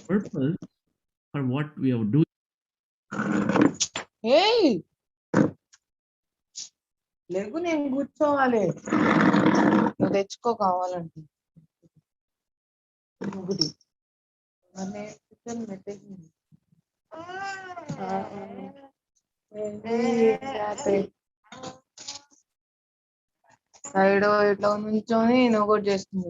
Purpose for what we are doing. ఏయ్ లేకు నేను కూర్చోవాలి నువ్వు తెచ్చుకో కావాలంటే ఒకటి మరి కూర్చొని పెట్టేసింది సైడ్ ఇట్లా నుంచొని నువ్వు కూడా చేస్తుంది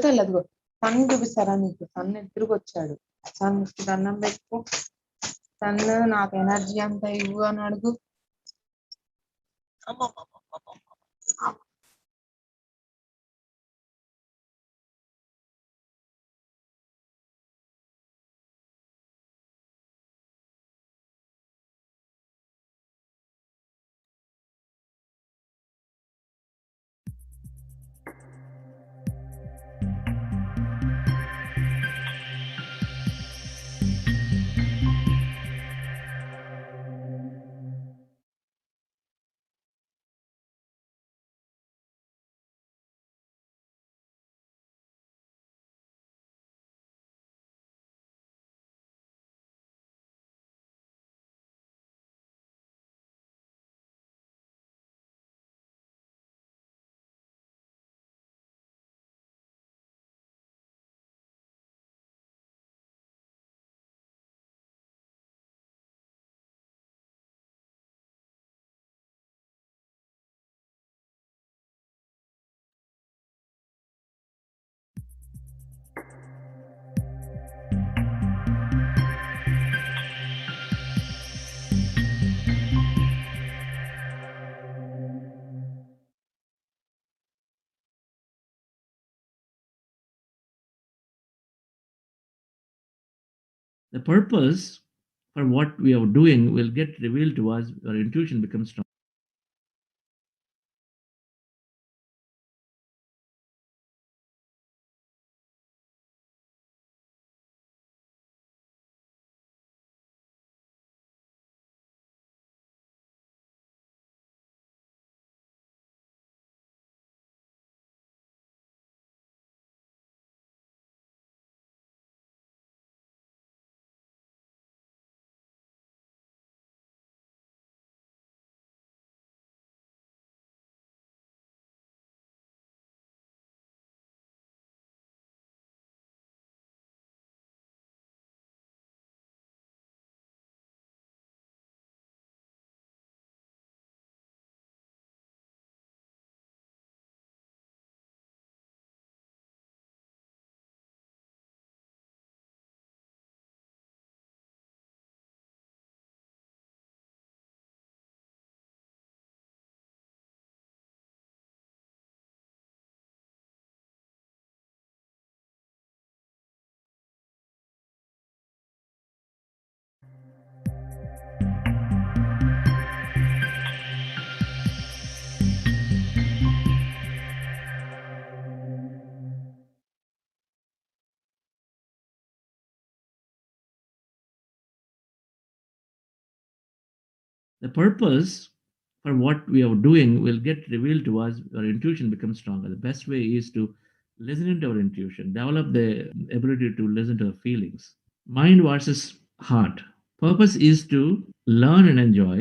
తెల్లదిగో సన్ చూపిస్తారా నీకు సన్ ఎదురుకు వచ్చాడు సన్ దండం పెట్టుకో సన్ నాకు ఎనర్జీ అంతా ఇవ్వు అని అడుగు The purpose for what we are doing will get revealed to us, our intuition becomes strong. The purpose for what we are doing will get revealed to us, our intuition becomes stronger. The best way is to listen into our intuition, develop the ability to listen to the feelings. Mind versus heart. Purpose is to learn and enjoy,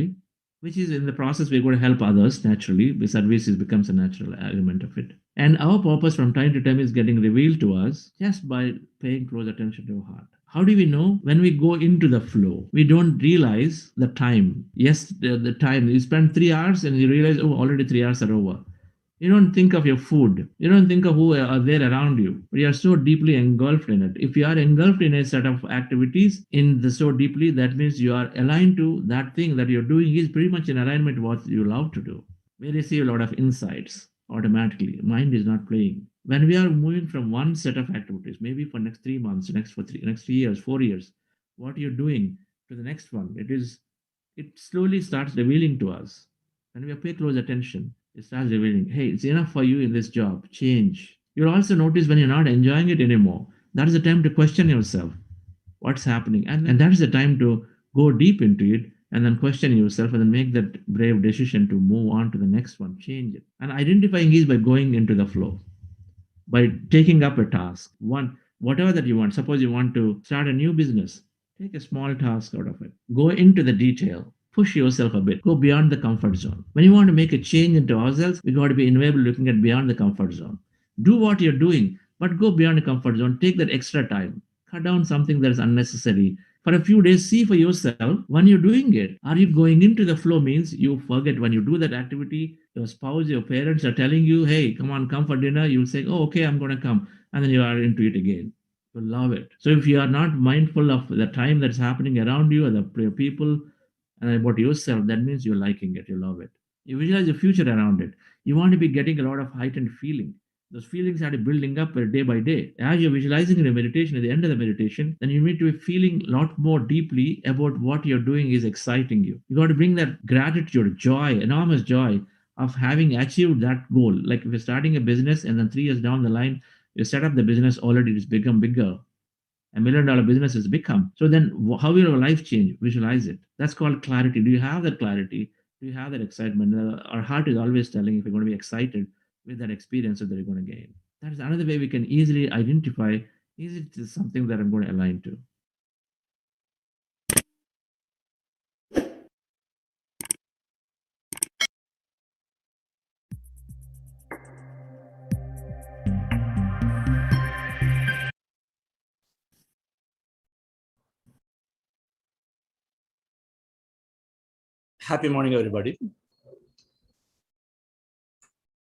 which is in the process we're going to help others naturally. The service becomes a natural element of it. And our purpose from time to time is getting revealed to us just by paying close attention to our heart. How do we know? When we go into the flow, we don't realize the time. Yes, the time. You spend 3 hours and you realize, oh, already 3 hours are over. You don't think of your food. You don't think of who are there around you. But you are so deeply engulfed in it. If you are engulfed in a set of activities in the so deeply, that means you are aligned to that thing that you're doing is pretty much in alignment with what you love to do. We receive a lot of insights automatically. Mind is not playing. When we are moving from one set of activities, maybe for next 3 months, next 3 years, 4 years, what you're doing to the next one, it slowly starts revealing to us. When we pay close attention, it starts revealing, hey, it's enough for you in this job, change. You'll also notice when you're not enjoying it anymore, that is the time to question yourself what's happening. And that is the time to go deep into it and then question yourself and then make that brave decision to move on to the next one, change it. And identifying is by going into the flow, by taking up a task, one whatever that you want. Suppose you want to start a new business, take a small task out of it, go into the detail, push yourself a bit, go beyond the comfort zone. When you want to make a change into ourselves, we got to be invariably looking at beyond the comfort zone. Do what you're doing, but go beyond the comfort zone. Take that extra time, cut down something that is unnecessary for a few days. See for yourself when you're doing it, are you going into the flow? Means you forget when you do that activity, your spouse, your parents are telling you, hey, come on, come for dinner. You'll say, oh, okay, I'm going to come. And then you are into it again. You love it. So if you are not mindful of the time that's happening around you or the people and about yourself, that means you're liking it, you love it. You visualize the future around it. You want to be getting a lot of heightened feeling. Those feelings are building up day by day. As you're visualizing in a meditation, at the end of the meditation, then you need to be feeling a lot more deeply about what you're doing is exciting you. You got to bring that gratitude, joy, enormous joy of having achieved that goal. Like if you're starting a business and then 3 years down the line, you set up the business already, it's become bigger. $1 million business has become. So then, how will your life change? Visualize it. That's called clarity. Do you have that clarity? Do you have that excitement? Our heart is always telling if you're going to be excited with that experience that you're going to gain. That is another way we can easily identify, is it something that I'm going to align to? Happy morning, everybody.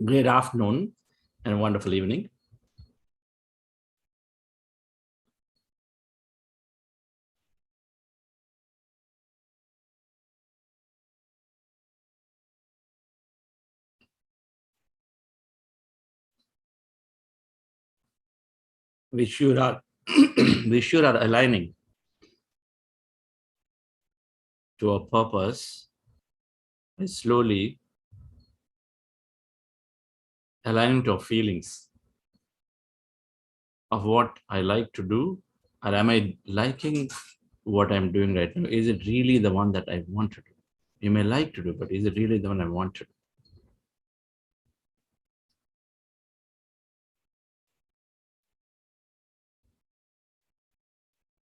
Great afternoon and wonderful evening. We sure are we sure are aligning to our purpose by slowly aligning to our feelings of what I like to do, or am I liking what I'm doing right now? Is it really the one that I want to do? You may like to do, but is it really the one I want to do?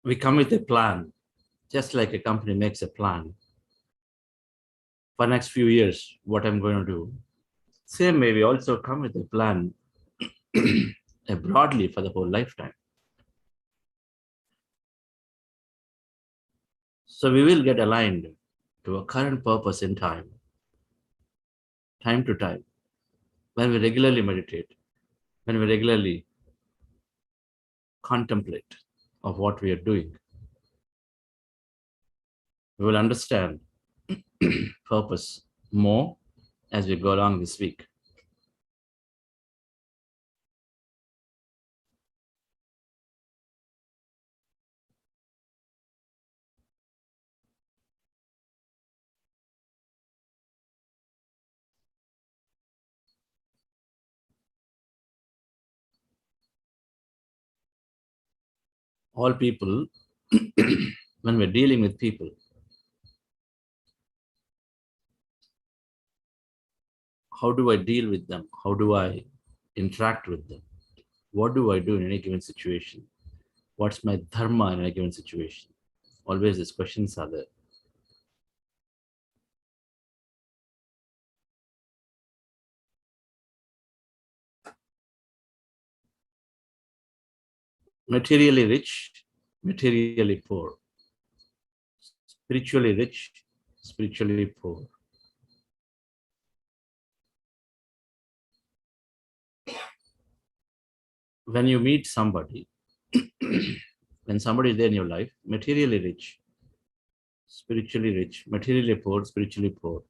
We come with a plan, just like a company makes a plan for next few years, what I'm going to do. Same way, we also come with a plan broadly for the whole lifetime. So we will get aligned to a current purpose in time to time, when we regularly meditate, when we regularly contemplate of what we are doing. We will understand purpose more as we go along this week. All people, when we're dealing with people, how do I deal with them? How do I interact with them? What do I do in any given situation? What's my dharma in any given situation? Always these questions are there. Materially rich, materially poor. Spiritually rich, spiritually poor. When you meet somebody, when somebody is there in your life, materially rich, spiritually rich, materially poor, spiritually poor.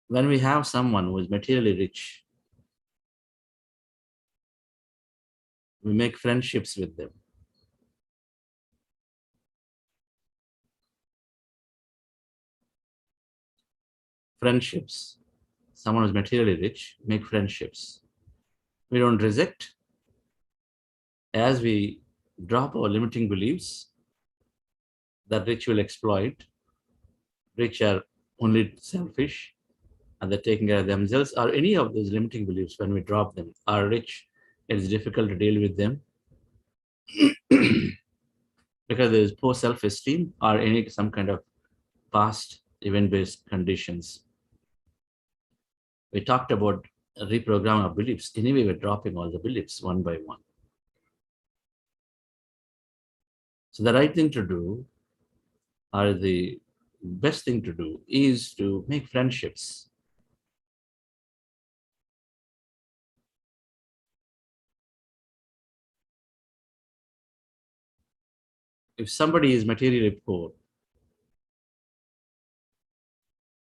When we have someone who is materially rich, we make friendships with them. Friendships. Someone who is materially rich, make friendships. We don't reject, As we drop our limiting beliefs that rich will exploit, rich are only selfish, and they're taking care of themselves, or any of those limiting beliefs, when we drop them, are rich, it's difficult to deal with them because there is poor self-esteem or any some kind of past event-based conditions. We talked about reprogram our beliefs. Anyway, we're dropping all the beliefs one by one. So the right thing to do, or the best thing to do, is to make friendships. If somebody is materially poor,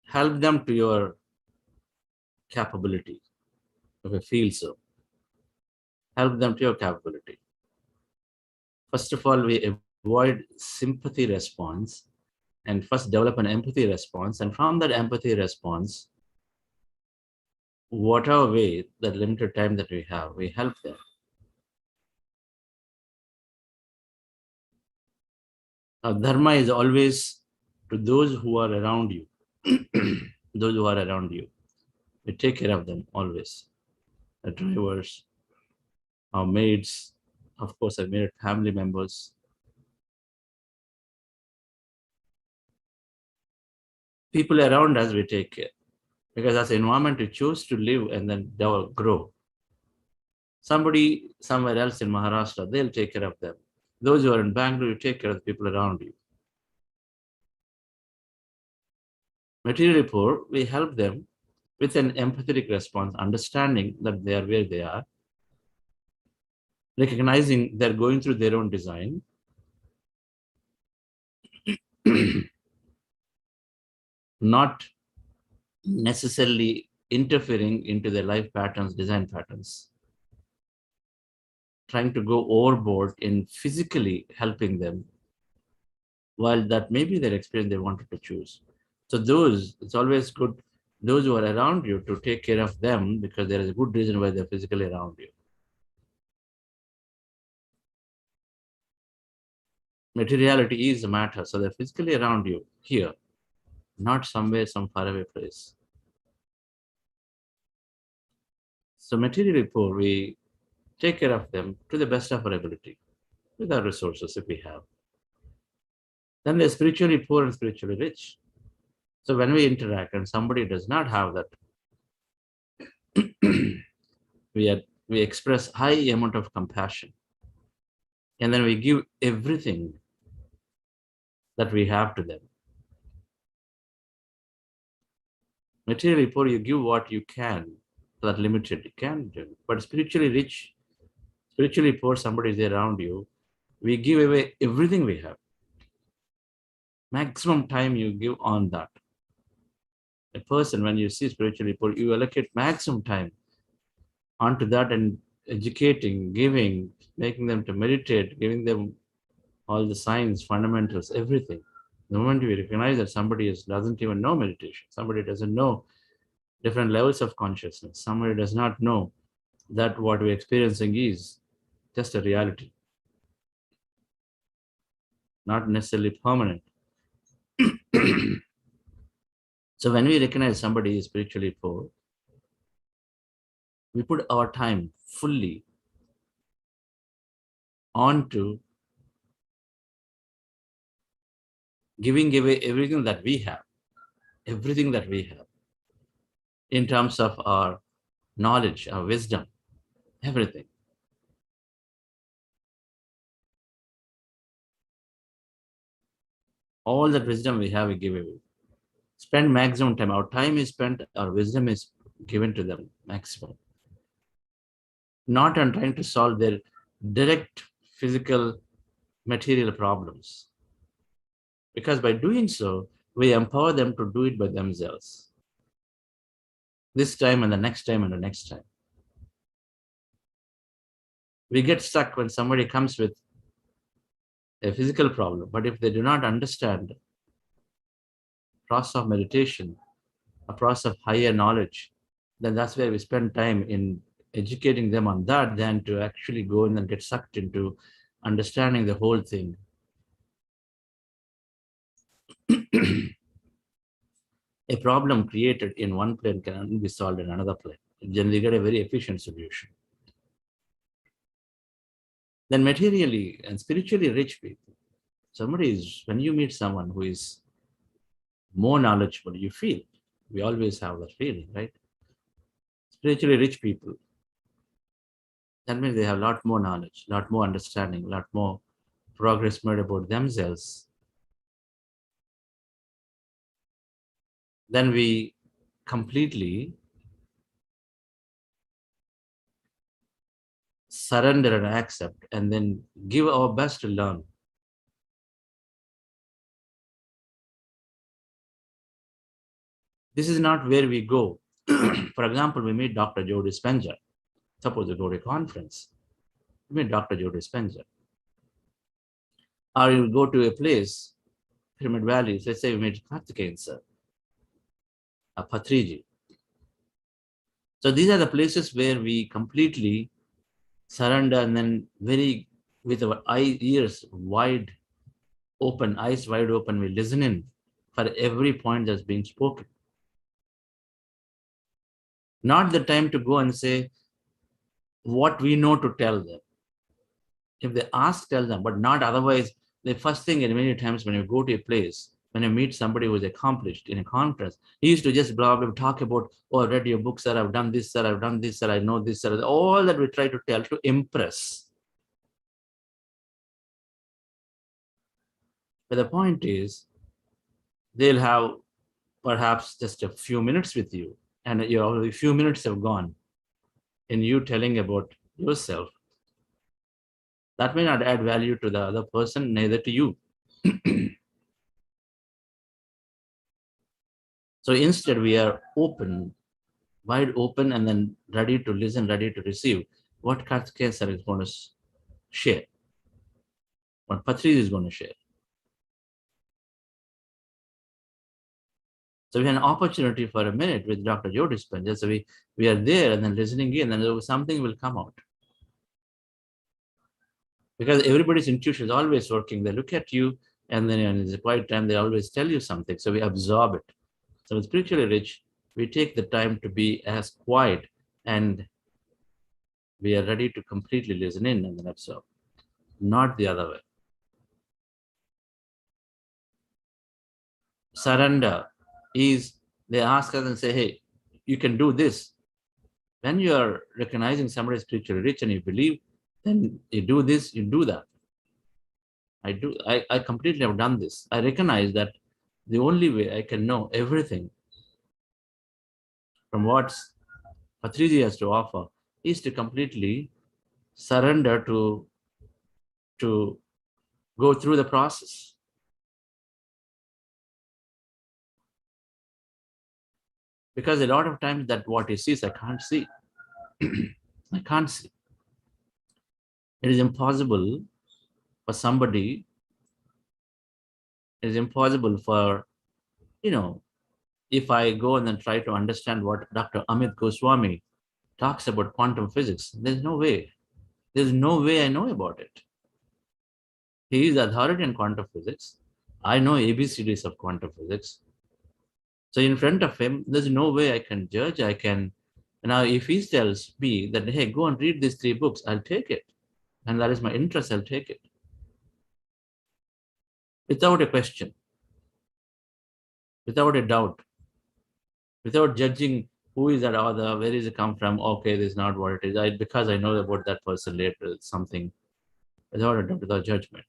help them to your capability. If you feel so, help them to your capability. First of all, we avoid sympathy response and first develop an empathy response. And from that empathy response, whatever way, that limited time that we have, we help them. Now, dharma is always to those who are around you. Those who are around you, we take care of them always. The drivers, our maids, of course, our immediate family members. People around us, we take care. Because that's the environment we choose to live and then grow. Somebody somewhere else in Maharashtra, they'll take care of them. Those who are in Bangalore, you take care of the people around you. Materially poor, we help them with an empathetic response, understanding that they are where they are, recognizing they're going through their own design, not necessarily interfering into their life patterns, design patterns, trying to go overboard in physically helping them, while that may be their experience they wanted to choose. So those, it's always good, those who are around you, to take care of them because there is a good reason why they're physically around you. Materiality is a matter, so they're physically around you here, not somewhere, some faraway place. So materially poor, we take care of them to the best of our ability, with our resources if we have. Then they're spiritually poor and spiritually rich. So when we interact and somebody does not have that, we express high amount of compassion, and then we give everything that we have to them. Materially poor, you give what you can, that limited you can do. But spiritually rich, spiritually poor, somebody is around you, we give away everything we have. Maximum time you give on that. A person, when you see spiritually poor, you allocate maximum time onto that and educating, giving, making them to meditate, giving them all the science, fundamentals, everything. The moment we recognize that somebody doesn't even know meditation, somebody doesn't know different levels of consciousness, somebody does not know that what we're experiencing is just a reality, not necessarily permanent. So when we recognize somebody is spiritually poor, we put our time fully onto giving away everything that we have in terms of our knowledge, our wisdom, everything. All that wisdom we have, we give away. Spend maximum time. Our time is spent, our wisdom is given to them maximum. Not on trying to solve their direct physical material problems. Because by doing so, we empower them to do it by themselves. This time and the next time and the next time. We get stuck when somebody comes with a physical problem, but if they do not understand the process of meditation, a process of higher knowledge, then that's where we spend time in educating them on that than to actually go in and get sucked into understanding the whole thing. A problem created in one plane can only be solved in another plane. Then they get a very efficient solution. Then materially and spiritually rich people, when you meet someone who is more knowledgeable, you feel, we always have that feeling, right? Spiritually rich people, that means they have a lot more knowledge, a lot more understanding, a lot more progress made about themselves. Then we completely surrender and accept, and then give our best to learn. This is not where we go. For example, we meet Dr. Joe Dispenza. Suppose we go to a conference, we meet Dr. Joe Dispenza. Or you go to a place, Pyramid Valley, let's say we meet Karthikeyan sir, Patriji. So these are the places where we completely surrender, and then with our ears wide open, eyes wide open, we listen in for every point that's being spoken. Not the time to go and say what we know to tell them. If they ask, tell them, but not otherwise. The first thing, and many times when you go to a place, when you meet somebody who is accomplished in a conference, he used to just blah, blah, talk about, oh, I read your book, sir, I've done this, sir, I've done this, sir, I know this, sir. All that we try to tell to impress. But the point is, they'll have perhaps just a few minutes with you, and a few minutes have gone in you telling about yourself. That may not add value to the other person, neither to you. So instead, we are open, wide open, and then ready to listen, ready to receive what Karthikeyan sir is going to share, what Patri is going to share. So we had an opportunity for a minute with Dr. Joe Dispenza. So we are there and then listening in, and something will come out. Because everybody's intuition is always working. They look at you, and then in the quiet time, they always tell you something. So we absorb it. So with spiritually rich, we take the time to be as quiet, and we are ready to completely listen in and then absorb, not the other way. Surrender is, they ask us and say, hey, you can do this. When you are recognizing somebody is spiritually rich and you believe, then you do this, you do that. I completely have done this. I recognize that the only way I can know everything from what Patriji has to offer is to completely surrender to go through the process. Because a lot of times that what he sees, I can't see. I can't see. It is impossible for somebody, it is impossible for, if I go and then try to understand what Dr. Amit Goswami talks about quantum physics, there's no way. There's no way I know about it. He is authority in quantum physics. I know ABCDs of quantum physics. So in front of him, there's no way I can judge. Now if he tells me that, hey, go and read these 3 books, I'll take it. And that is my interest, I'll take it. Without a question, without a doubt, without judging who is that author, where does it come from? Okay, this is not what it is. Because I know about that person later, it's something, without a doubt, without judgment.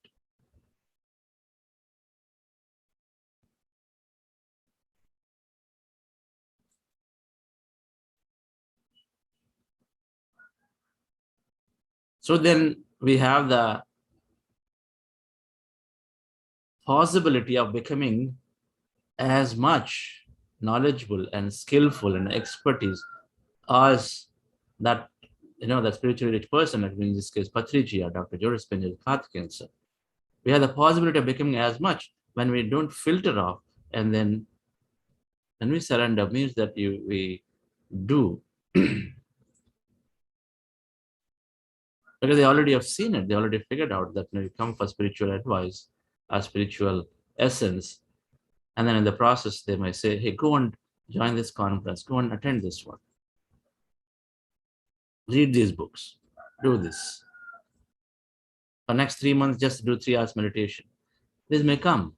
So then we have the possibility of becoming as much knowledgeable and skillful and expertise as that, that spiritually rich person, like in this case, Patriji or Dr. Joe Dispenza, Karthikeyan sir. We have the possibility of becoming as much when we don't filter off, and then when we surrender means that we do because they already have seen it. They already figured out that you come for spiritual advice or spiritual essence, and then in the process they might say, "Hey, go and join this conference. Go and attend this one. Read these books. Do this for next 3 months. Just do 3 hours meditation." This may come.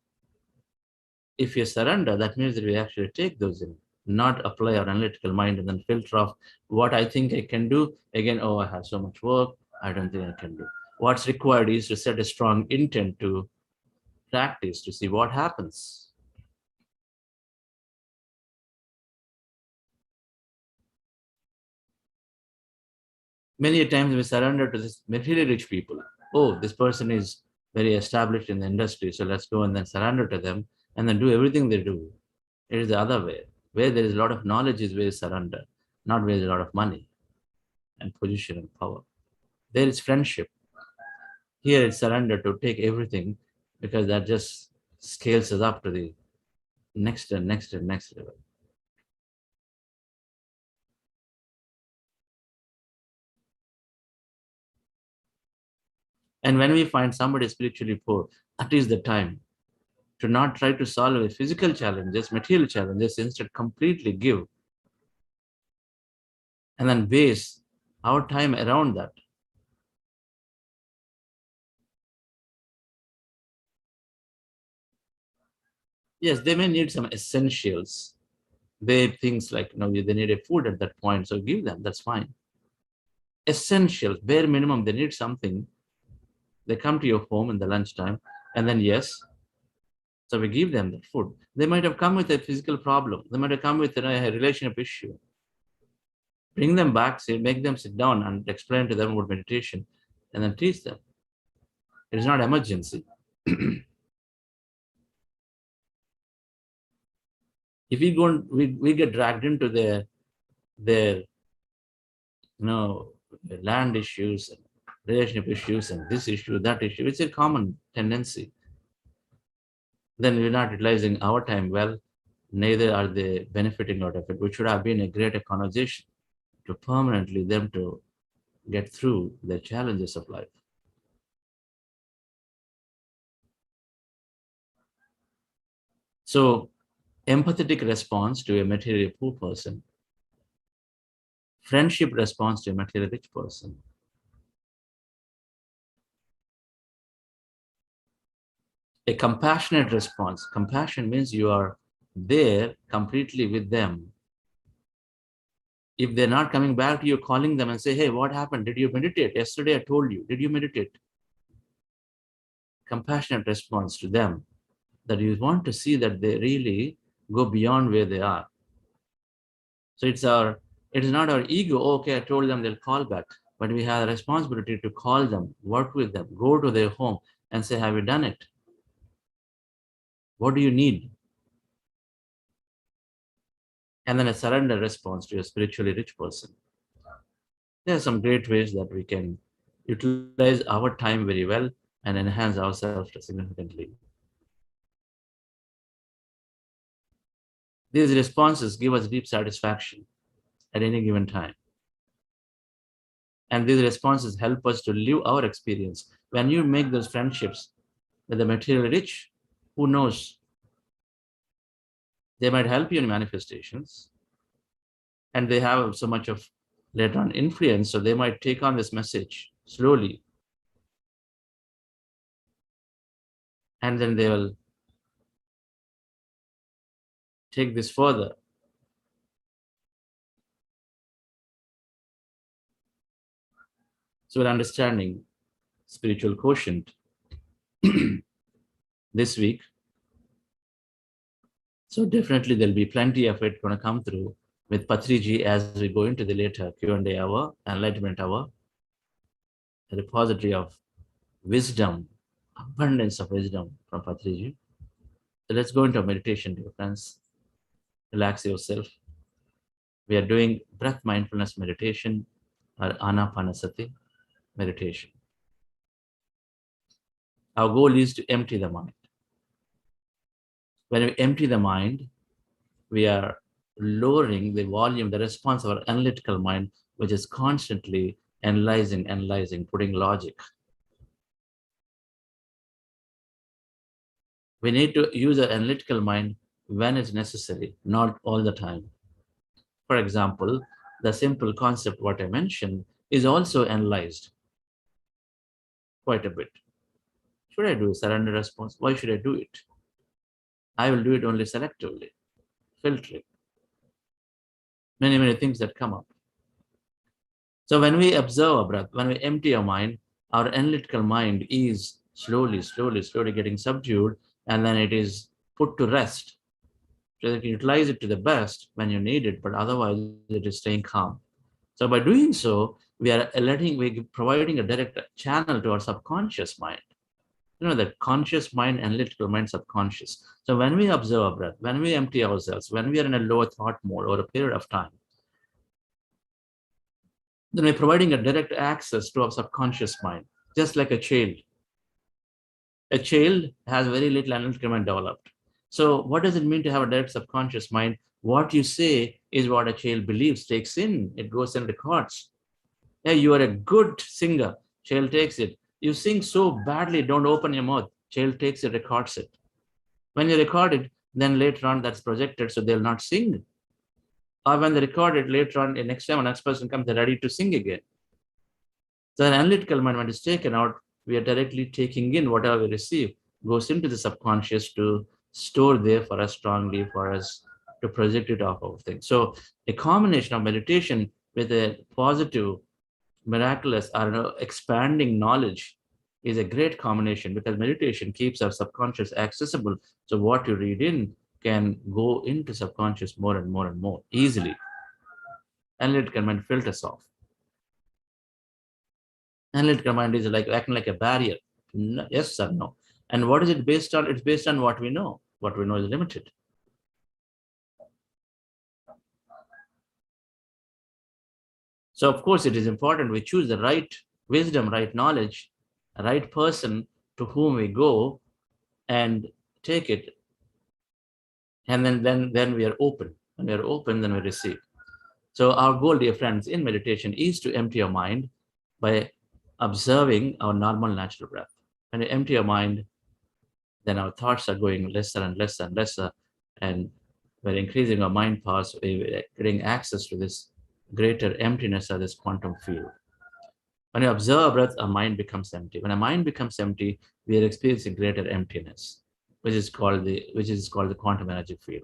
If you surrender, that means that we actually take those in, not apply our analytical mind and then filter off what I think I can do. Again, oh, I have so much work, I don't think I can do. What's required is to set a strong intent to practice to see what happens. Many times we surrender to this materially rich people. Oh, this person is very established in the industry, so let's go and then surrender to them and then do everything they do. It is the other way. Where there is a lot of knowledge is where you surrender, not where there is a lot of money and position and power. There is friendship. Here it's surrender to take everything because that just scales us up to the next and next and next level. And when we find somebody spiritually poor, that is the time to not try to solve the physical challenges, material challenges, instead completely give and then base our time around that. Yes, they may need some essentials. They things like they need a food at that point, so give them. That's fine. Essentials, bare minimum. They need something. They come to your home in the lunchtime, and then yes, so we give them that food. They might have come with a physical problem. They might have come with a relationship issue. Bring them back, say, make them sit down and explain to them about meditation, and then teach them. It is not emergency. If we go and we get dragged into their land issues and relationship issues and this issue, that issue, it's a common tendency. Then we're not utilizing our time well, neither are they benefiting out of it, which should have been a greater conversation to permanently them to get through the challenges of life. So, empathetic response to a materially poor person, friendship response to a materially rich person, a compassionate response. Compassion means you are there completely with them. If they're not coming back to you, calling them and say, "Hey, what happened? Did you meditate? Yesterday I told you, did you meditate?" Compassionate response to them, that you want to see that they really go beyond where they are. So it is not our ego. Oh, okay, I told them they'll call back, but we have a responsibility to call them, work with them, go to their home and say, "Have you done it? What do you need?" And then a surrender response to a spiritually rich person. There are some great ways that we can utilize our time very well and enhance ourselves significantly. These responses give us deep satisfaction at any given time. And these responses help us to live our experience. When you make those friendships with the material rich, who knows? They might help you in manifestations, and they have so much of later on influence, so they might take on this message slowly, and then they will take this further. So we're understanding spiritual quotient this week. So definitely there'll be plenty of it going to come through with Patriji as we go into the later Q&A hour, enlightenment hour, a repository of wisdom, abundance of wisdom from Patriji. So let's go into meditation, dear friends. Relax yourself. We are doing breath mindfulness meditation or anapanasati meditation. Our goal is to empty the mind. When we empty the mind, we are lowering the volume, the response of our analytical mind, which is constantly analyzing, putting logic. We need to use our analytical mind when it's necessary, not all the time. For example, the simple concept what I mentioned is also analyzed quite a bit. Should I do a surrender response? Why should I do it? I will do it only selectively, filtering. Many things that come up. So when we observe a breath, when we empty our mind, our analytical mind is slowly getting subdued, and then it is put to rest. So that you utilize it to the best when you need it, but otherwise it is staying calm. So by doing so, we're providing a direct channel to our subconscious mind. That conscious mind, analytical mind, subconscious. So when we observe our breath, when we empty ourselves, when we are in a lower thought mode over a period of time, then we're providing a direct access to our subconscious mind, just like a child. A child has very little analytical mind developed. So what does it mean to have a direct subconscious mind? What you say is what a child believes, takes in, it goes and records. Yeah, you are a good singer, child takes it. You sing so badly, don't open your mouth. Child takes it, records it. When you record it, then later on that's projected, so they'll not sing. Or when they record it later on, the next time a next person comes, they're ready to sing again. So an analytical mind, when it's taken out, we are directly taking in whatever we receive, goes into the subconscious to store there for us strongly, for us to project it off of things. So a combination of meditation with a positive, miraculous, expanding knowledge is a great combination, because meditation keeps our subconscious accessible. So what you read in can go into subconscious more and more and more easily. Analytical mind filters off. Analytical mind is like acting like a barrier. Yes or no. And what is it based on? It's based on what we know. What we know is limited. So of course it is important we choose the right wisdom, right knowledge, right person to whom we go and take it. And then we are open. When we are open, then we receive. So our goal, dear friends, in meditation is to empty our mind by observing our normal natural breath. When we empty our mind, then our thoughts are going lesser and lesser and lesser, and we're increasing our mind powers, we're getting access to this greater emptiness or this quantum field. When you observe our breath, our mind becomes empty. When our mind becomes empty, we are experiencing greater emptiness, which is called the quantum energy field.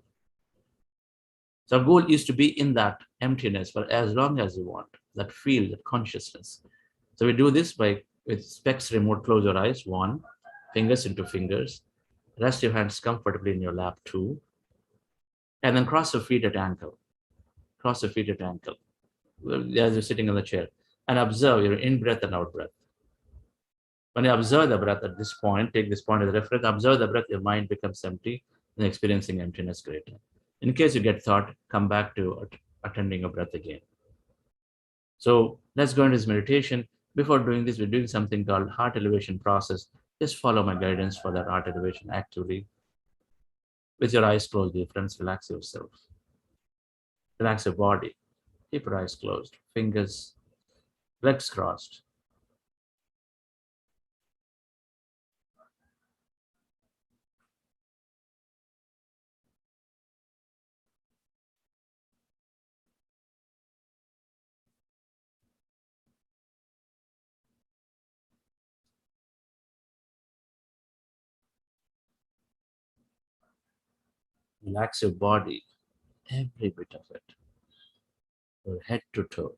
So our goal is to be in that emptiness for as long as you want, that field, that consciousness. So we do this by with specs remote, close your eyes, one, fingers into fingers, rest your hands comfortably in your lap, two, and then cross your feet at ankle. Cross your feet at ankle as you're sitting on the chair, and observe your in breath and out breath. When you observe the breath at this point, take this point as a reference, observe the breath, your mind becomes empty and experiencing emptiness greater. In case you get thought, come back to attending your breath again. So let's go into this meditation. Before doing this, we're doing something called heart elevation process. Just follow my guidance for that heart elevation actively. With your eyes closed, dear friends, relax yourself. Relax your body. Keep your eyes closed. Fingers, legs crossed. Relax your body, every bit of it, your head to toe.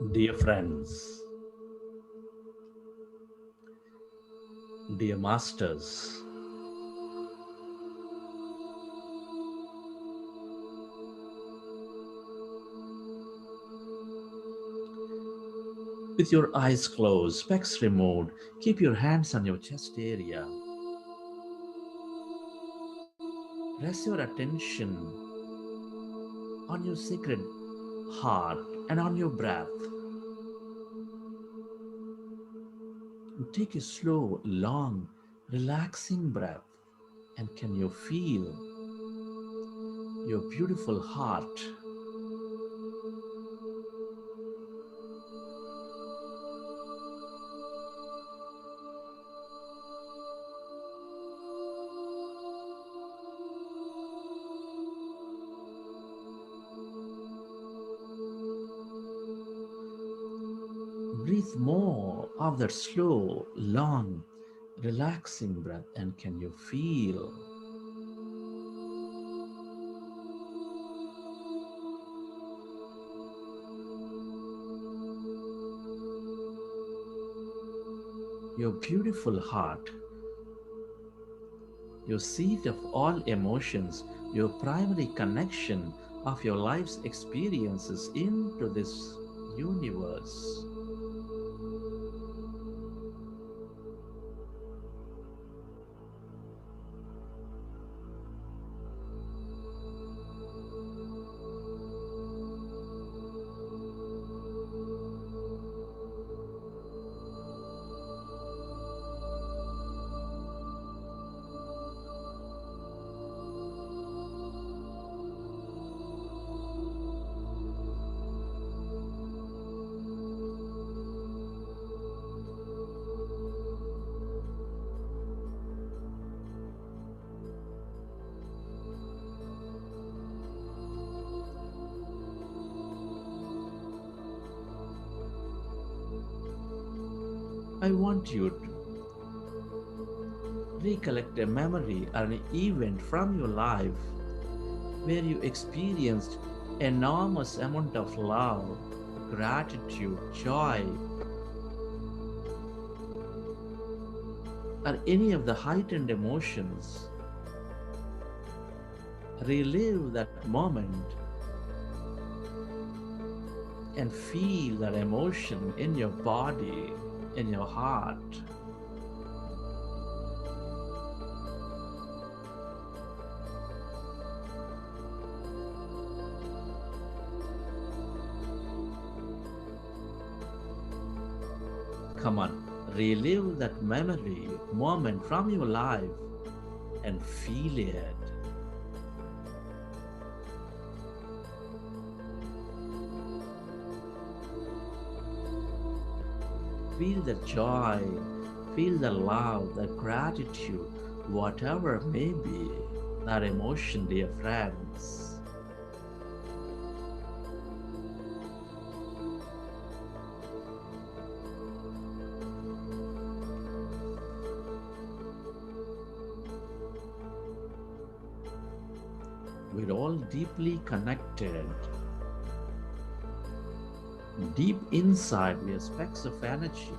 Dear friends, dear masters, with your eyes closed, specs removed, keep your hands on your chest area. Rest your attention on your sacred heart and on your breath. Take a slow, long, relaxing breath. And can you feel your beautiful heart? Breathe more of that slow, long, relaxing breath. And can you feel your beautiful heart, your seat of all emotions, your primary connection of your life's experiences into this universe? I want you to recollect a memory or an event from your life where you experienced enormous amount of love, gratitude, joy, or any of the heightened emotions. Relive that moment and feel that emotion in your body, in your heart. Come on, relive that memory, moment from your life and feel it. Feel the joy, feel the love, the gratitude, whatever may be that emotion, dear friends. We're all deeply connected. Deep inside, we are specks of energy.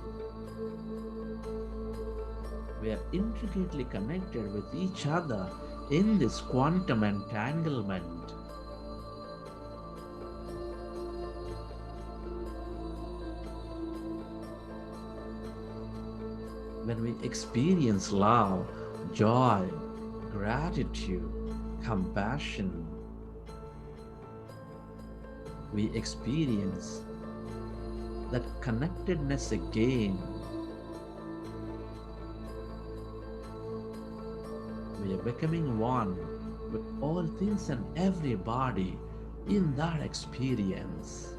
We are intricately connected with each other in this quantum entanglement. When we experience love, joy, gratitude, compassion, we experience that connectedness again. We are becoming one with all things and everybody in that experience.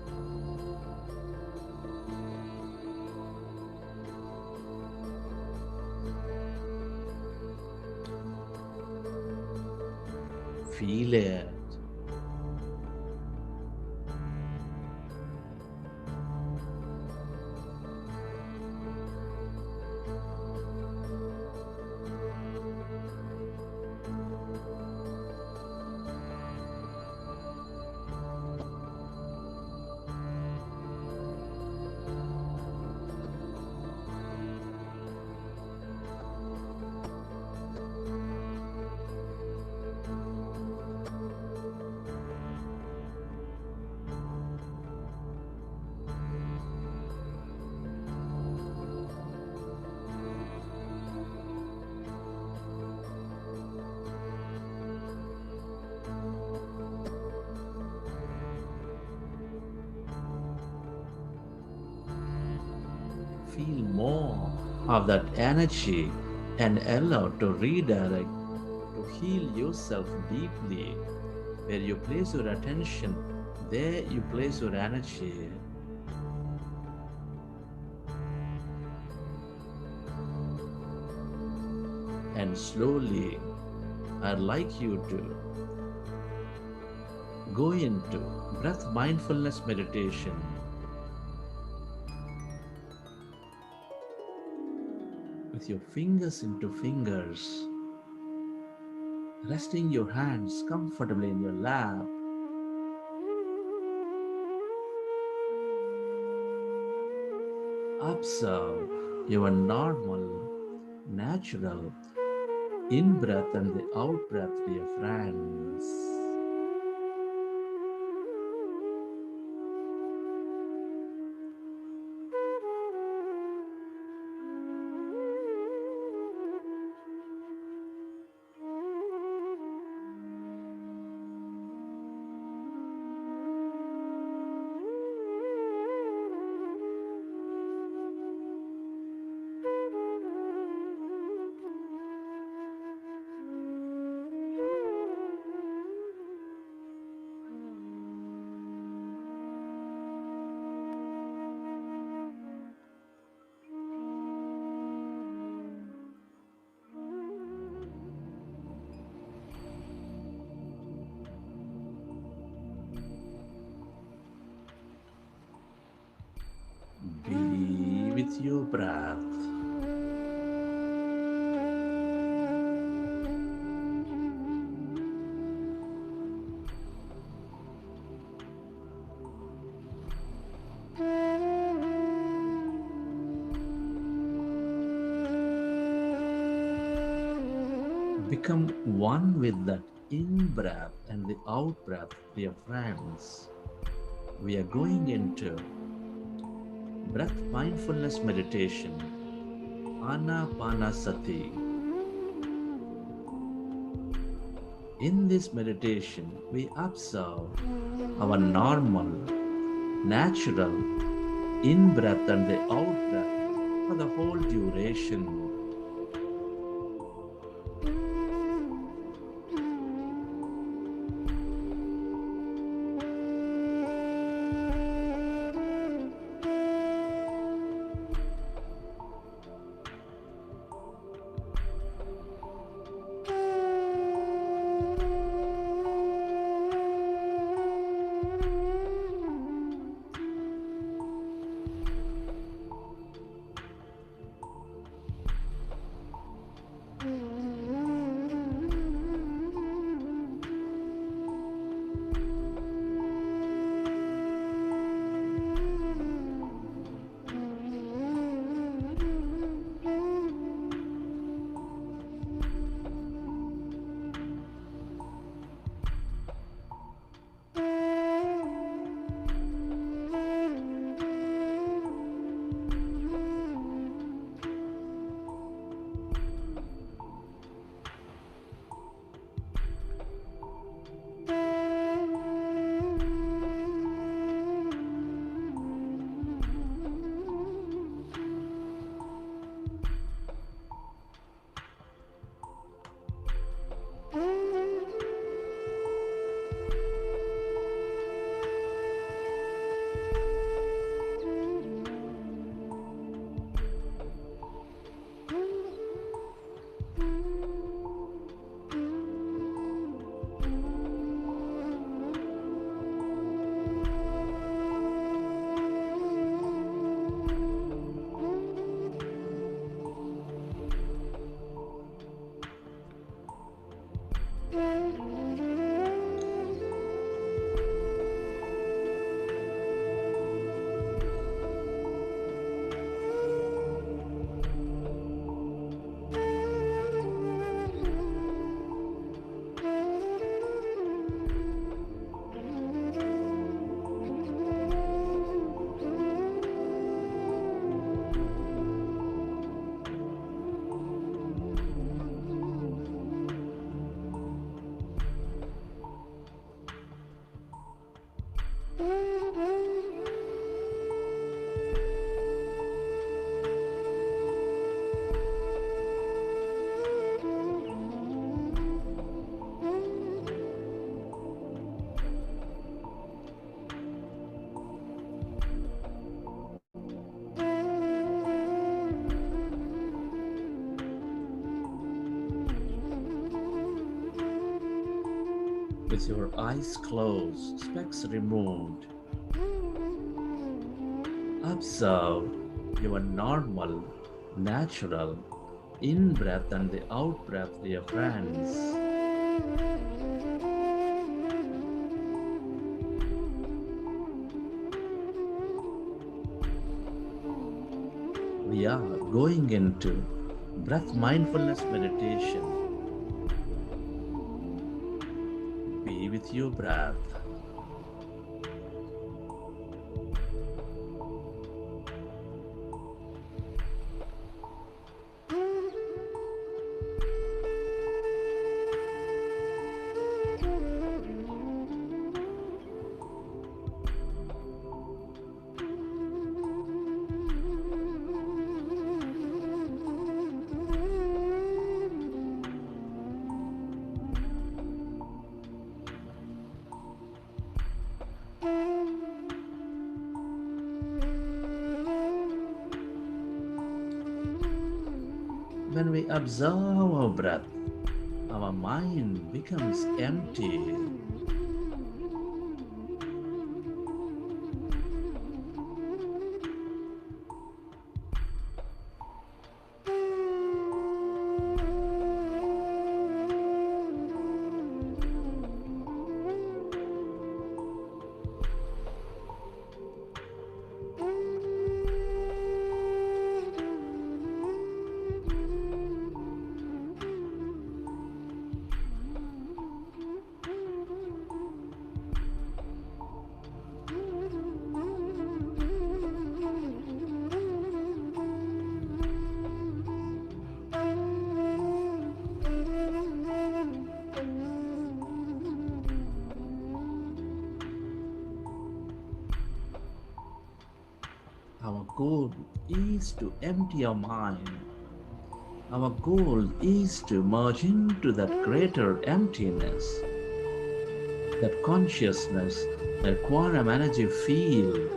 Feel it. feel more of that energy and allow to redirect, to heal yourself deeply. Where you place your attention, there you place your energy. And slowly, I'd like you to go into breath mindfulness meditation with your fingers into fingers, resting your hands comfortably in your lap. Observe your normal, natural in breath and the out breath, dear friends. Be with your breath. Become one with that in breath and the out breath, dear friends. We are going into breath mindfulness meditation, Anapanasati. In this meditation, we observe our normal, natural in breath and the out breath for the whole duration. Your eyes closed, specs removed. Observe your normal, natural in breath and the out breath, dear friends. We are going into breath mindfulness meditation. Be with your breath. When we observe our breath, our mind becomes empty. Our goal is to empty our mind. Our goal is to merge into that greater emptiness, that consciousness, that quantum energy field.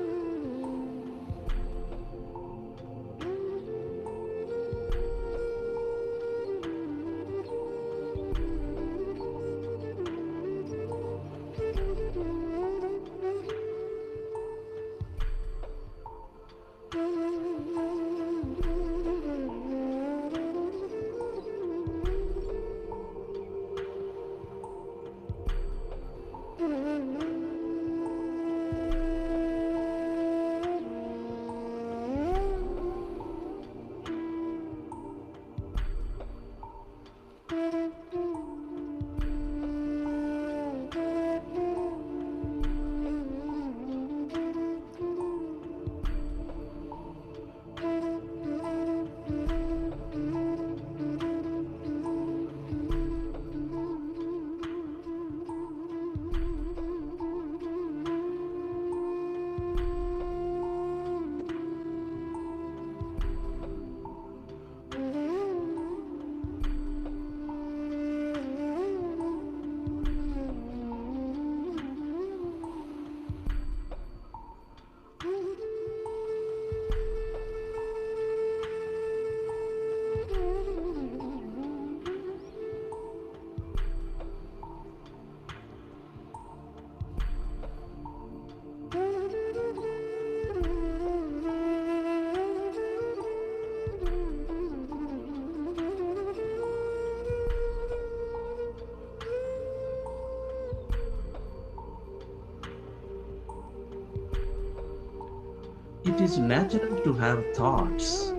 It is natural to have thoughts.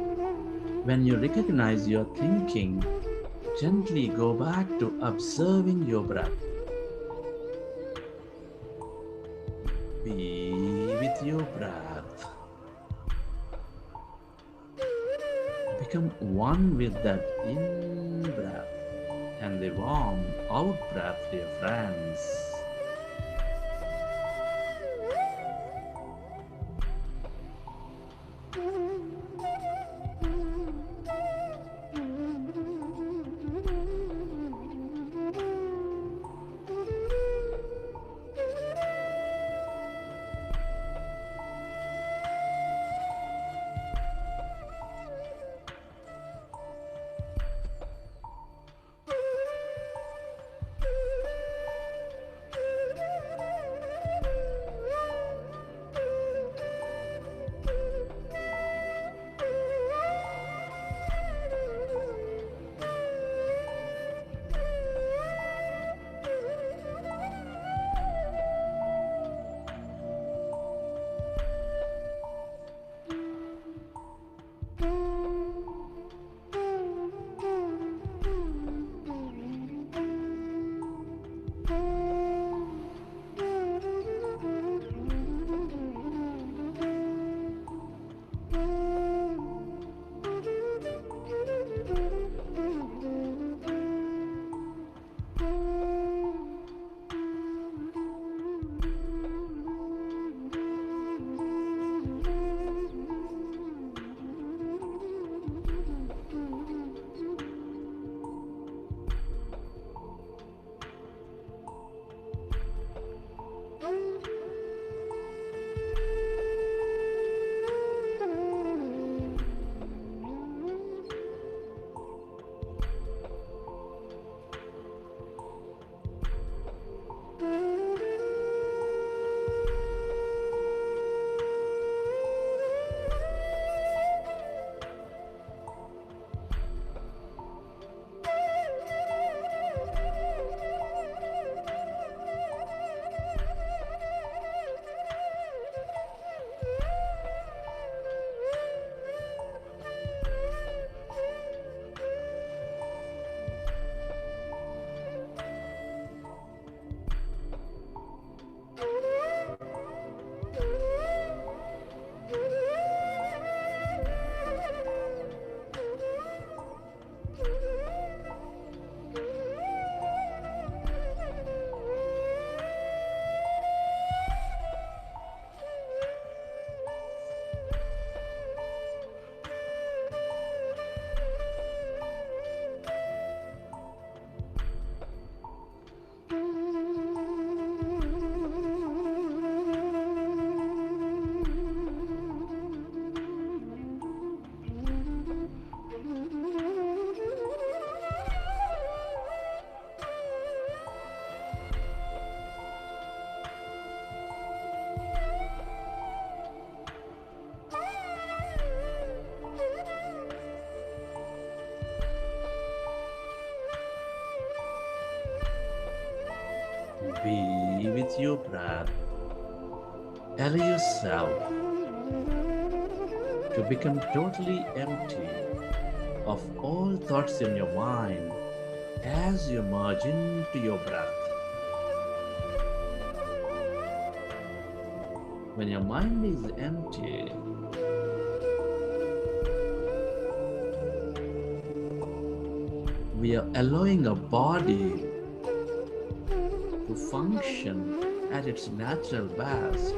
When you recognize your thinking, gently go back to observing your breath. Be with your breath. Become one with that in breath and the warm out breath, dear friends. with your breath, allow yourself to become totally empty of all thoughts in your mind as you merge into your breath. When your mind is empty, we are allowing our body to function at its natural best.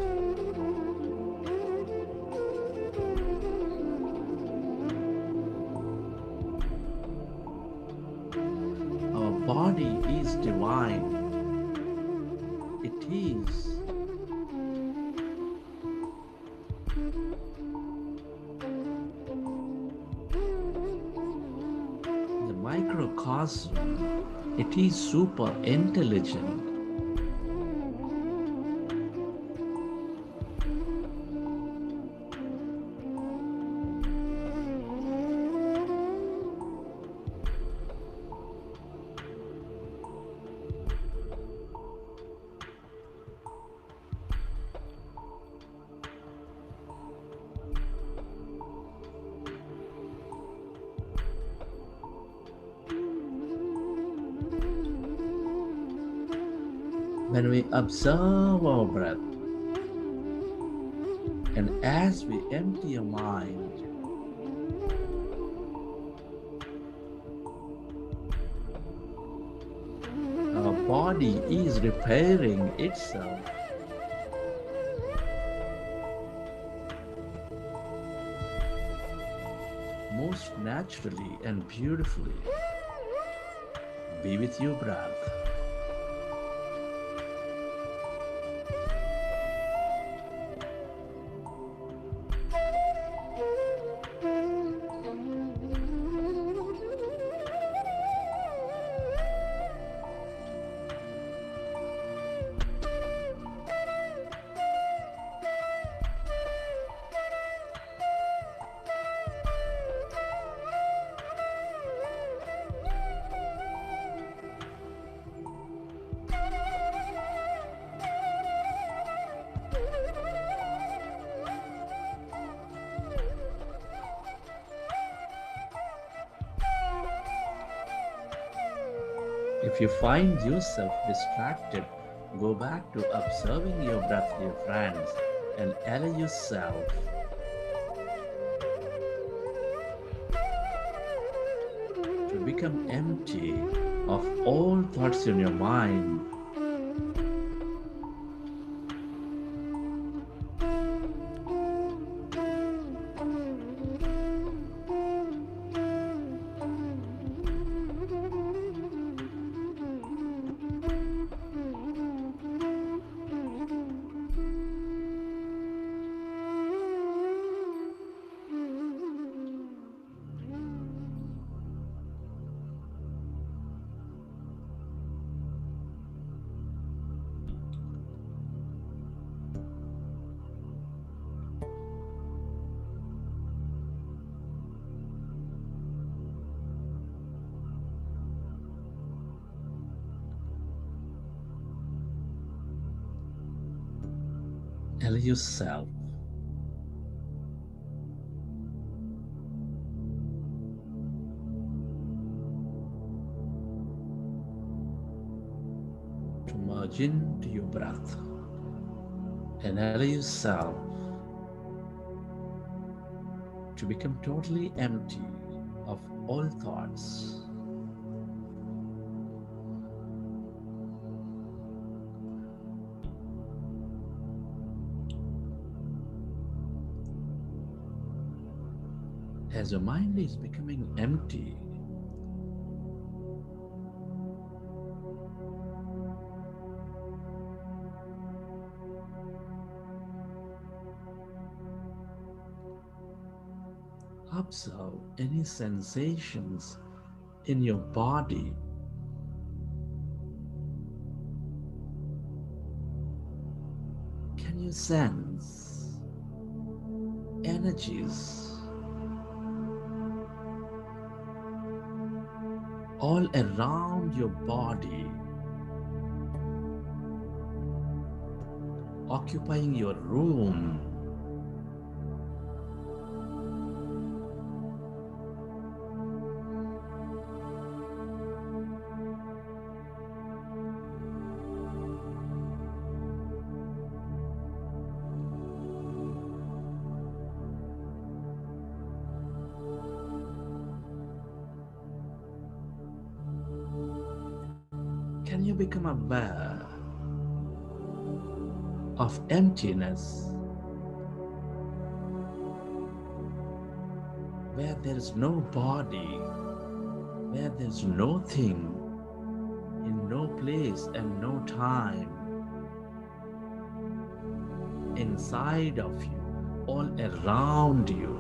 Our body is divine. It is the microcosm. It is super intelligent. When we observe our breath and as we empty our mind, our body is repairing itself most naturally and beautifully. Be with your breath. If you find yourself distracted, go back to observing your breath, dear friends, and allow yourself to become empty of all thoughts in your mind. Allow yourself to merge into your breath and allow yourself to become totally empty of all thoughts. As your mind is becoming empty, observe any sensations in your body. Can you sense energies all around your body? occupying your room. Can you become aware of emptiness where there is no body, where there's no thing, in no place and no time, inside of you, all around you?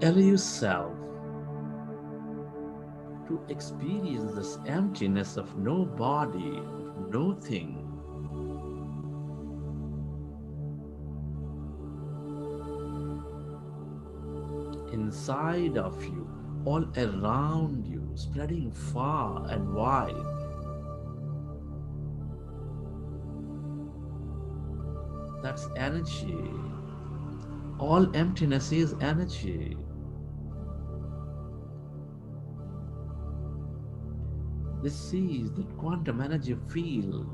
Allow yourself to experience this emptiness of no body, of no thing. Inside of you, all around you, spreading far and wide. That's energy. All emptiness is energy. This is that quantum energy field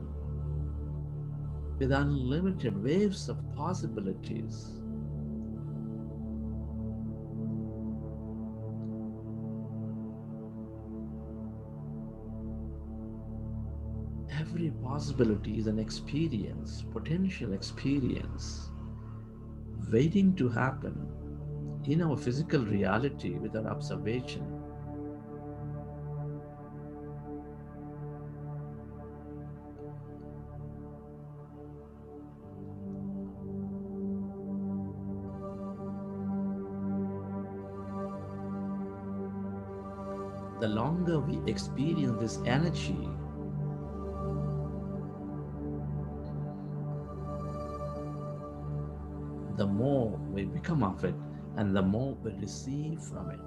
with unlimited waves of possibilities. Every possibility is an experience, potential experience, waiting to happen in our physical reality with our observation. The longer we experience this energy, the more we become of it and the more we receive from it.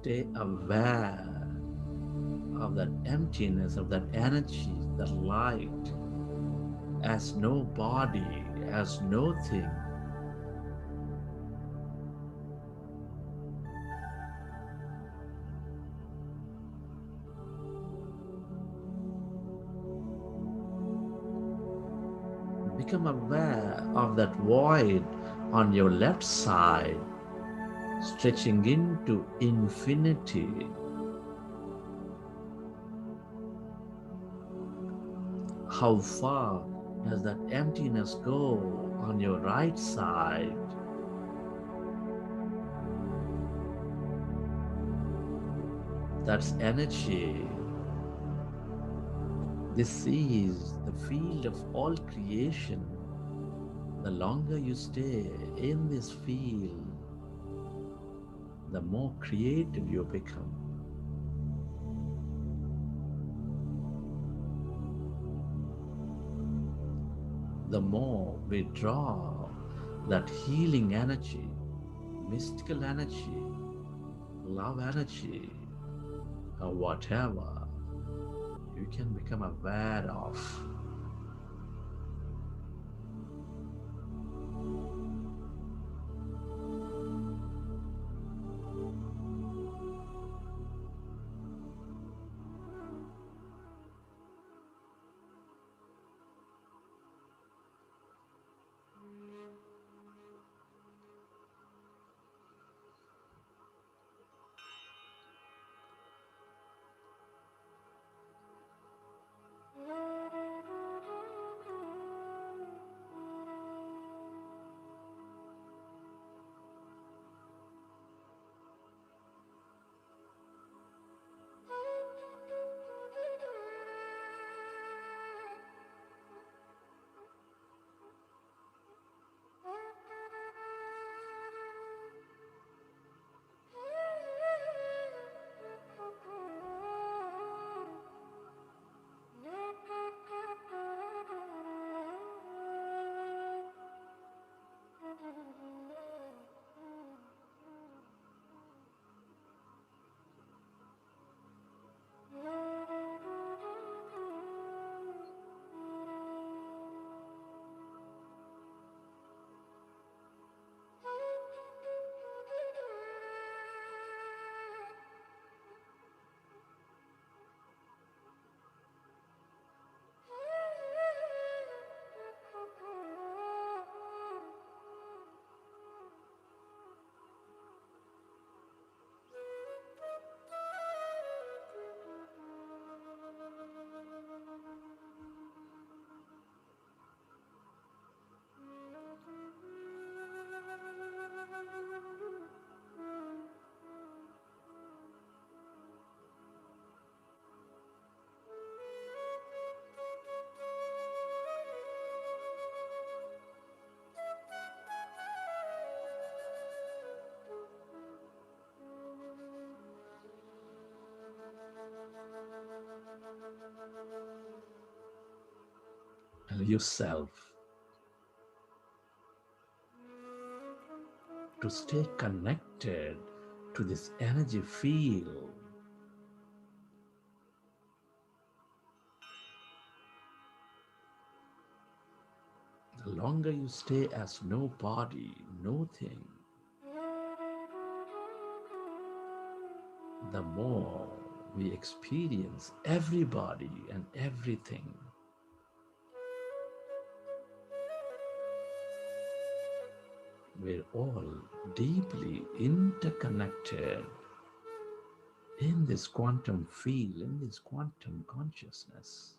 stay aware of that emptiness, of that energy, that light, as no body, as no thing. Become aware of that void on your left side, stretching into infinity. How far does that emptiness go on your right side? That's energy. This is the field of all creation. The longer you stay in this field, the more creative you become. The more we draw that healing energy, mystical energy, love energy, or whatever you can become aware of. Yourself to stay connected to this energy field. The longer you stay as no body, no thing, the more we experience everybody and everything. We're all deeply interconnected in this quantum field, in this quantum consciousness.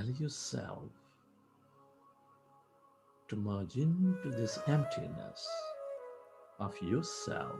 Allow yourself to merge into this emptiness of yourself.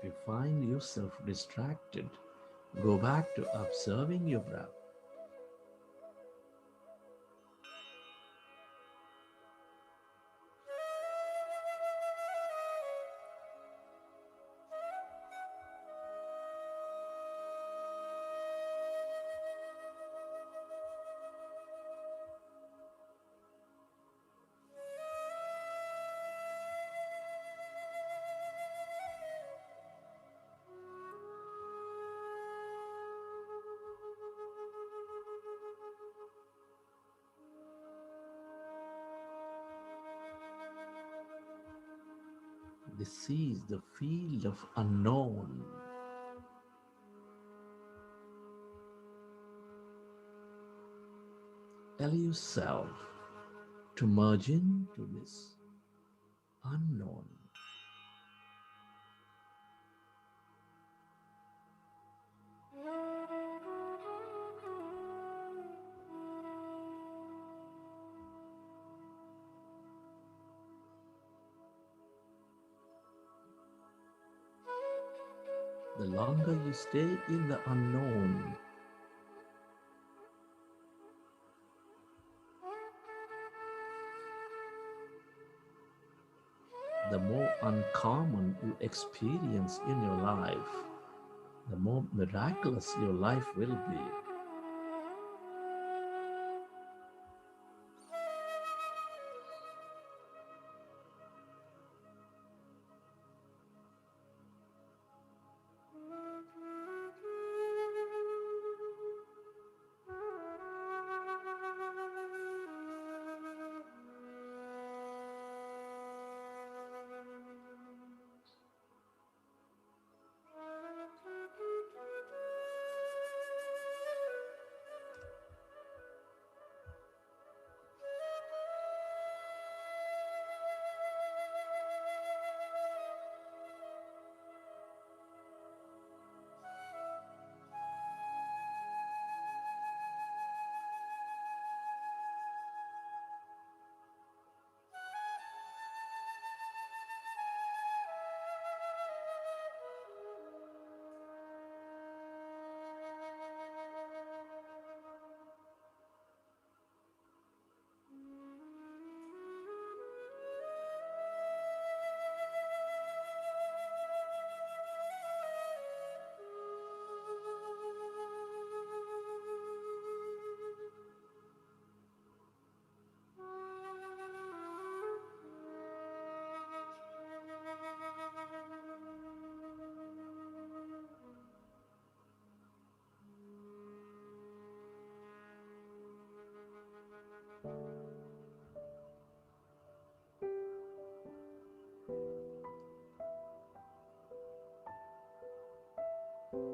If you find yourself distracted, go back to observing your breath. This is the field of unknown. Allow yourself to merge into this unknown. The longer you stay in the unknown, the more uncommon you experience in your life, the more miraculous your life will be.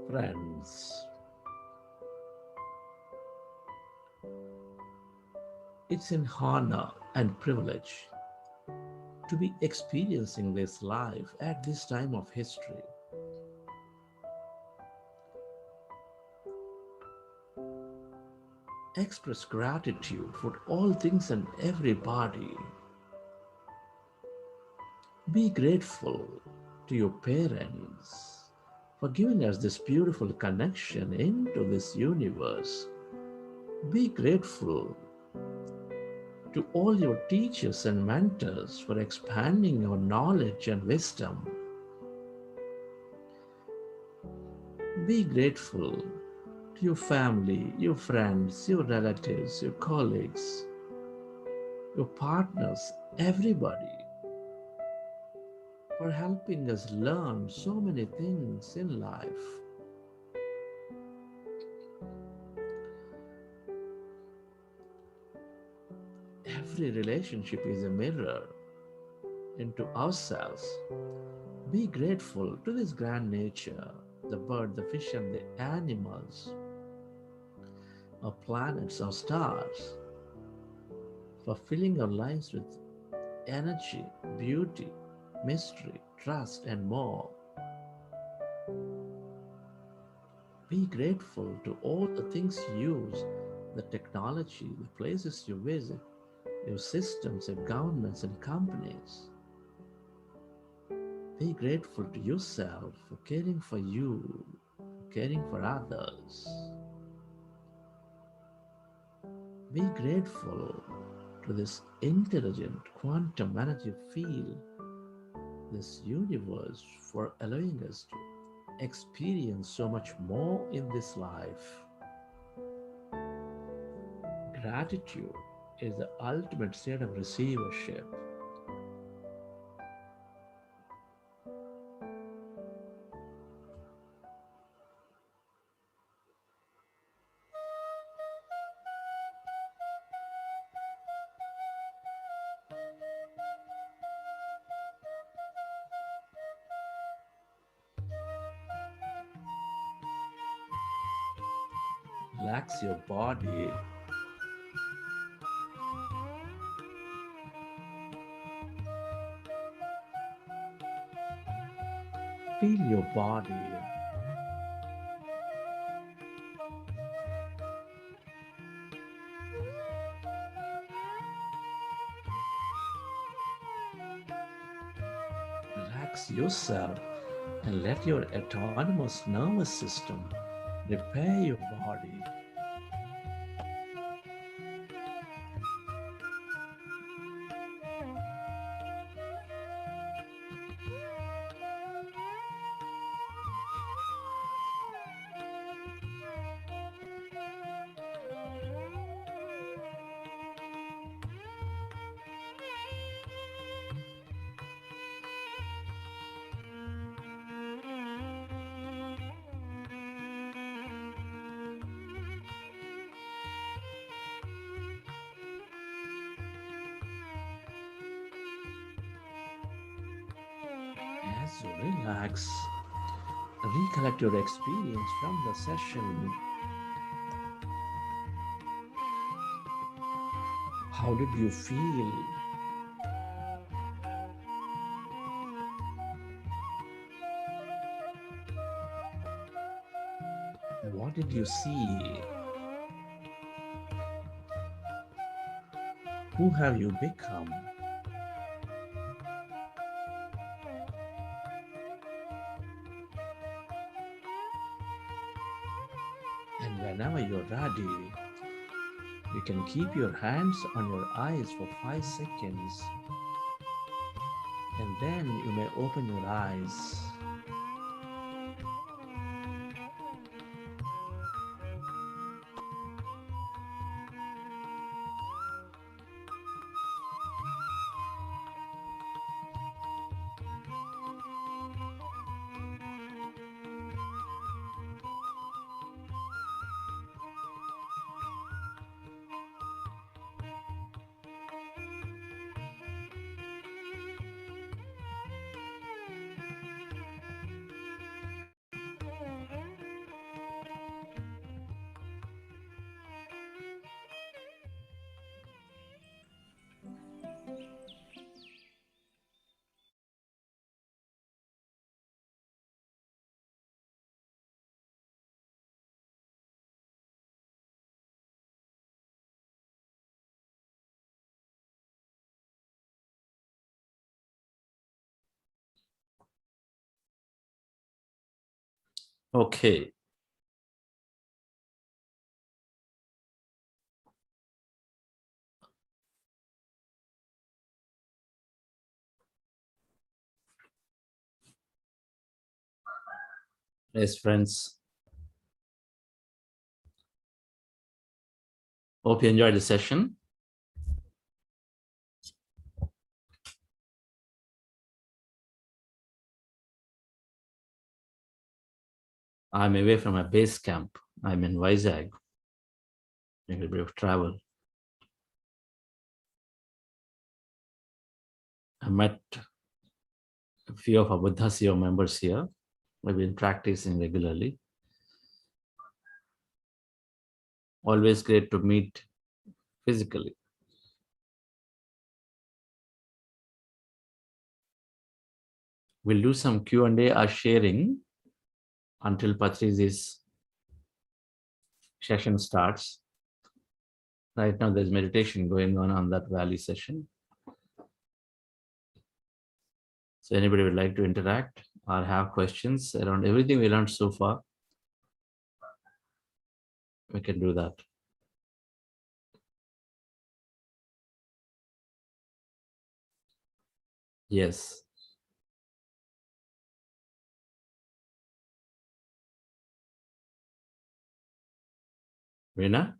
Friends, it's an honor and privilege to be experiencing this life at this time of history. Express gratitude for all things and everybody. Be grateful to your parents for giving us this beautiful connection into this universe. Be grateful to all your teachers and mentors for expanding your knowledge and wisdom. Be grateful to your family, your friends, your relatives, your colleagues, your partners, everybody for helping us learn so many things in life. Every relationship is a mirror, into ourselves. Be grateful to this grand nature, the bird, the fish, and the animals, our planets, our stars, for filling our lives with energy, beauty, mystery, trust, and more. Be grateful to all the things you use, the technology, the places you visit, your systems, your governments, and companies. Be grateful to yourself for caring for you, caring for others. Be grateful to this intelligent quantum energy field, this universe, for allowing us to experience so much more in this life. Gratitude is the ultimate state of receivership. Relax your body. Feel your body. Relax yourself and let your autonomous nervous system repair your body. As you relax, recollect your experience from the session. How did you feel? What did you see? Who have you become? And whenever you're ready, you can keep your hands on your eyes for 5 seconds, and then you may open your eyes. Okay, yes, friends. Hope you enjoyed the session. I'm away from my base camp. I'm in Vizag, doing a bit of travel. I met a few of our Buddhasya members here. We've been practicing regularly. Always great to meet physically. We'll do some Q&A or sharing until Patrice's session starts. Right now there's meditation going on that valley session. So anybody would like to interact or have questions around everything we learned so far, we can do that. Yes. Reena?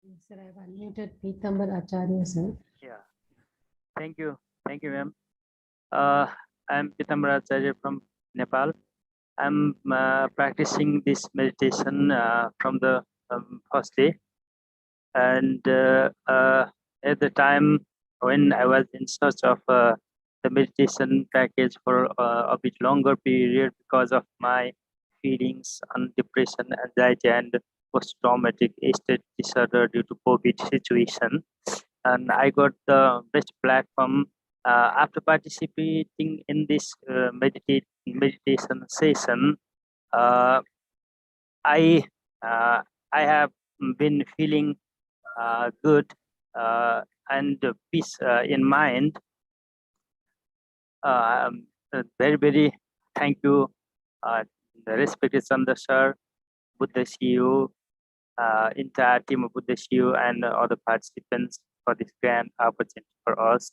Yes, sir, I've unmuted Pitambar Acharya, sir. Yeah, thank you, ma'am. I'm Pitambar Acharya from Nepal. I'm practicing this meditation from the first day, and at the time when I was in search of the meditation package for a bit longer period because of my feelings on depression, anxiety, and post-traumatic stress disorder due to COVID situation, and I got the best platform after participating in this meditation session. Uh, I uh, I have been feeling good and peace in mind. Very thank you, the respected Sandra sir, Buddha CEO, entire team of Buddha CEO, and other participants for this grand opportunity for us.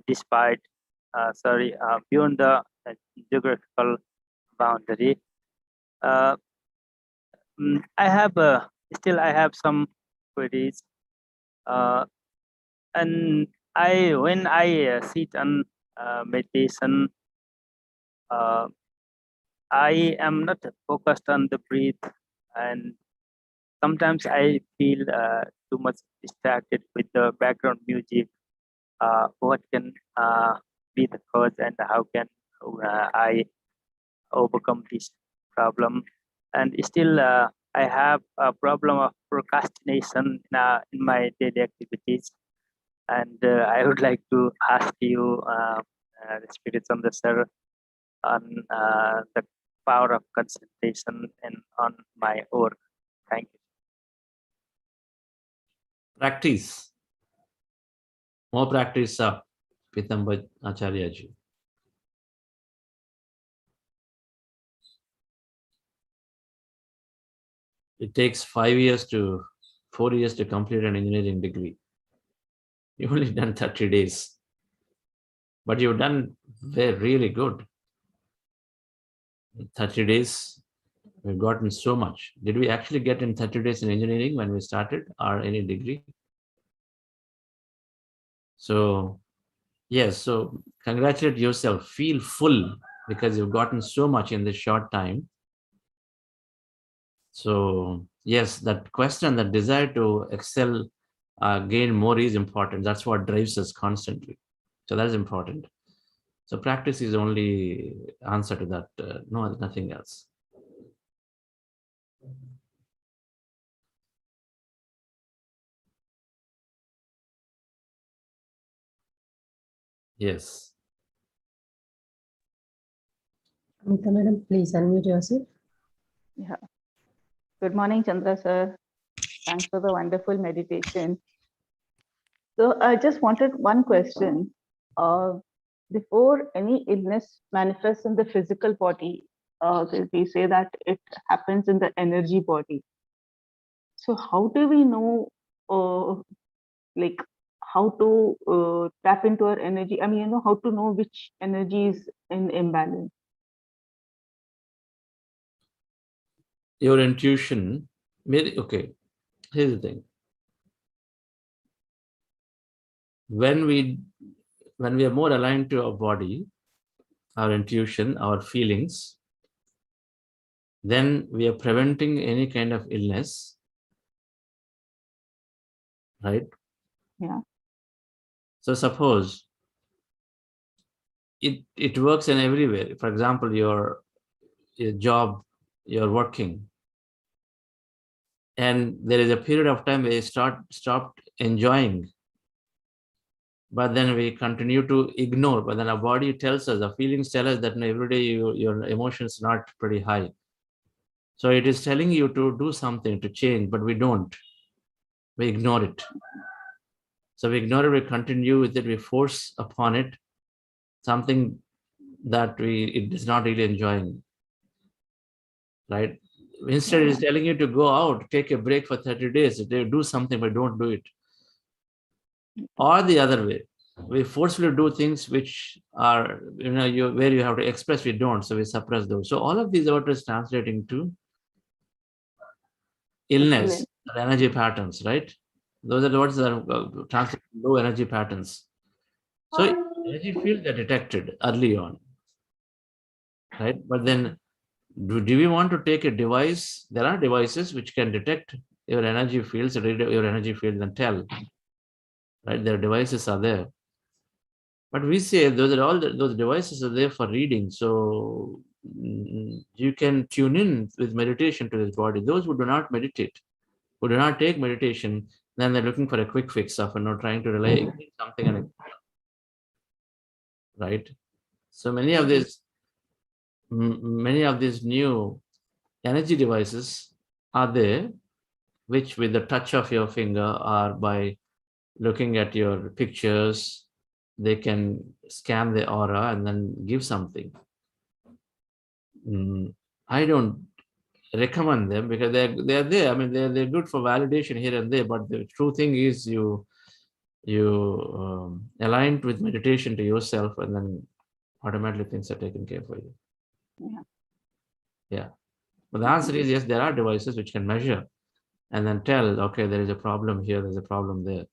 Despite beyond the geographical boundary, uh, I have I have some queries, and when I sit on meditation, uh, I am not focused on the breath, and sometimes I feel too much distracted with the background music. What can be the cause, and how can I overcome this problem? And still, I have a problem of procrastination in my daily activities. And I would like to ask you, respected Chandra sir, on the power of concentration and on my work. Thank you. Practice. More practice up, Pitambar Acharya ji. It takes 4 years to complete an engineering degree. You've only done 30 days, but you've done really good. 30 days, we've gotten so much. Did we actually get in 30 days in engineering when we started, or any degree? So yes, so congratulate yourself, feel full because you've gotten so much in this short time. So yes, that question, that desire to excel, gain more is important. That's what drives us constantly. So that's important. So practice is only answer to that. No, nothing else. Yes. Amita madam, please unmute yourself. Yeah. Good morning, Chandra sir. Thanks for the wonderful meditation. So I just wanted one question. Before any illness manifests in the physical body, we say that it happens in the energy body. So how do we know, like, how to tap into our energy? I mean, how to know which energy is in imbalance? Your intuition, okay, here's the thing. When we are more aligned to our body, our intuition, our feelings, then we are preventing any kind of illness, right? Yeah. So suppose it works in everywhere. For example, your job, you're working, and there is a period of time where you stopped enjoying, but then we continue to ignore. But then our body tells us, our feelings tell us that no, every day your emotions not pretty high. So it is telling you to do something to change, but we don't. We ignore it. So we ignore it, we continue with it, we force upon it something that it is not really enjoying, right? Instead, it's telling you to go out, take a break for 30 days, do something, but don't do it. Or the other way, we forcefully do things which are, where you have to express, we don't, so we suppress those. So all of these are what is translating to illness, or energy patterns, right? Those are the words that are translating to low energy patterns. So energy fields are detected early on, right? But then, do we want to take a device? There are devices which can detect your energy fields, read your energy fields and tell, right? Their devices are there. But we say those devices are there for reading. So you can tune in with meditation to this body. Those who do not meditate, who do not take meditation, then they're looking for a quick fix of trying to relay something, right? So many of these new energy devices are there, which with the touch of your finger or by looking at your pictures, they can scan the aura and then give something. I don't recommend them because they're there. I mean, they're good for validation here and there. But the true thing is you align with meditation to yourself, and then automatically things are taken care for you. Yeah. But the answer is yes. There are devices which can measure and then tell, okay, there is a problem here. There's a problem there.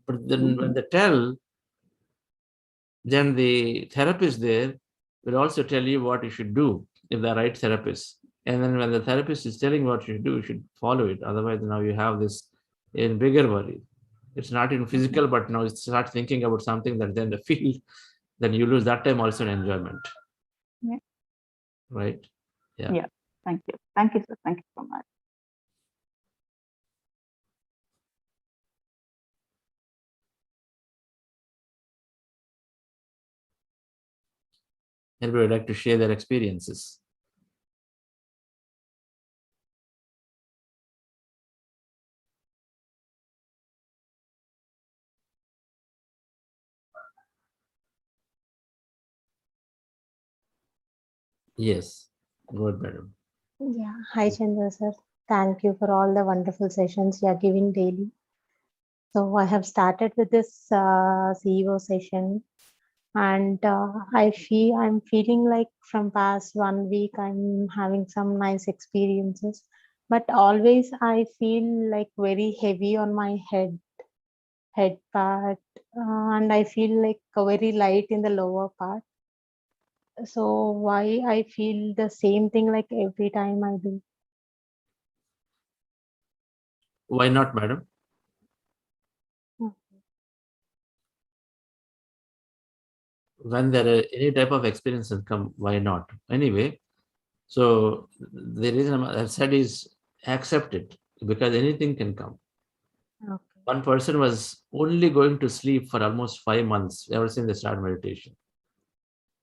But then when they tell, then the therapist there will also tell you what you should do if the right therapist. And then when the therapist is telling what you should do, you should follow it. Otherwise, now you have this in bigger worry. It's not in physical, but now you start thinking about something that then the field, then you lose that time also in enjoyment. Yeah. Right? Yeah. Yeah. Thank you. Thank you, sir. Thank you so much. Anybody would like to share their experiences? Yes. Go ahead, madam. Yeah, hi Chandra sir. Thank you for all the wonderful sessions you are giving daily. So I have started with this CEO session, and I'm feeling like from past 1 week I'm having some nice experiences, but always I feel like very heavy on my head part, and I feel like very light in the lower part. So why I feel the same thing like every time I do? Why not, madam? When there are any type of experiences come, why not? Anyway, so the reason I've said is accept it, because anything can come. Okay. One person was only going to sleep for almost 5 months ever since they started meditation.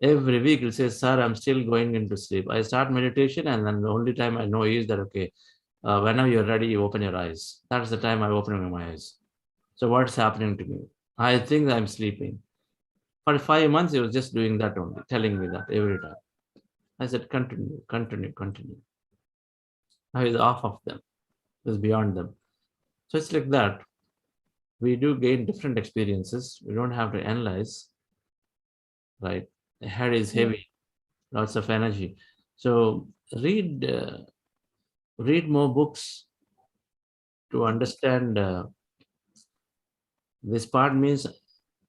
Every week he'll say, sir, I'm still going into sleep. I start meditation, and then the only time I know is that, okay, whenever you're ready, you open your eyes. That's the time I open my eyes. So what's happening to me? I think I'm sleeping. For 5 months, he was just doing that only, telling me that every time. I said, continue, continue, continue. Now he's off of them. He's beyond them. So it's like that. We do gain different experiences. We don't have to analyze, right? The head is heavy, lots of energy. So read more books to understand. This part means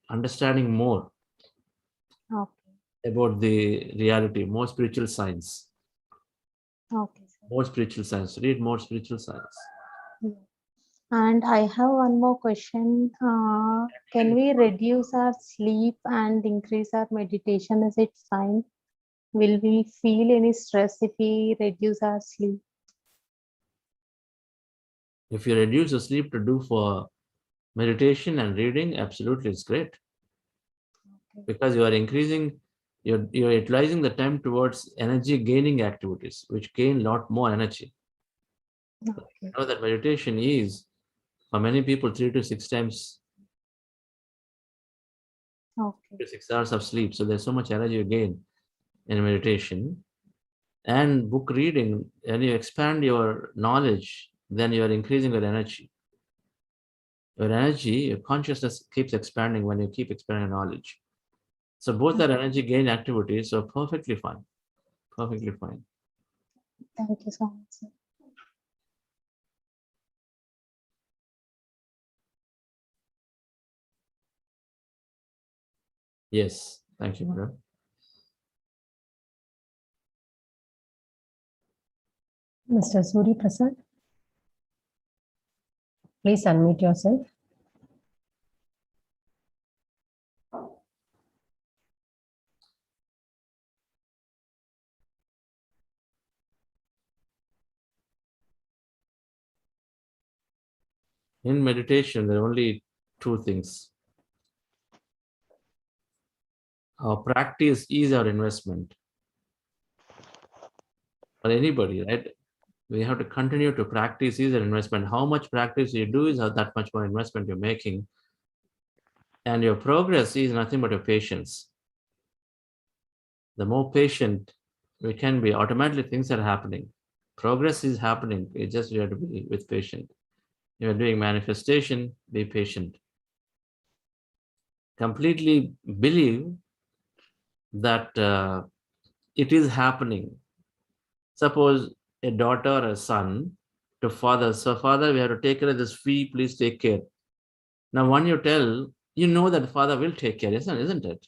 understanding more Okay. about the reality, more spiritual science. Okay, sir. More spiritual science. Read more spiritual science. Yeah. And I have one more question. Can we reduce our sleep and increase our meditation? Is it fine? Will we feel any stress if we reduce our sleep? If you reduce the sleep to do for meditation and reading, absolutely, it's great. Because you are increasing, you're utilizing the time towards energy gaining activities, which gain a lot more energy. Okay. You know that meditation is, for many people, 3 to 6 times, Okay. 6 hours of sleep. So there's so much energy you gain in meditation. And book reading, and you expand your knowledge, then you are increasing your energy. Your energy, your consciousness keeps expanding when you keep expanding knowledge. So both are energy gain activities, so perfectly fine. Perfectly fine. Thank you so much, sir. Yes, thank you, madam. Mr. Suri Prasad, please unmute yourself. In meditation, there are only 2 things. Our practice is our investment. For anybody, right? We have to continue to practice is an investment. How much practice you do is that much more investment you're making. And your progress is nothing but your patience. The more patient we can be, automatically things are happening. Progress is happening. It's just you have to be with patient. You are doing manifestation, be patient. Completely believe that it is happening. Suppose a daughter or a son to father. So father, we have to take care of this fee, please take care. Now when you tell, you know that father will take care, isn't it?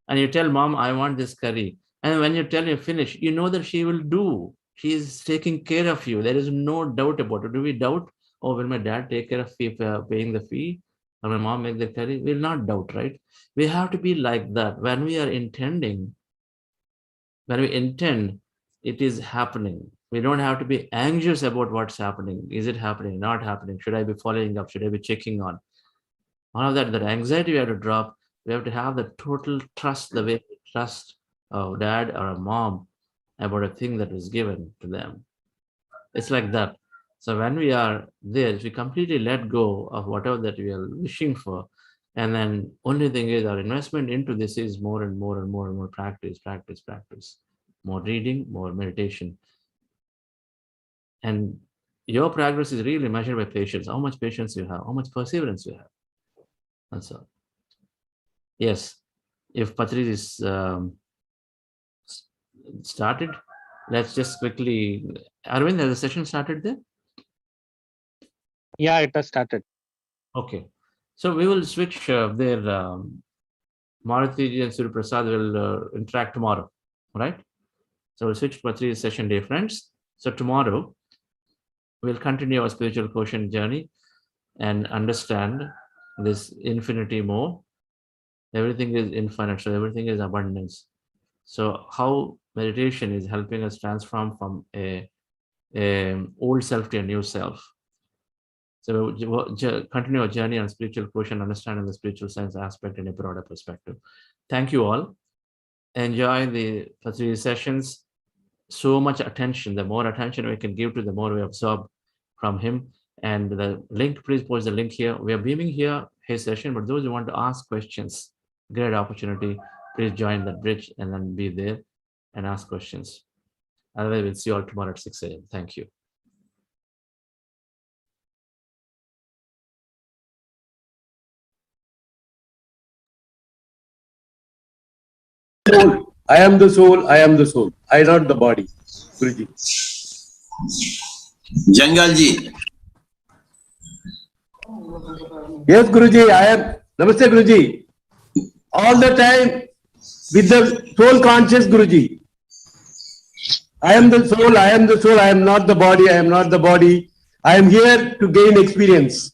And you tell mom, I want this curry. And when you tell you finish, you know that she will do. She is taking care of you. There is no doubt about it. Do we doubt? Oh, will my dad take care of paying the fee? Or my mom make the curry? We'll not doubt, right? We have to be like that. When we are intending, when we intend, it is happening. We don't have to be anxious about what's happening. Is it happening? Not happening? Should I be following up? Should I be checking on? All of that anxiety we have to drop. We have to have the total trust, the way we trust a dad or a mom about a thing that was given to them. It's like that. So when we are there, if we completely let go of whatever that we are wishing for, and then only thing is our investment into this is more and more and more and more practice, practice, practice, more reading, more meditation. And your progress is really measured by patience, how much patience you have, how much perseverance you have. That's all. Yes, if Patri is started, let's just quickly, Arvind, has the session started there? Yeah, it has started. Okay, so we will switch there. Maruti and Suri Prasad will interact tomorrow, right? So we'll switch Patri's session day, friends. So tomorrow we'll continue our spiritual quotient journey and understand this infinity more. Everything is infinite, so everything is abundance. So how meditation is helping us transform from a old self to a new self. So continue our journey on spiritual quotient, understanding the spiritual science aspect in a broader perspective. Thank you all. Enjoy the Patri sessions. So much attention. The more attention we can give to, the more we absorb from him. And the link, please post the link here. We are beaming here his session, but those who want to ask questions, great opportunity. Please join that bridge and then be there and ask questions. Otherwise, we'll see you all tomorrow at 6 a.m. Thank you. Soul. I am the soul. I am the soul. I am not the body. Guruji. Jangalji. Yes, Guruji. I am. Namaste, Guruji. All the time with the soul conscious, Guruji. I am the soul. I am the soul. I am not the body. I am not the body. I am here to gain experience.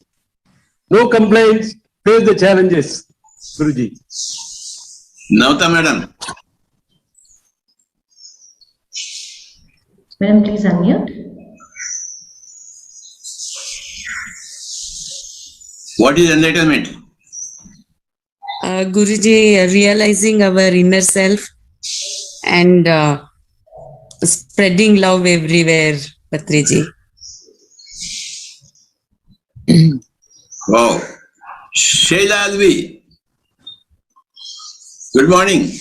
No complaints, face the challenges, Guruji. Navta madam. Madam, please unmute. What is enlightenment? Guruji, realizing our inner self and spreading love everywhere, Patriji. Wow. Sheila Alvi. Good morning.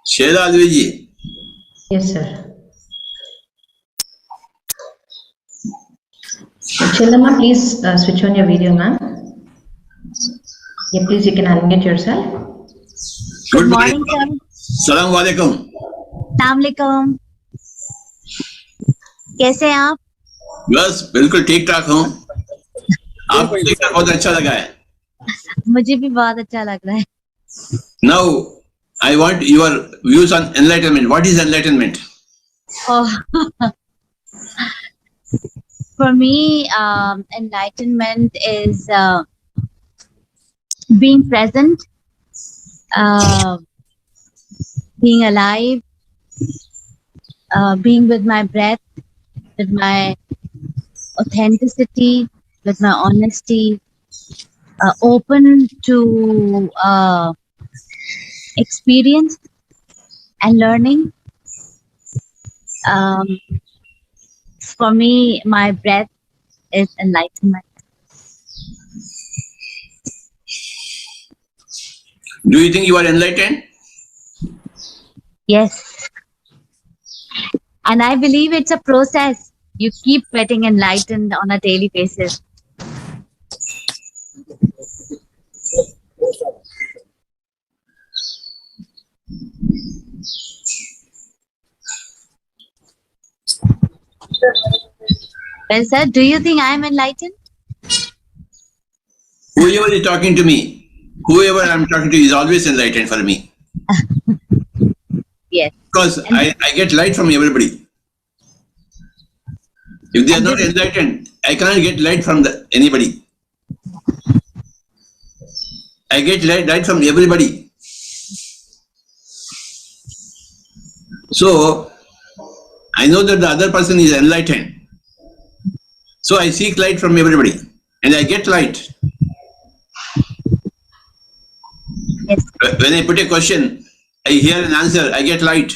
Sheila Alvi ji. Yes, sir. Shelama, please switch on your video, ma'am. Yeah, please, you can unmute yourself. Good morning, sir. Salaam alaikum. अस्सलाम कैसे हैं आप? बस बिल्कुल ठीक ठाक हूँ. आपको देखकर बहुत अच्छा लगा है. मुझे भी बहुत अच्छा लग रहा है. Now I want your views on enlightenment. What is enlightenment? Oh. For me, enlightenment is being present, being alive, being with my breath, with my authenticity, with my honesty, open to experience and learning. For me, my breath is enlightenment. Do you think you are enlightened? Yes. And I believe it's a process. You keep getting enlightened on a daily basis. Well, sir, do you think I am enlightened? Whoever is talking to me, whoever I'm talking to is always enlightened for me. Yes. Because I get light from everybody. If they are not enlightened, I cannot get light from anybody. I get light from everybody. So, I know that the other person is enlightened. So I seek light from everybody and I get light. Yes. When I put a question, I hear an answer, I get light.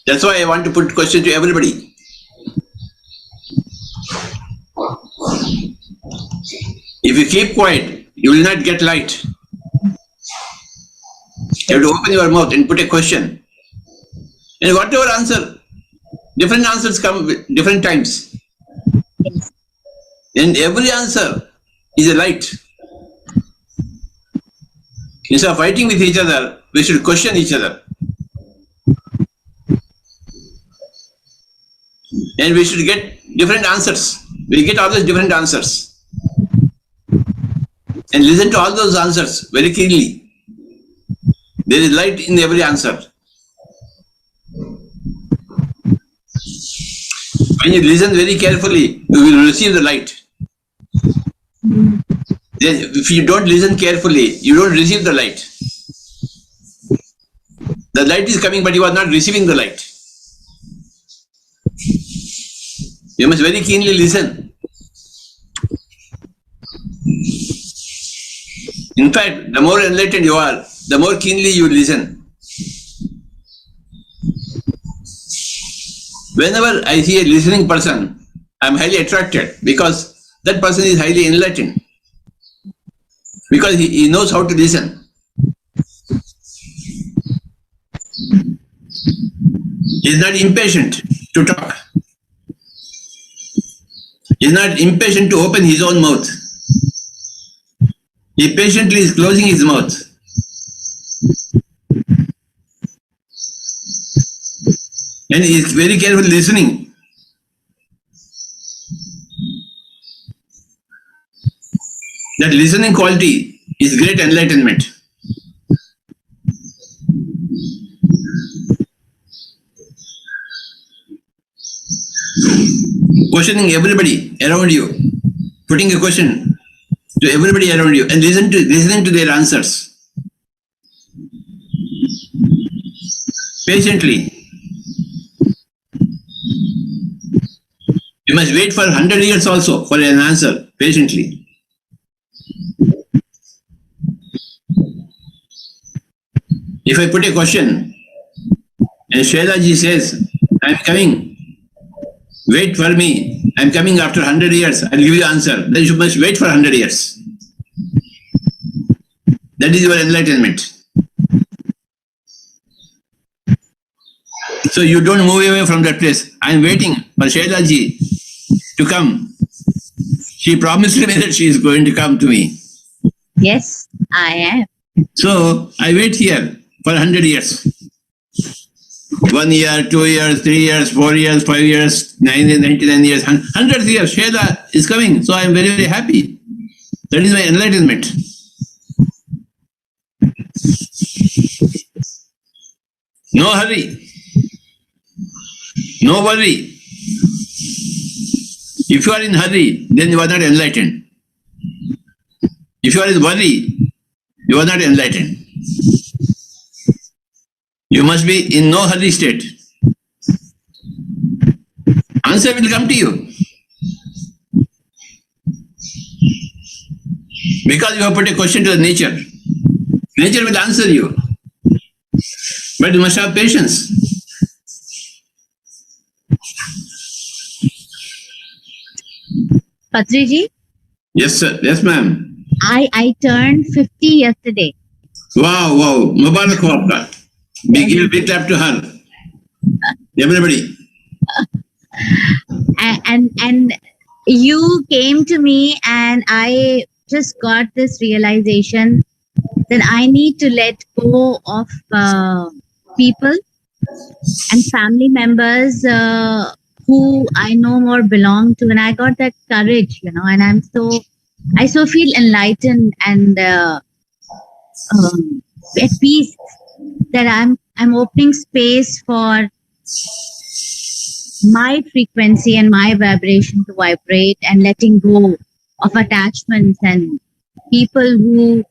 That's why I want to put question to everybody. If you keep quiet, you will not get light. You have to open your mouth and put a question. And whatever answer, different answers come with different times. Yes. And every answer is a light. Instead of fighting with each other, we should question each other. And we should get different answers. We get always different answers. And listen to all those answers very keenly. There is light in every answer. When you listen very carefully, you will receive the light. If you don't listen carefully, you don't receive the light. The light is coming, but you are not receiving the light. You must very keenly listen. In fact, the more enlightened you are, the more keenly you listen. Whenever I see a listening person, I am highly attracted because that person is highly enlightened. Because he knows how to listen. He is not impatient to talk. He is not impatient to open his own mouth. He patiently is closing his mouth. And he is very careful listening. That listening quality is great enlightenment. questioning everybody around you, putting a question to everybody around you and listening to their answers patiently. You must wait for 100 years also for an answer patiently. If I put a question and Shailaji says, I'm coming, wait for me, I'm coming after 100 years, I'll give you answer. Then you must wait for 100 years. That is your enlightenment. So you don't move away from that place. I'm waiting for Shailaji to come. She promised me that she is going to come to me. Yes, I am. So I wait here for 100 years. 1 year, 2 years, 3 years, 4 years, 5 years, 99 years, 100 years. Shaila is coming. So I am very, very happy. That is my enlightenment. No hurry. No worry. If you are in hurry, then you are not enlightened. If you are in worry, you are not enlightened. You must be in no hurry state. Answer will come to you. Because you have put a question to the nature. Nature will answer you. But you must have patience. Patriji, Yes, sir. Yes, ma'am. I turned 50 yesterday. Wow, wow. Mubarak ho aapka. Give a big clap to her. Everybody. And you came to me and I just got this realization that I need to let go of people and family members who I no more belong to, and I got that courage, and I so feel enlightened and at peace that I'm opening space for my frequency and my vibration to vibrate and letting go of attachments and people who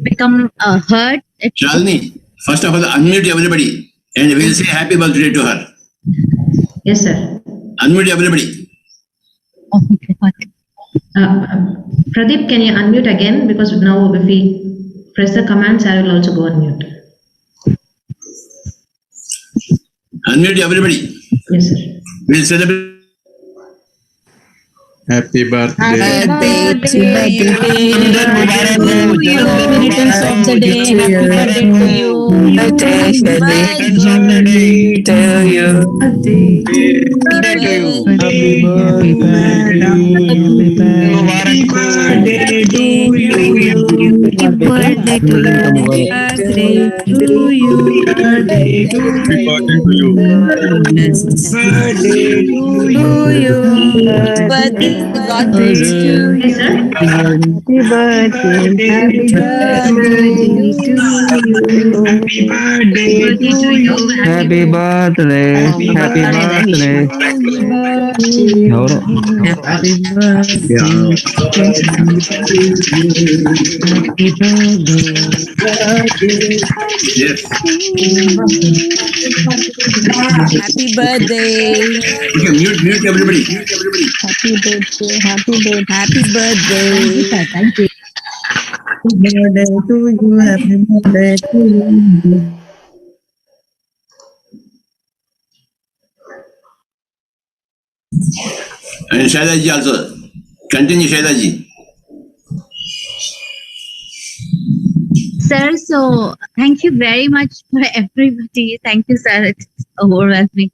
become hurt. Shalini, first of all, unmute everybody and we'll say happy birthday to her. Yes, sir. Unmute everybody. Oh my God. Pradeep, can you unmute again? Because now if we press the commands, I will also go on mute. Unmute everybody. Yes, sir. We'll celebrate. Happy birthday. Happy to you. birthday Minutes of the day. to you. Happy birthday to you. Birthday to you. Happy birthday to you. Happy birthday to you. Happy birthday to you. Birthday to you. Birthday to you. Birthday to you. Birthday, God bless you. Yes, sir. Happy birthday. Happy birthday to you. Happy birthday to you. Happy birthday. Happy birthday. Happy birthday. Yes. Happy birthday. Okay, mute everybody. Mute everybody. Happy birthday. Happy birthday. Happy birthday. Thank you. Happy birthday to you. Happy birthday to you. And Shailaji also. Continue, Shailaji. Sir, so thank you very much for everybody. Thank you, sir. It's overwhelming.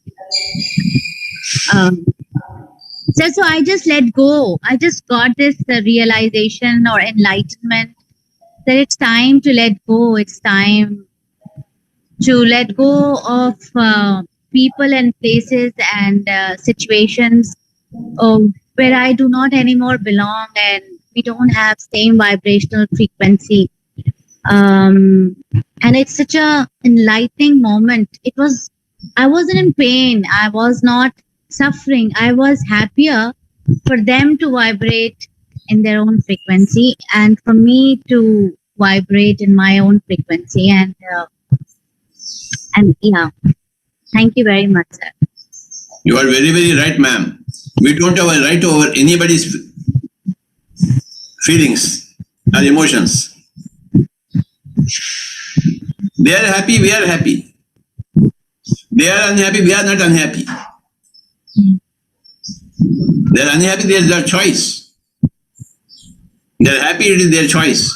Sir, so I just let go. I just got this realization or enlightenment that it's time to let go. It's time to let go of people and places and situations where I do not anymore belong and we don't have same vibrational frequency. And it's such a enlightening moment. I wasn't in pain. I was not suffering, I was happier for them to vibrate in their own frequency and for me to vibrate in my own frequency. And yeah, thank you very much, sir. You are very, very right, ma'am. We don't have a right over anybody's feelings or emotions. They are happy, we are happy. They are unhappy, we are not unhappy. They are unhappy, it is their choice. They are happy, it is their choice.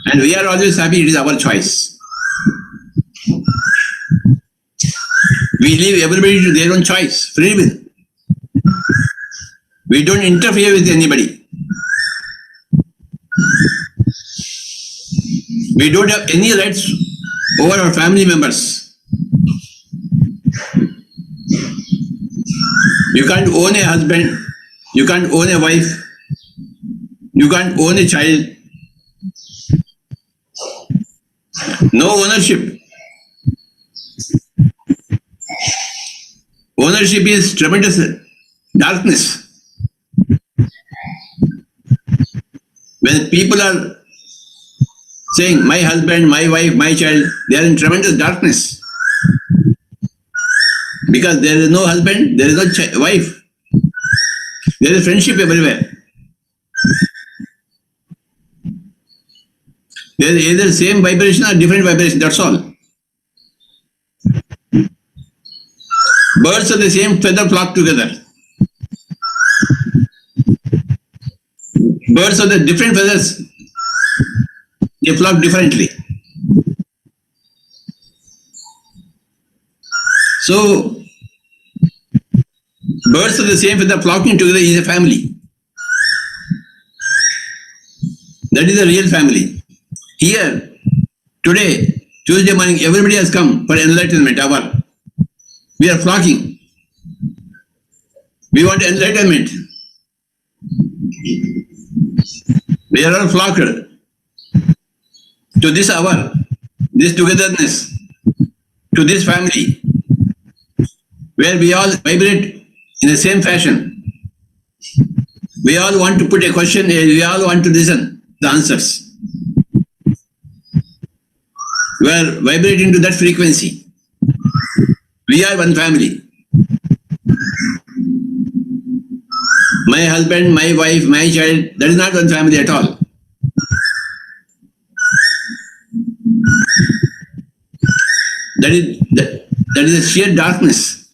And we are always happy, it is our choice. We leave everybody to their own choice, free will. We don't interfere with anybody. We don't have any rights over our family members. You can't own a husband, you can't own a wife, you can't own a child. No ownership. Ownership is tremendous darkness. When people are saying, my husband, my wife, my child, they are in tremendous darkness. Because there is no husband, there is no wife. There is friendship everywhere. There is either same vibration or different vibration, that's all. Birds of the same feather flock together. Birds of the different feathers, they flock differently. So, birds of the same feather flocking together is a family. That is a real family. Here, today, Tuesday morning, everybody has come for enlightenment hour. We are flocking. We want enlightenment. We are all flocked to this hour, this togetherness, to this family, where we all vibrate in the same fashion. We all want to put a question, we all want to listen the answers. We are vibrating to that frequency. We are one family. My husband, my wife, my child, that is not one family at all. That is a sheer darkness.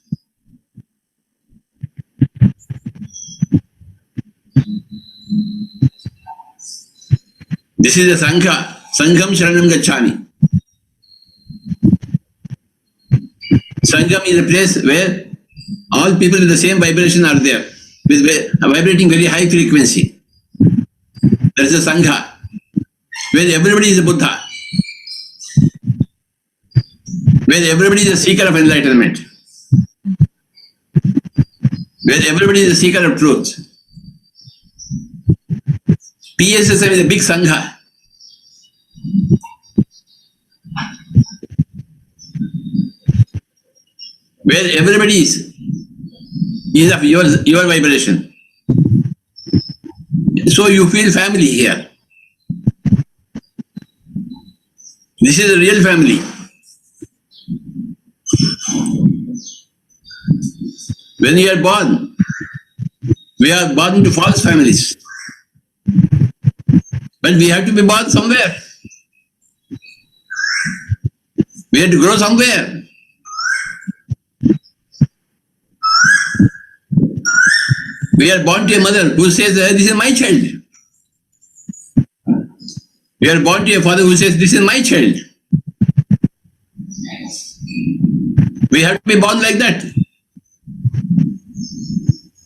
This is a Sangha. Sangham Sharanam Gacchami. Sangham is a place where all people with the same vibration are there, with vibrating very high frequency. There is a Sangha, where everybody is a Buddha, where everybody is a seeker of enlightenment, where everybody is a seeker of truth. PSSM is a big Sangha. Where everybody is of your vibration. So you feel family here. This is a real family. When you are born, we are born into false families. But we have to be born somewhere. We have to grow somewhere. We are born to a mother who says, this is my child. We are born to a father who says, this is my child. We have to be born like that.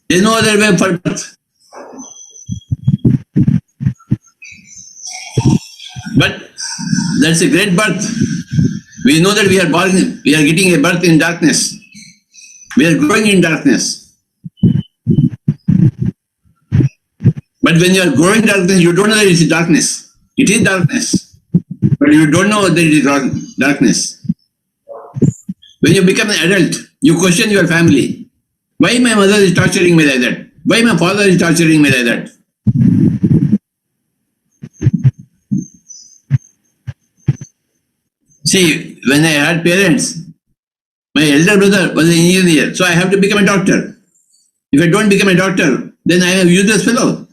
There is no other way for birth. But that's a great birth. We know that we are born, we are getting a birth in darkness. We are growing in darkness. But when you are growing darkness, you don't know that it is darkness. It is darkness. But you don't know that it is darkness. When you become an adult, you question your family. Why my mother is torturing me like that? Why my father is torturing me like that? See, when I had parents, my elder brother was an engineer, so I have to become a doctor. If I don't become a doctor, then I am a useless fellow.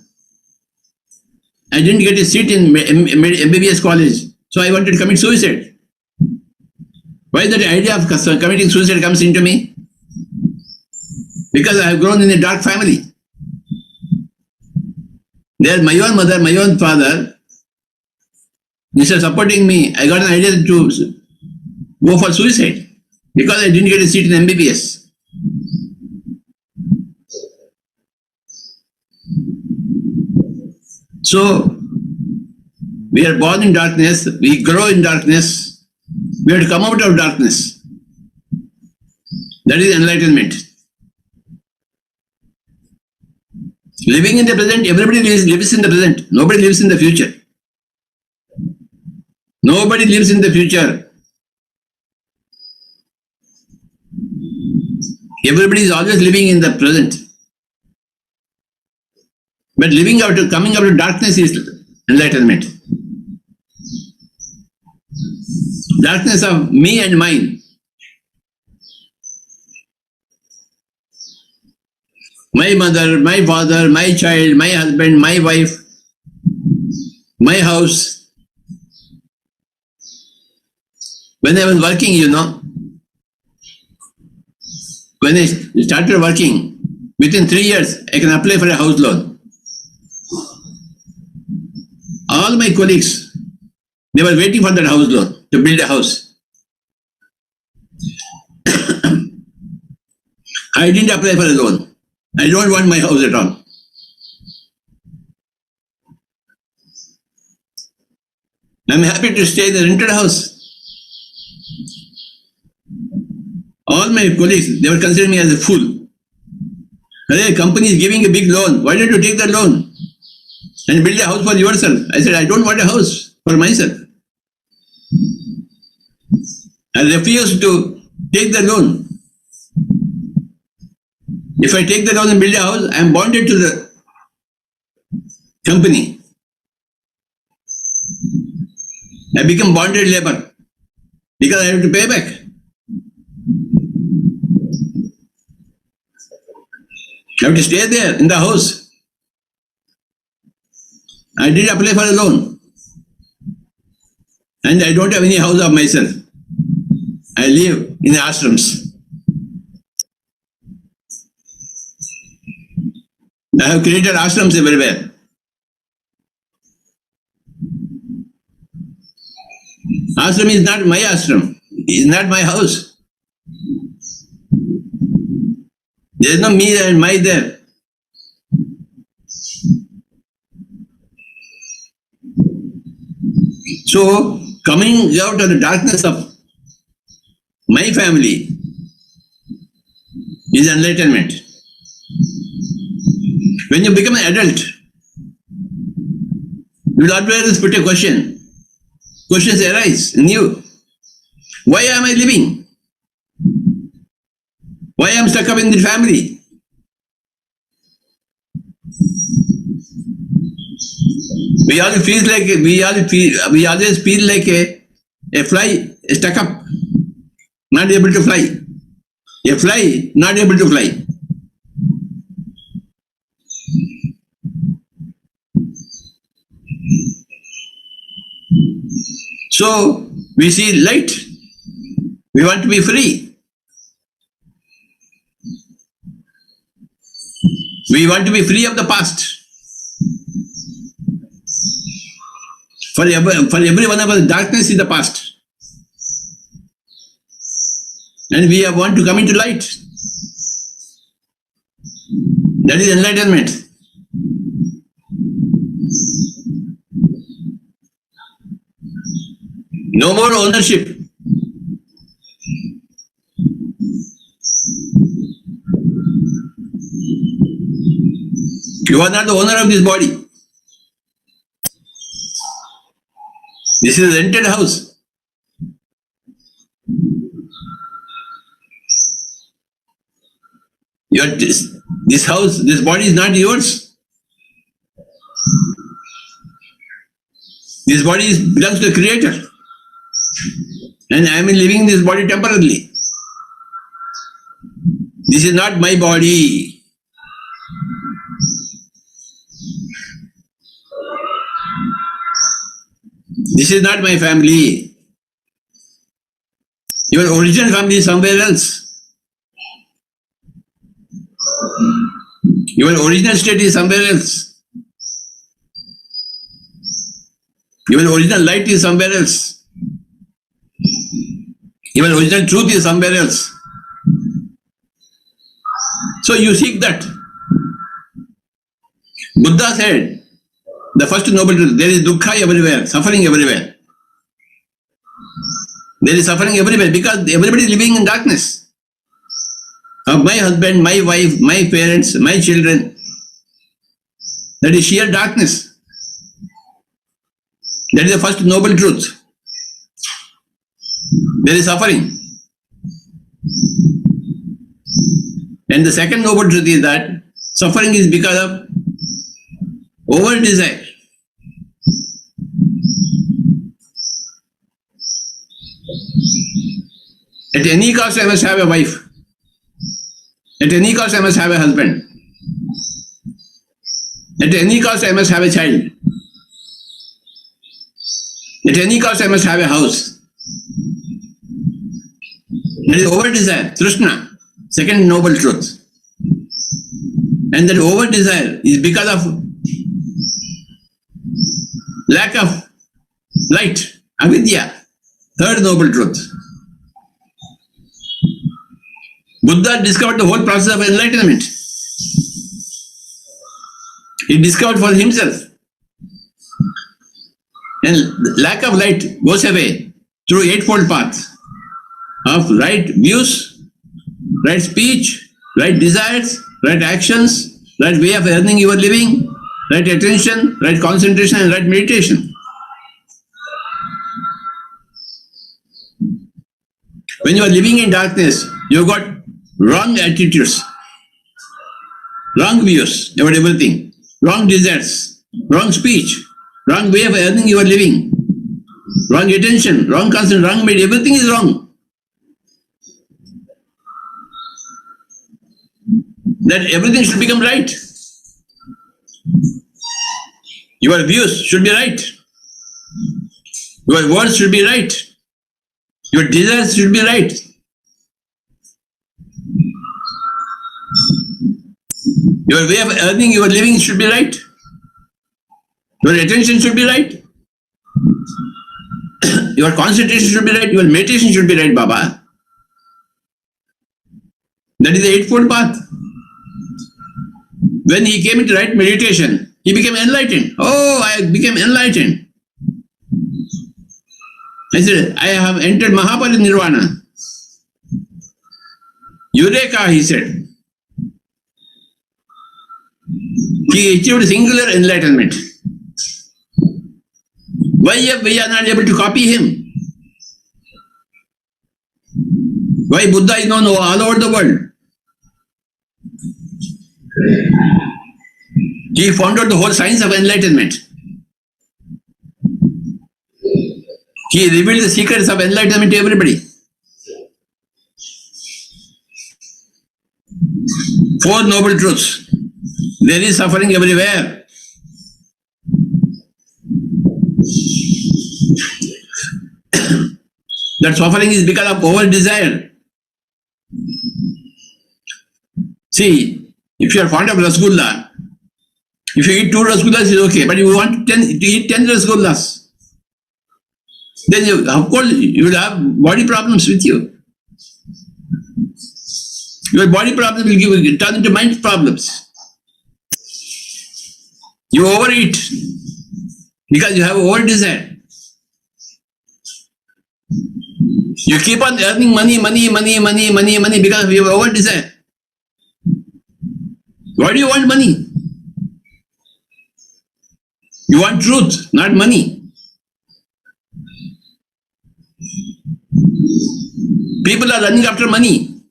I didn't get a seat in MBBS college, so I wanted to commit suicide. Why that idea of committing suicide comes into me? Because I have grown in a dark family. There, my own mother, my own father, instead of supporting me, I got an idea to go for suicide because I didn't get a seat in MBBS. So, we are born in darkness, we grow in darkness, we have to come out of darkness. That is enlightenment. Living in the present, everybody lives in the present. Nobody lives in the future. Nobody lives in the future. Everybody is always living in the present. But coming out of darkness is enlightenment. Darkness of me and mine. My mother, my father, my child, my husband, my wife, my house. When I was working, when I started working, within 3 years, I can apply for a house loan. All my colleagues, they were waiting for that house loan to build a house. I didn't apply for a loan. I don't want my house at all. I'm happy to stay in the rented house. All my colleagues, they were considering me as a fool. The company is giving a big loan. Why don't you take that loan and build a house for yourself? I said, I don't want a house for myself. I refuse to take the loan. If I take the loan and build a house, I am bonded to the company. I become bonded labor because I have to pay back. I have to stay there in the house. I did apply for a loan. And I don't have any house of myself. I live in ashrams. I have created ashrams everywhere. Ashram is not my ashram. It is not my house. There is no me and my there. So, coming out of the darkness of my family is enlightenment. When you become an adult, you will always put a question. Questions arise in you. Why am I living? Why am I stuck up in the family? We always feel like a fly stuck up, not able to fly. A fly not able to fly. So we see light. We want to be free. We want to be free of the past. For every one of us, darkness is the past. And we want to come into light. That is enlightenment. No more ownership. You are not the owner of this body. This is a rented house. This house, this body is not yours. This body belongs to the Creator. And I am living in this body temporarily. This is not my body. This is not my family. Your original family is somewhere else. Your original state is somewhere else. Your original light is somewhere else. Your original truth is somewhere else. So you seek that. Buddha said, the first noble truth, there is dukkha everywhere, suffering everywhere. There is suffering everywhere because everybody is living in darkness. My husband, my wife, my parents, my children. That is sheer darkness. That is the first noble truth. There is suffering. And the second noble truth is that suffering is because of over desire. At any cost I must have a wife. At any cost I must have a husband. At any cost I must have a child. At any cost I must have a house. That is over desire, Trishna, second noble truth. And that over desire is because of lack of light, avidya, third noble truth. Buddha discovered the whole process of enlightenment. He discovered for himself. And lack of light goes away through eightfold path of right views, right speech, right desires, right actions, right way of earning your living, right attention, right concentration, and right meditation. When you are living in darkness, you have got wrong attitudes, wrong views about everything, wrong desires, wrong speech, wrong way of earning your living, wrong attention, wrong concentration, wrong meditation, everything is wrong. That everything should become right. Your views should be right. Your words should be right. Your desires should be right. Your way of earning your living should be right. Your attention should be right. Your concentration should be right. Your meditation should be right, Baba. That is the eightfold path. When he came into right meditation, he became enlightened. Oh, I became enlightened. I said, I have entered Mahaparinirvana. Eureka, he said. He achieved singular enlightenment. Why we are not able to copy him? Why Buddha is known all over the world? He found out the whole science of enlightenment. He revealed the secrets of enlightenment to everybody. 4 noble truths. There is suffering everywhere. That suffering is because of over desire. See, if you are fond of rasgulla, if you eat 2 rasgullas is okay, but if you want to eat 10 rasgullas, then you, of course you will have body problems with you. Your body problems will turn into mind problems. You overeat because you have over desire. You keep on earning money because of your over desire. Why do you want money? You want truth, not money. People are running after money.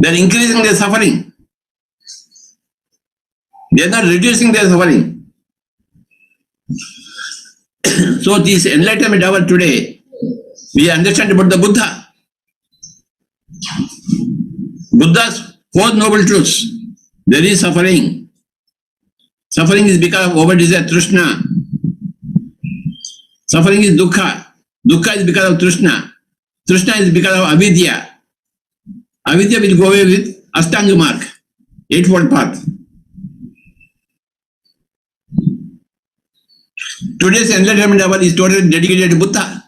They are increasing their suffering. They are not reducing their suffering. So this enlightenment hour today, we understand about the Buddha. Buddha's 4 noble truths. There is suffering. Suffering is because of over-desire, Trishna. Suffering is dukkha. Dukkha is because of Trishna. Trishna is because of avidya. Avidya will go away with Ashtanga mark, 8-fold path. Today's enlightenment hour is totally dedicated to Buddha.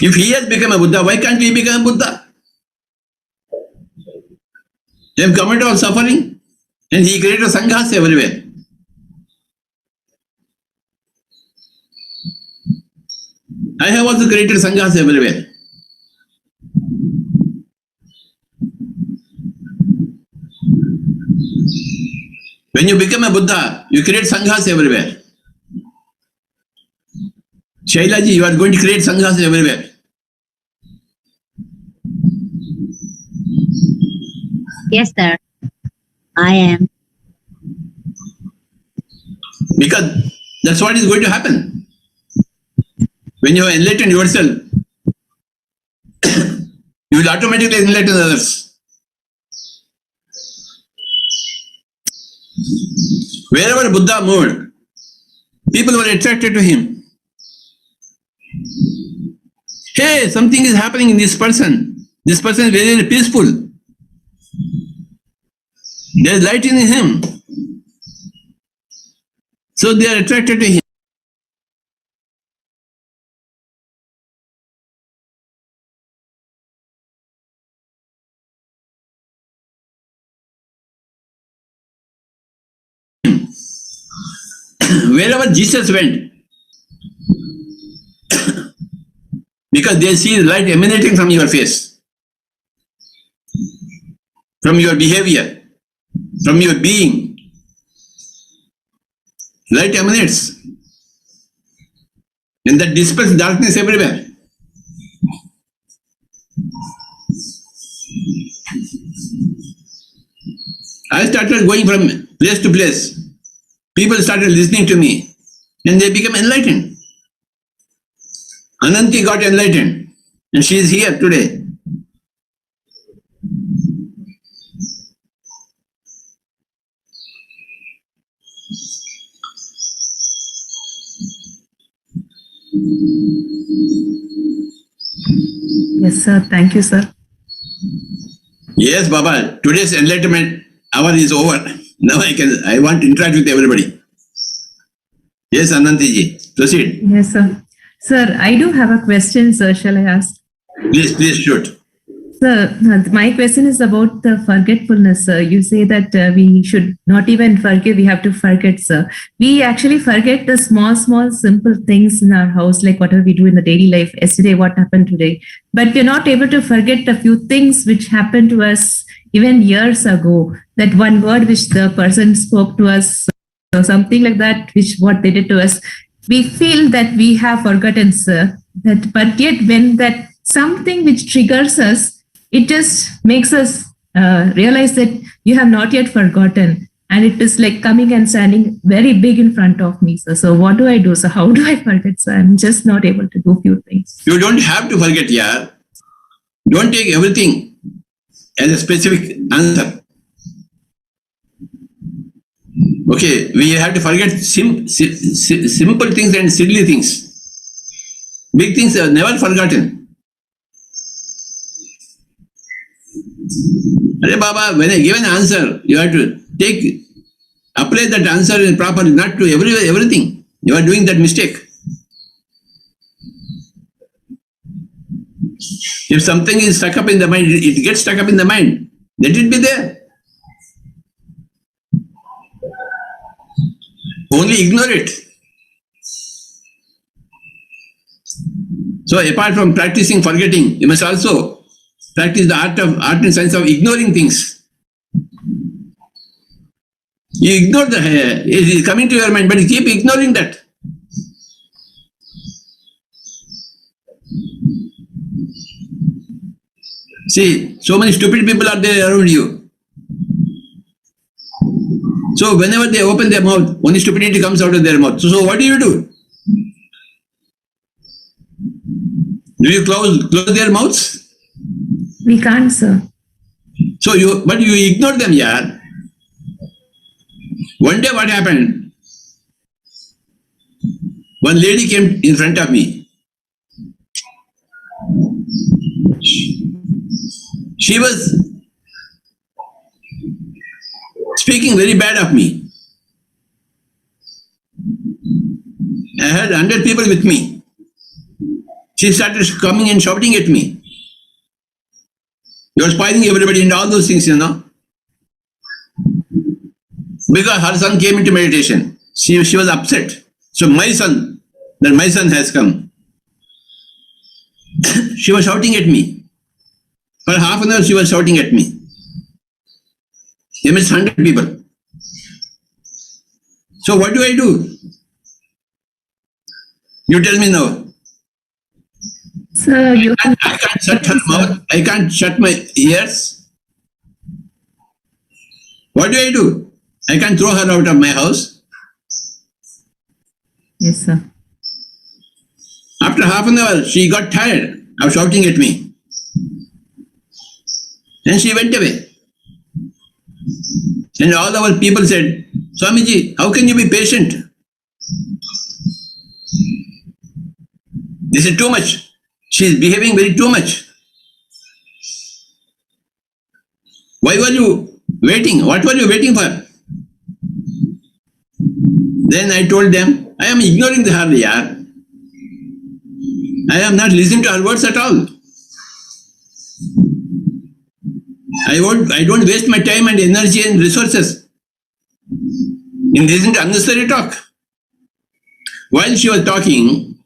If he has become a Buddha, why can't we become a Buddha? They have come out of suffering and he created sanghas everywhere. I have also created sanghas everywhere. When you become a Buddha, you create sanghas everywhere. Shailaji, you are going to create sanghas everywhere. Yes, sir. I am. Because that's what is going to happen. When you enlighten yourself, you will automatically enlighten others. Wherever Buddha moved, people were attracted to him. Hey, something is happening in this person. This person is very, very peaceful. There is light in him. So they are attracted to him. Wherever Jesus went, because they see the light emanating from your face, from your behavior, from your being. Light emanates, and that dispels darkness everywhere. I started going from place to place. People started listening to me, and they became enlightened. Ananti got enlightened, and she is here today. Yes, sir. Thank you, sir. Yes, Baba. Today's enlightenment hour is over. Now I want to interact with everybody. Yes, Anantiji, proceed. Yes, sir. Sir, I do have a question, sir. Shall I ask? Please shoot. Sir, my question is about the forgetfulness, sir. You say that we should not even forgive, we have to forget, sir. We actually forget the small, simple things in our house, like whatever we do in the daily life. Yesterday, what happened today. But we're not able to forget a few things which happened to us even years ago. That one word which the person spoke to us, or something like that, which what they did to us. We feel that we have forgotten, sir. But yet when that something which triggers us, it just makes us realize that you have not yet forgotten. And it is like coming and standing very big in front of me, sir. So what do I do, sir? How do I forget, sir? I'm just not able to do few things. You don't have to forget, yeah. Don't take everything as a specific answer. Okay, we have to forget simple things and silly things. Big things are never forgotten. Arey Baba, when I give an answer, you have to apply that answer properly, not to everything. You are doing that mistake. If something is stuck up in the mind, it gets stuck up in the mind. Let it be there. Only ignore it. So apart from practicing forgetting, you must also practice the art and science of ignoring things. You ignore it is coming to your mind, but you keep ignoring that. See, so many stupid people are there around you. So whenever they open their mouth, only stupidity comes out of their mouth. So what do? Do you close their mouths? We can't, sir. So but you ignore them, yeah. One day what happened? One lady came in front of me. She was speaking very bad of me. I had 100 people with me. She started coming and shouting at me. You're spoiling everybody and all those things, Because her son came into meditation. She was upset. So my son has come. She was shouting at me. For half an hour she was shouting at me. Amidst 100 people. So what do? You tell me now. Sir, I can't shut her mouth. I can't shut my ears. What do? I can't throw her out of my house. Yes, sir. After half an hour, she got tired of shouting at me. And she went away. And all our people said, Swamiji, how can you be patient? This is too much. She is behaving very too much. Why were you waiting? What were you waiting for? Then I told them, I am ignoring her, yaar. I am not listening to her words at all. I don't waste my time and energy and resources in listening to unnecessary talk. While she was talking,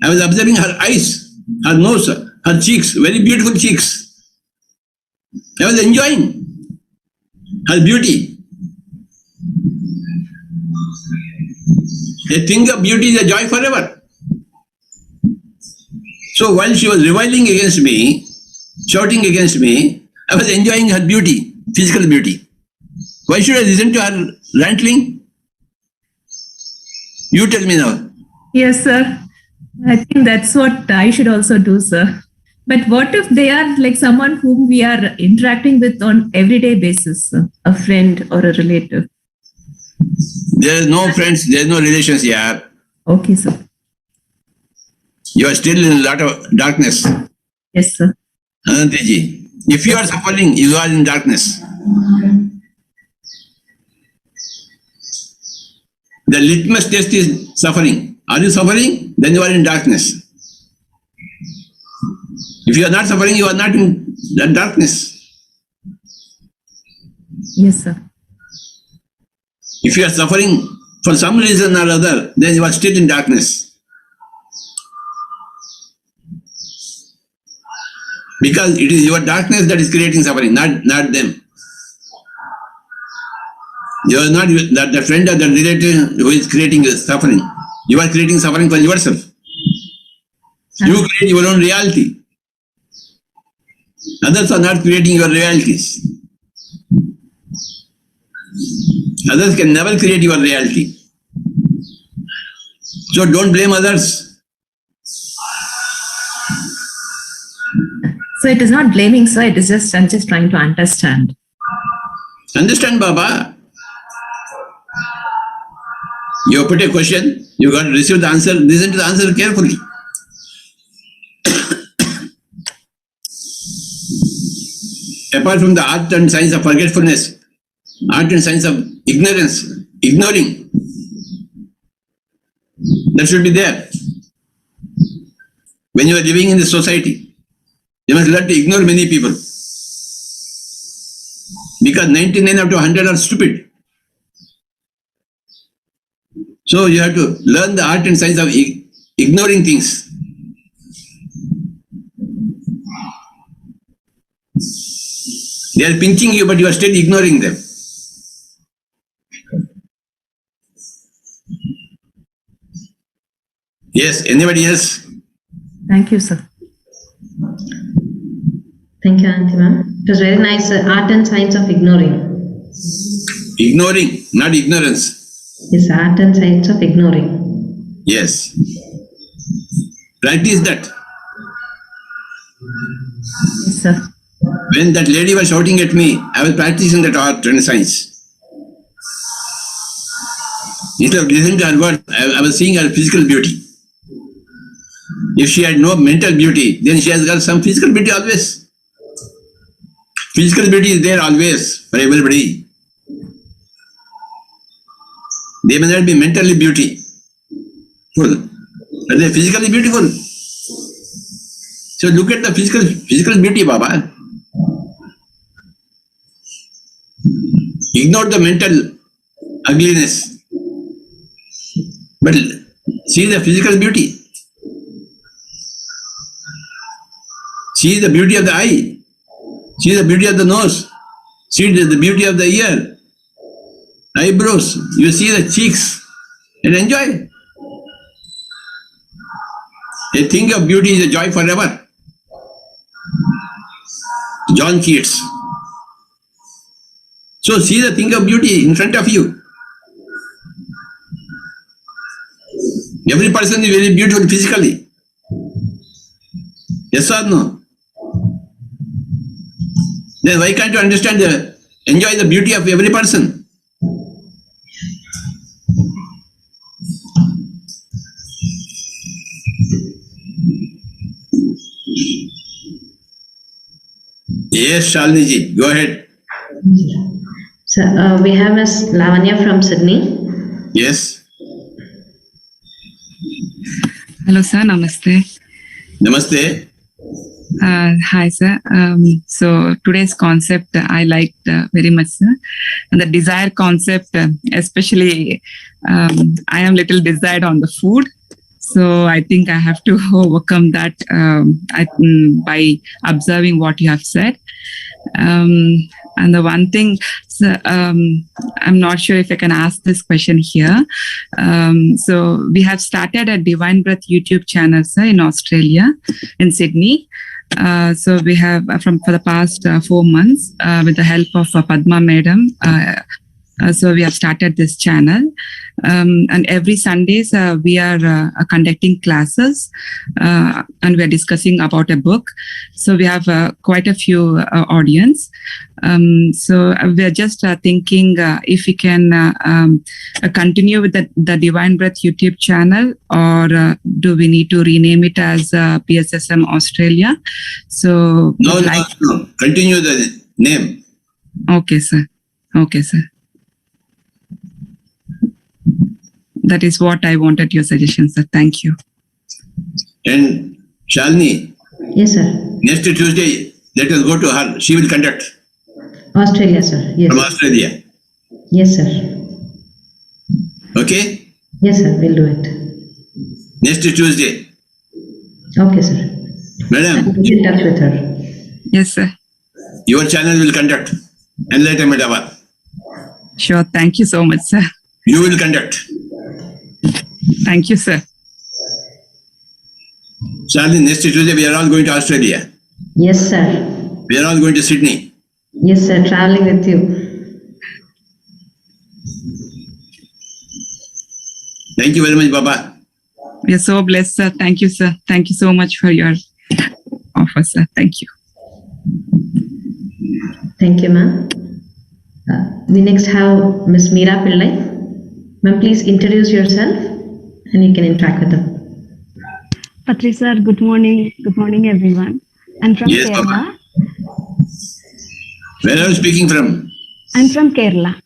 I was observing her eyes, her nose, her cheeks, very beautiful cheeks. I was enjoying her beauty. A thing of beauty is a joy forever. So while she was reviling against me, shouting against me, I was enjoying her beauty, physical beauty. Why should I listen to her rantling? You tell me now. Yes, sir. I think that's what I should also do, sir. But what if they are like someone whom we are interacting with on everyday basis, sir? A friend or a relative? There is no friends, there is no relations here. Okay, sir. You are still in a lot of darkness. Yes, sir. Anandji, if you are suffering, you are in darkness. The litmus test is suffering. Are you suffering? Then you are in darkness. If you are not suffering, you are not in that darkness. Yes, sir. If you are suffering for some reason or other, then you are still in darkness. Because it is your darkness that is creating suffering, not them. You are not the friend or the relative who is creating suffering. You are creating suffering for yourself. You create your own reality. Others are not creating your realities. Others can never create your reality. So don't blame others. So it is not blaming, sir. It is just, I'm just trying to understand. Understand, Baba. You put a question, you got to receive the answer, listen to the answer carefully. Apart from the art and science of forgetfulness, art and science of ignorance, ignoring, that should be there. When you are living in the society, you must learn to ignore many people. Because 99 out of 100 are stupid. So you have to learn the art and science of ignoring things. They are pinching you, but you are still ignoring them. Yes, anybody else? Thank you, sir. Thank you, Auntie ma'am. It was very nice. Art and science of ignoring. Ignoring, not ignorance. Yes, art and science of ignoring. Yes. Practice that. Yes, sir. When that lady was shouting at me, I was practicing that art and science. Instead of listening to her words, I was seeing her physical beauty. If she had no mental beauty, then she has got some physical beauty always. Physical beauty is there always for everybody. They may not be mentally beautiful, but they are physically beautiful. So look at the physical beauty, Baba. Ignore the mental ugliness, but see the physical beauty. See the beauty of the eye. See the beauty of the nose. See the beauty of the ear, eyebrows. You see the cheeks and enjoy. A thing of beauty is a joy forever. John Keats. So see the thing of beauty in front of you. Every person is very beautiful physically. Yes or no? Then why can't you enjoy the beauty of every person? Yes, Shalini ji, go ahead. So we have Miss Lavanya from Sydney. Yes. Hello, sir. Namaste. Namaste. Hi, sir. So today's concept I liked very much, sir. And the desire concept, especially, I am little desired on the food. So I think I have to overcome that by observing what you have said. And the one thing, so, I'm not sure if I can ask this question here. So we have started a Divine Breath YouTube channel, sir, in Australia, in Sydney. So we have for the past 4 months, with the help of Padma Madam, so we have started this channel, and every Sundays we are conducting classes, and we are discussing about a book. So we have quite a few audience. So we are just thinking if we can continue with the Divine Breath YouTube channel, or do we need to rename it as PSSM Australia? So No, continue the name. Okay, sir. Okay, sir. That is what I wanted your suggestion, sir. Thank you. And Shalini. Yes, sir. Next Tuesday, let us go to her. She will conduct. Australia, sir. Yes. From Australia. Yes, sir. Okay? Yes, sir. We'll do it. Next Tuesday. Okay, sir. Madam. I'll get in touch with her. Yes, sir. Your channel will conduct Enlightenment Hour. Sure. Thank you so much, sir. You will conduct. Thank you, sir. Shalini, next Tuesday we are all going to Australia. Yes, sir. We are all going to Sydney. Yes, sir. Traveling with you. Thank you very much, Baba. We are so blessed, sir. Thank you, sir. Thank you so much for your offer, sir. Thank you. Thank you, ma'am. We next have Miss Meera Pillai. Ma'am, please introduce yourself and you can interact with them. Patri sir, good morning. Good morning, everyone. I'm from Yes, Kerala. Baba. Where are you speaking from? I'm from Kerala,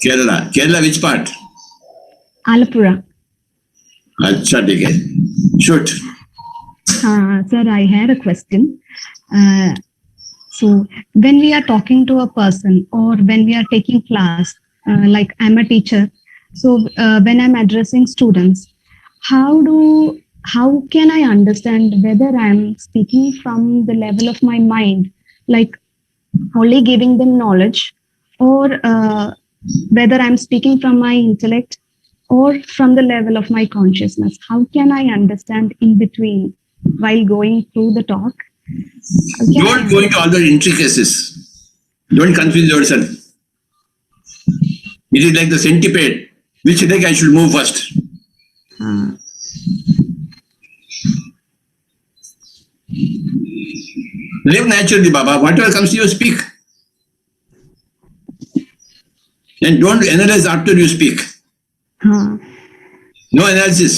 Kerala. Kerala, which part? Alapura. Acha, theek hai. Shoot. Sir, I had a question. So when we are talking to a person or when we are taking class, like I'm a teacher, so when I'm addressing students, how can I understand whether I'm speaking from the level of my mind, like only giving them knowledge, or whether I'm speaking from my intellect or from the level of my consciousness? How can I understand in between while going through the talk? Don't go into all the intricacies. Don't confuse yourself. It is like the centipede. Which leg I should move first? Live naturally, Baba. Whatever comes to you, speak. And don't analyze after you speak. No analysis.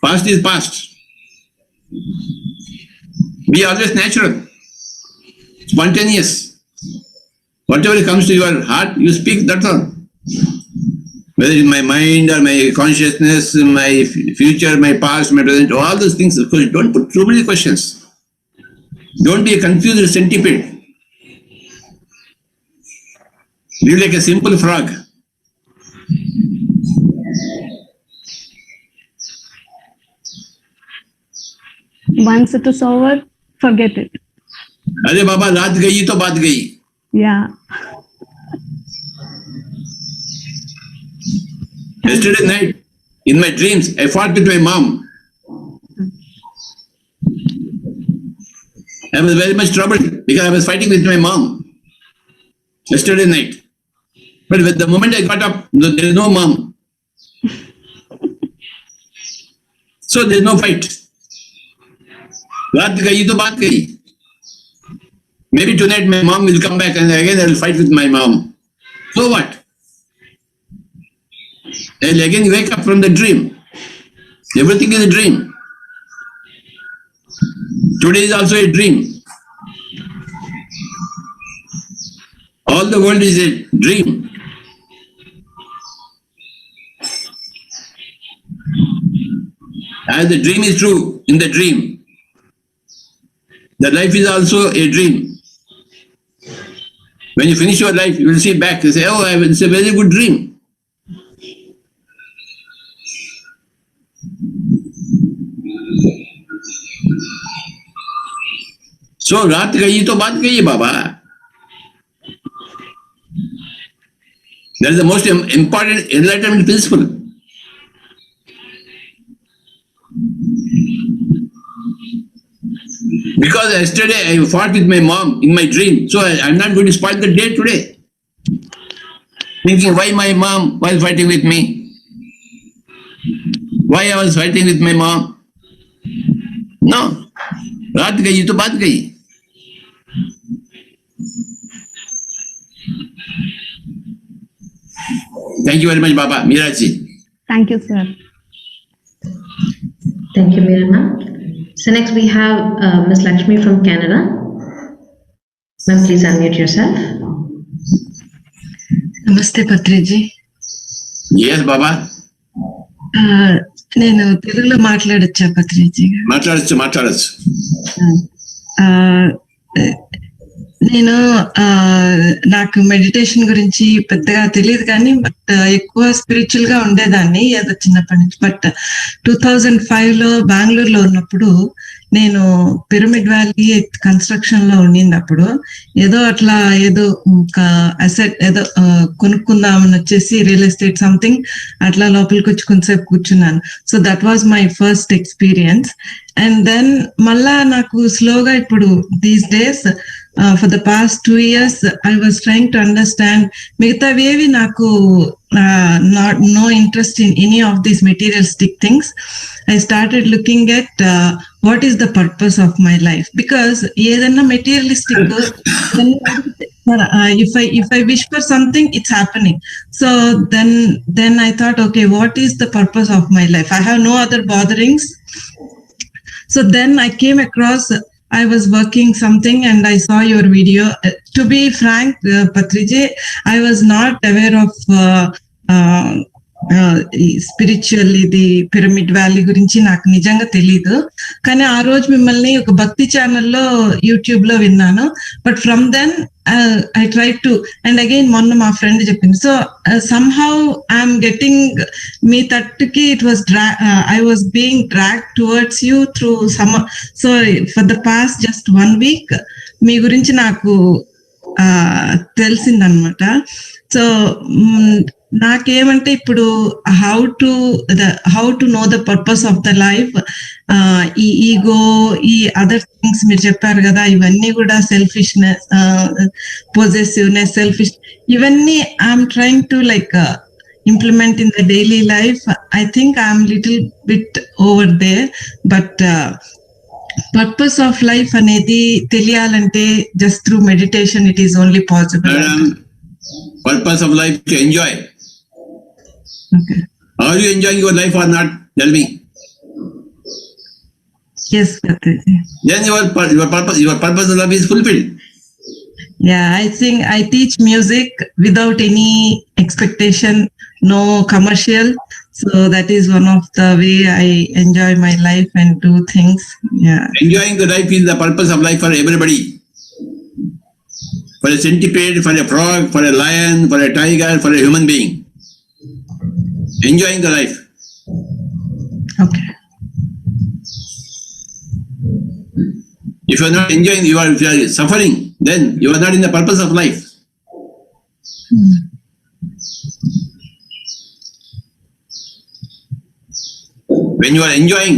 Past is past. Be always natural, spontaneous. Whatever comes to your heart, you speak, that's all. Whether in my mind or my consciousness, my future, my past, my present, all those things, of course, don't put too many questions. Don't be a confused centipede. Live like a simple frog. Once it is over, forget it. अरे बाबा रात गई तो बात गई. Yeah. Yesterday night, in my dreams, I fought with my mom. I was very much troubled because I was fighting with my mom. Yesterday night. But with the moment I got up, there is no mom. So there is no fight. Raat gayi to baat gayi. Maybe tonight my mom will come back and again I will fight with my mom. So what? I will again wake up from the dream. Everything is a dream. Today is also a dream. All the world is a dream. As the dream is true in the dream, the life is also a dream. When you finish your life, you will see back and say, oh, it's a very good dream. So, raat gayi to baat gayi, Baba. That is the most important enlightenment principle. Because yesterday I fought with my mom in my dream, so I'm not going to spoil the day today. Thinking why my mom was fighting with me. Why I was fighting with my mom. No. Raat gayi to baat gayi. Thank you very much, Baba. Miraji. Thank you, sir. Thank you, Meera. So next we have Ms. Lakshmi from Canada. Ma'am, please unmute yourself. Namaste, Patriji. Yes, Baba. నేను తెలుగులో మాట్లాడచ్చా పత్రిజీ? మాట్లాడచ్చు. నేను నాకు meditation గురించి పెద్దగా తెలియదు కానీ but ఎక్కువ స్పిరిచువల్ గా ఉండేదాన్ని ఏదో చిన్నప్పటి నుంచి. బట్ 2005 లో బెంగళూరులో ఉన్నప్పుడు నేను పిరమిడ్ వ్యాలీ కన్స్ట్రక్షన్ లో ఉండినప్పుడు ఏదో ఒక అసెట్ ఏదో కొనుక్కుందామని వచ్చేసి రియల్ ఎస్టేట్ సంథింగ్ అట్లా లోపలికి వచ్చి కొంతసేపు కూర్చున్నాను. So that was my first experience. And then మళ్ళా నాకు స్లోగా ఇప్పుడు these days for the past 2 years I was trying to understand మిగతావేవి నాకు no interest in any of these materialistic things. I started looking at what is the purpose of my life, because ఏదన్నా materialistic if I wish for something, it's happening. So then I thought, okay, what is the purpose of my life? I have no other botherings. So then I came across, I was working something and I saw your video. To be frank, Patriji, I was not aware of spiritual ఇది pyramid valley గురించి నాకు నిజంగా తెలీదు. కానీ ఆ రోజు మిమ్మల్ని ఒక భక్తి ఛానల్లో యూట్యూబ్ లో విన్నాను. But from then I tried to, and again మొన్న మా ఫ్రెండ్ చెప్పింది. సో somehow I'm getting మీ తట్టుకి it was I was being dragged towards you through some. So for the past just 1 week మీ గురించి నాకు తెలిసిందనమాట. సో నాకేమంటే ఇప్పుడు how to know the purpose of the life, ఈ ego, ఈ other things మీరు చెప్పారు కదా, ఇవన్నీ కూడా సెల్ఫిష్నెస్, పొజెసివ్నెస్, సెల్ఫిష్, ఇవన్నీ I'm trying to like implement in the daily life. I think I'm little bit over there, but purpose of life anedi teliyalante just through meditation it is only possible. Purpose of life to enjoy. Okay. Are you enjoying your life or not? Tell me. Yes, Pataji. Then your purpose of life is fulfilled. Yeah, I think I teach music without any expectation, no commercial. So that is one of the way I enjoy my life and do things. Yeah. Enjoying the life is the purpose of life for everybody. For a centipede, for a frog, for a lion, for a tiger, for a human being. Enjoying the life. Okay. If you are not enjoying, if you are suffering, then you are not in the purpose of life. When you are enjoying,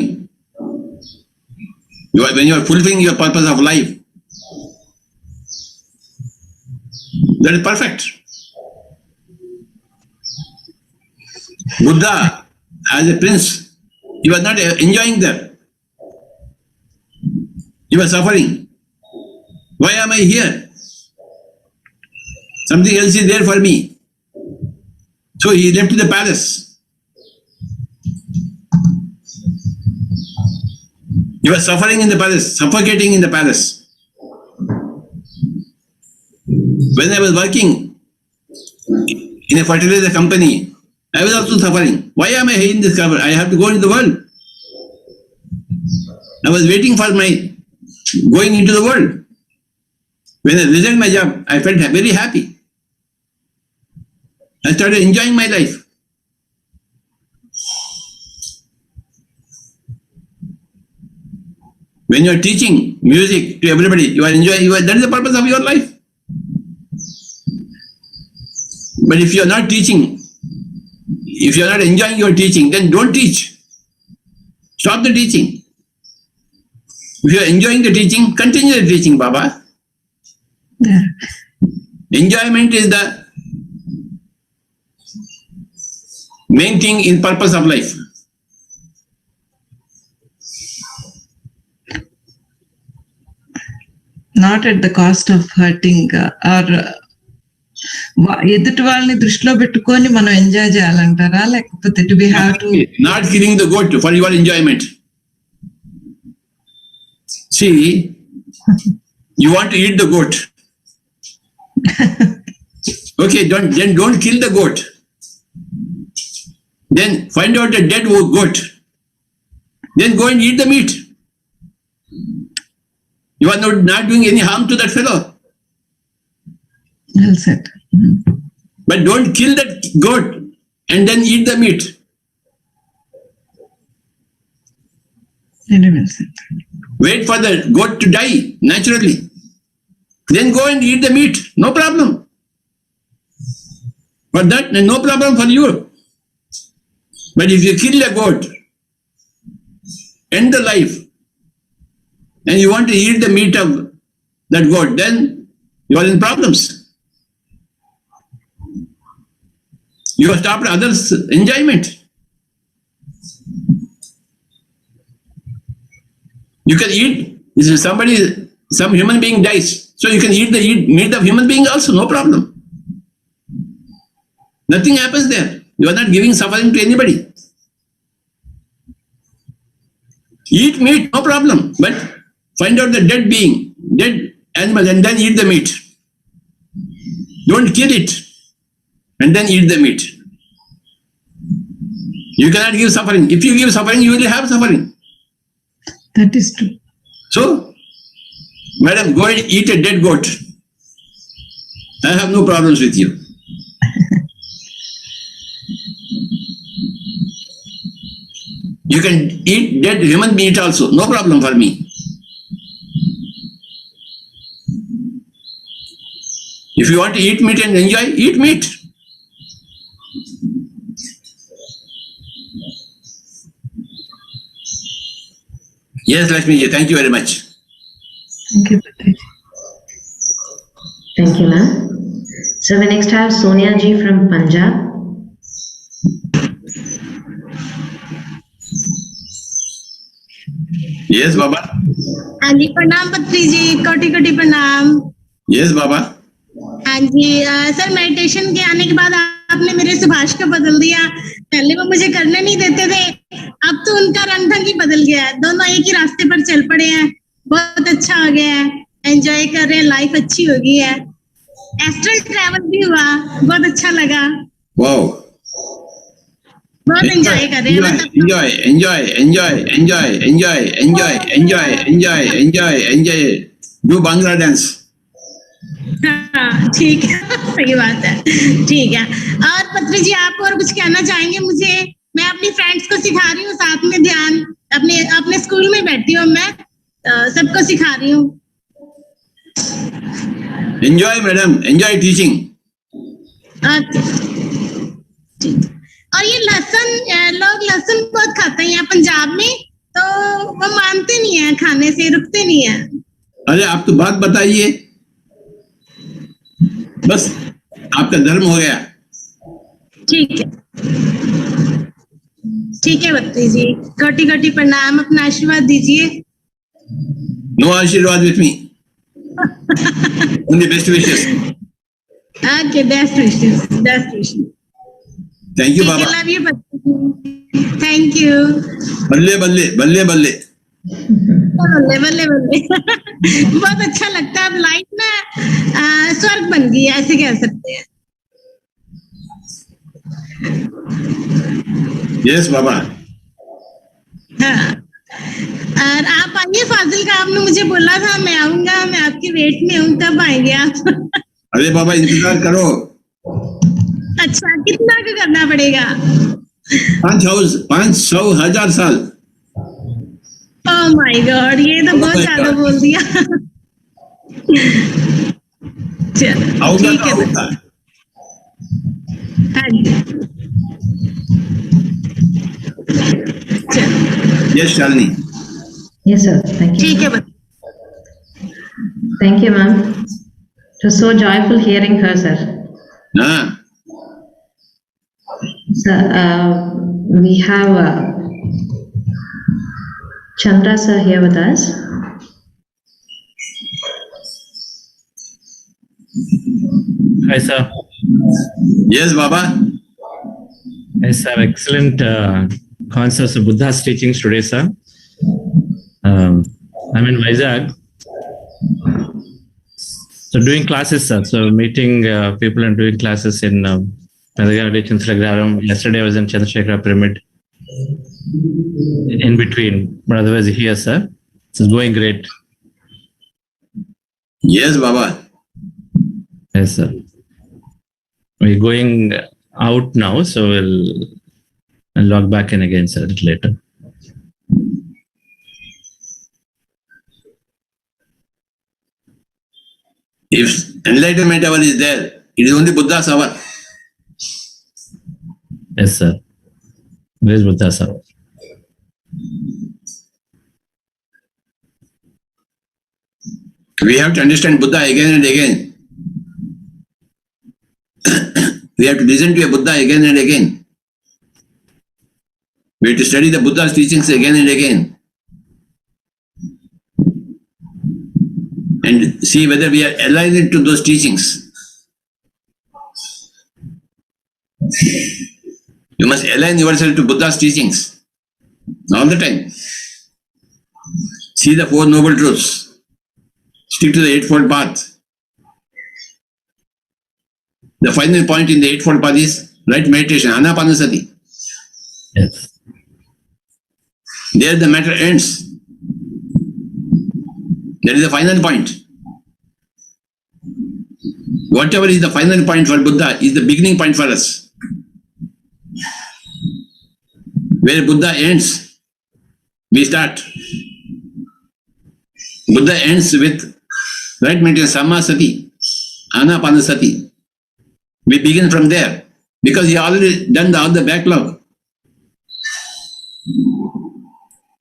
when you are fulfilling your purpose of life, that is perfect. Buddha, as a prince, he was not enjoying that. He was suffering. Why am I here? Something else is there for me. So he left the palace. He was suffering in the palace, suffocating in the palace. When I was working in a fertilizer company, I was also suffering. Why am I here in this cover? I have to go into the world. I was waiting for my going into the world. When I resigned my job, I felt very happy. I started enjoying my life. When you are teaching music to everybody, you are enjoying, that is the purpose of your life. But if you are not teaching, if you are not enjoying your teaching, then don't teach. Stop the teaching. If you are enjoying the teaching, continue the teaching, Baba. Yeah. Enjoyment is the main thing in purpose of life. Not at the cost of hurting or ఎదుటి వాళ్ళని దృష్టిలో పెట్టుకొని మనం enjoy చేయాలంటారా, లేకపోతే to be have to not killing the goat for your enjoyment. See, you want to eat the goat. Okay, don't kill the goat. Then find out a dead goat. Then go and eat the meat. You are not doing any harm to that fellow. Well said. But don't kill that goat and then eat the meat. Very well said. Wait for the goat to die naturally. Then go and eat the meat. No problem. For that, no problem for you. But if you kill a goat, end the life, and you want to eat the meat of that goat, then you are in problems. You have stopped others' enjoyment. You can eat, if some human being dies, so you can eat the meat of human being also, no problem. Nothing happens there. You are not giving suffering to anybody. Eat meat, no problem, but find out the dead being, dead animal, and then eat the meat. Don't kill it and then eat the meat. You cannot give suffering. If you give suffering, you will have suffering. That is true. So, madam, go and eat a dead goat. I have no problems with you. You can eat dead human meat also, no problem for me. If you want to eat meat and enjoy, eat meat. Yes, Lakshmi, thank you very much. Thank you. Thank you, ma'am. So we next have Sonia ji from Punjab. Yes, Baba. हाँ जी प्रणाम पत्री जी, कोटि कोटि प्रणाम। Yes, Baba. हाँ जी sir, meditation के आने के बाद आपने मेरे सुभाष को बदल दिया। पहले वो मुझे करने नहीं देते थे, अब तो उनका रंग ढंग ही बदल गया है। दोनों एक ही रास्ते पर चल पड़े हैं, बहुत अच्छा हो गया है। एंजॉय कर रहे हैं, लाइफ अच्छी हो गई है। एस्ट्रल ट्रैवल भी हुआ, बहुत अच्छा लगा। Wow. बहुत एंजॉय कर रहे हैं। Enjoy. Do Bhangra dance. हाँ ठीक है, सही बात है, ठीक है। और पत्री जी, आप और कुछ कहना चाहेंगे मुझे? मैं अपनी फ्रेंड्स को सिखा रही हूँ साथ में ध्यान, अपने स्कूल में बैठी हूँ मैं, सबको सिखा रही हूँ। Enjoy, madam. Enjoy teaching. और ये लहसुन, लोग लहसुन बहुत खाते हैं यहाँ पंजाब में, तो वो मानते नहीं है, खाने से रुकते नहीं है। अरे आप तो बात बताइए, बस आपका धर्म हो गया। ठीक है, ठीक है पत्री जी, कोटि कोटि प्रणाम। अपना आशीर्वाद दीजिए। No आशीर्वाद with me. Only best wishes. Okay, best wishes, best wishes. Thank you, Baba. Love you, पत्री। Thank you. बल्ले बल्ले बल्ले बल्ले। बल्ले बल्ले बल्ले। बहुत अच्छा लगता है। अब लाइफ ना स्वर्ग बन गई है, ऐसे कह सकते हैं। Yes, Baba. हाँ, और आप आइए फाजिल का, आपने मुझे बोला था मैं आऊंगा, मैं आपके वेट में हूँ, कब आएंगे आप? अरे बाबा इंतजार करो। अच्छा, कितना का करना पड़ेगा? 500,000 साल। ओह माय गॉड, ये तो बहुत ज्यादा बोल दिया। चलो ठीक है। हाँ जी, Yes, Shalini. Yes, sir. Thank you. ठीक है। Thank you, ma'am. It was so joyful hearing her, sir. Sir, we have Chandra sir here with us. Hi, sir. Yes, Baba. Yes, sir. Excellent concepts of Buddha's teachings today, sir. I'm in Vizag. So doing classes, sir. So meeting people and doing classes in Madhagari, Chandragram. Yesterday I was in Chandrasekhara Pyramid. In between, but otherwise here, sir. This is going great. Yes, Baba. Yes, sir. We're going out now, so I'll log back in again, sir, a little later. If enlightenment hour is there, it is only Buddha's hour. Yes, sir. Where is Buddha's hour? We have to understand Buddha again and again. We have to listen to a Buddha again and again. We have to study the Buddha's teachings again and again. And see whether we are aligned to those teachings. You must align yourself to Buddha's teachings all the time. See the Four Noble Truths. Stick to the Eightfold Path. The final point in the Eightfold Path is right meditation, Anapanasati. Yes. There the matter ends. That is the final point. Whatever is the final point for Buddha is the beginning point for us. Where Buddha ends, we start. Buddha ends with right meditation, Sammasati, Anapanasati. We begin from there because he already done all the backlog.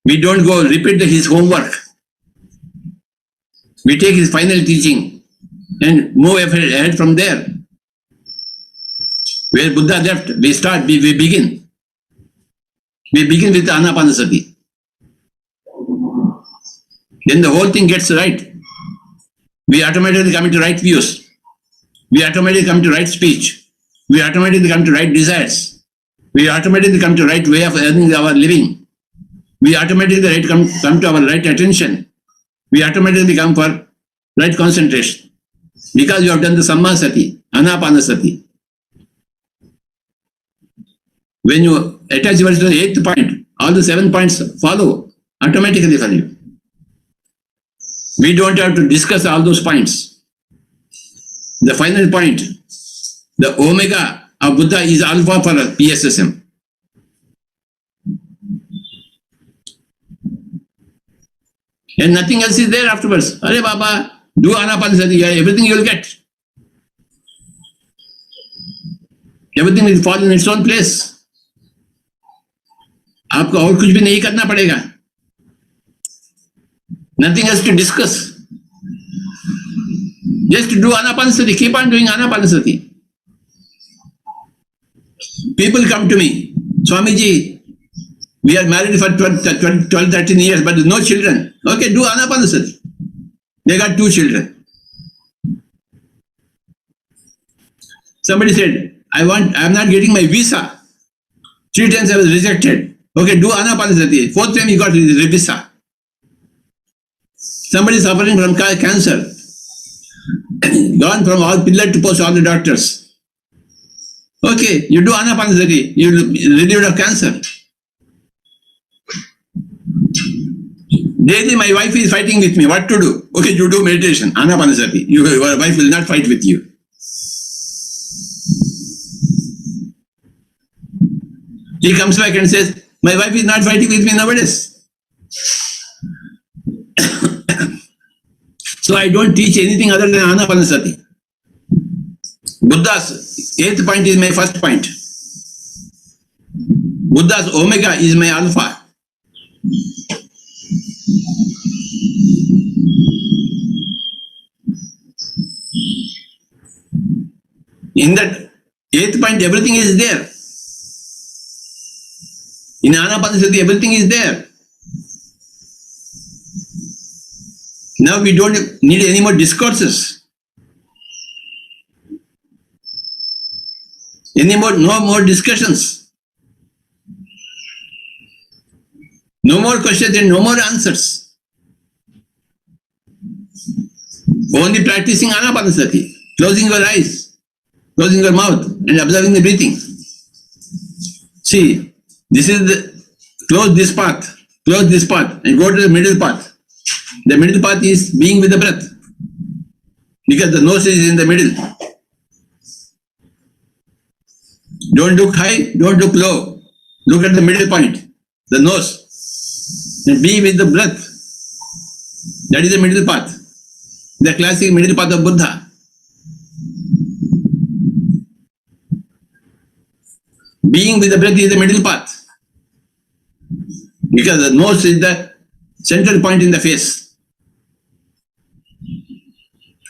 We don't go repeat his homework. We take his final teaching and move ahead from there. Where Buddha left, we start, we begin. We begin with Anapanasati. Then the whole thing gets right. We automatically come into right views. We automatically come to right speech. We automatically come to right desires. We automatically come to right way of earning our living. We automatically come to our right attention. We automatically come for right concentration. Because you have done the Sammasati, Anapanasati. When you attach yourself to the 8th point, all the 7 points follow automatically for you. We don't have to discuss all those points. The final point, the omega of Buddha is alpha for PSSM. And nothing else is there afterwards. Arey Baba, do Anapanasati, everything you will get. Everything will fall in its own place. आपको और कुछ भी नहीं करना पड़ेगा. Nothing else to discuss. Just to do Anapanasati. Keep on doing Anapanasati. People come to me, Swamiji, we are married for 12, 13 years, but no children. Okay, do Anapanasati. They got 2 children. Somebody said, I am not getting my visa. 3 times I was rejected. Okay, do Anapanasati. 4th time he got his visa. Somebody suffering from cancer. Gone from all pillar to post, all the doctors. Okay, you do Anapanasati. You relieved of cancer. Daily my wife is fighting with me. What to do? Okay, you do meditation. Anapanasati. Your wife will not fight with you. He comes back and says, my wife is not fighting with me nowadays. So I don't teach anything other than Anapanasati. Buddha's 8th point is my first point. Buddha's omega is my alpha. In that 8th point, everything is there. In Anapanasati, everything is there. Now we don't need any more discourses. No more discussions. No more questions and no more answers. Only practicing Anapanasati, closing your eyes, closing your mouth and observing the breathing. See, this is the, close this path and go to the middle path. The middle path is being with the breath. Because the nose is in the middle. Don't look high, don't look low. Look at the middle point, the nose. And be with the breath. That is the middle path. The classic middle path of Buddha. Being with the breath is the middle path. Because the nose is the central point in the face.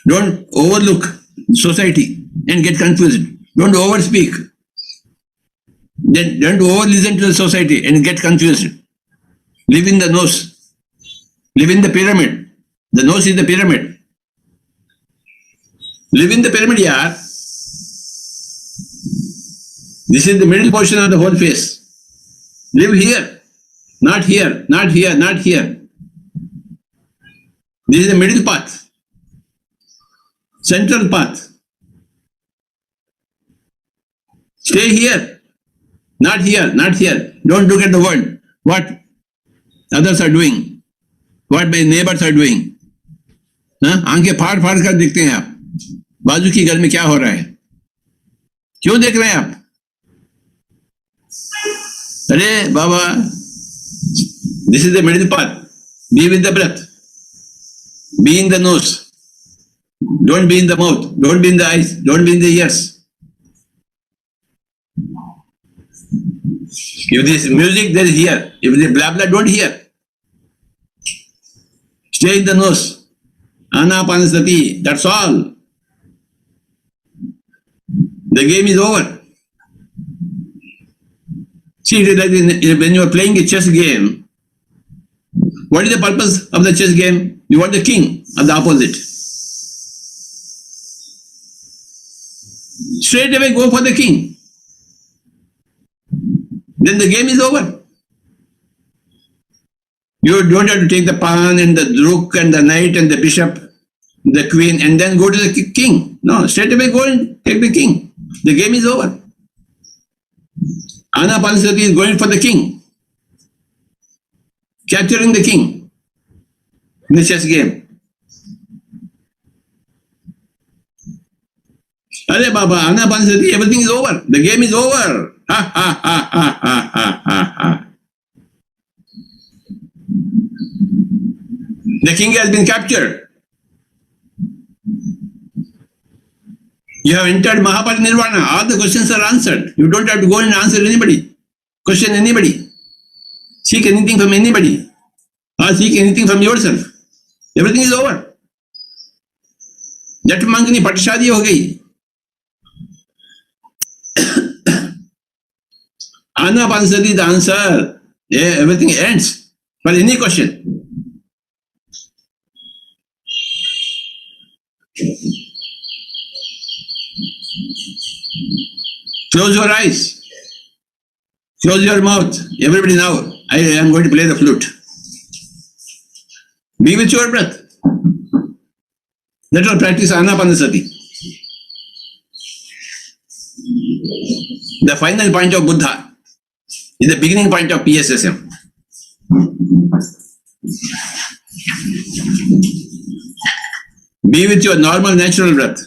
Don't overlook society and get confused. Don't overspeak. Then don't over-listen to the society and get confused. Live in the nose. Live in the pyramid. The nose is the pyramid. Live in the pyramid, yaar. This is the middle portion of the whole face. Live here. Not here, not here, not here. This is the middle path. Central path. Stay here. Not here, not here. Don't look at the world. What others are doing. What my neighbors are doing. आंखें फाड़ फाड़ कर देखते हैं आप. बाजू की घर में क्या हो रहा है. क्यों देख रहे हैं आप? अरे बाबा, this is the middle path. Be with the breath. Be in the nose. Don't be in the mouth. Don't be in the eyes. Don't be in the ears. If this music, there is here. If the blah blah, don't hear. Stay in the nose. Anapanasati, that's all. The game is over. See, it is like when you are playing a chess game, what is the purpose of the chess game? You want the king of the opposite. Straight away go for the king. Then the game is over. You don't have to take the pawn and the rook and the knight and the bishop, the queen, and then go to the king. No, straight away go and take the king. The game is over. Anapanasati is going for the king, capturing the king in the chess game. Arey Baba, Anapanasati, everything is over. The game is over. Ha ha ha ha ha ha ha ha. The king has been captured. You have entered Mahaparinirvana. All the questions are answered. You don't have to go and answer anybody, question anybody, seek anything from anybody, or seek anything from yourself. Everything is over. Jat mangni patshadi ho gayi. Anapanasati, the answer. Yeah, everything ends for any question. Close your eyes. Close your mouth. Everybody now. I am going to play the flute. Be with your breath. Let us practice Anapanasati. The final point of Buddha is the beginning point of PSSM. Be with your normal, natural breath.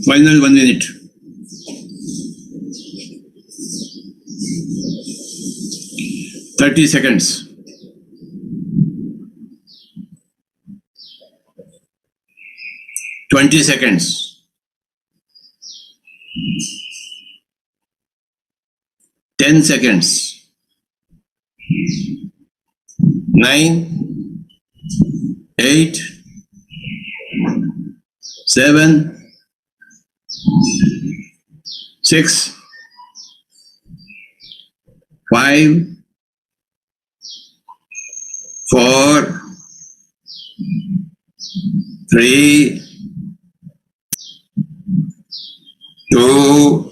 Final 1 minute. Thirty seconds. $20 seconds. 10 seconds. 9, 8, 7, 6, 5, 4, 3, 2,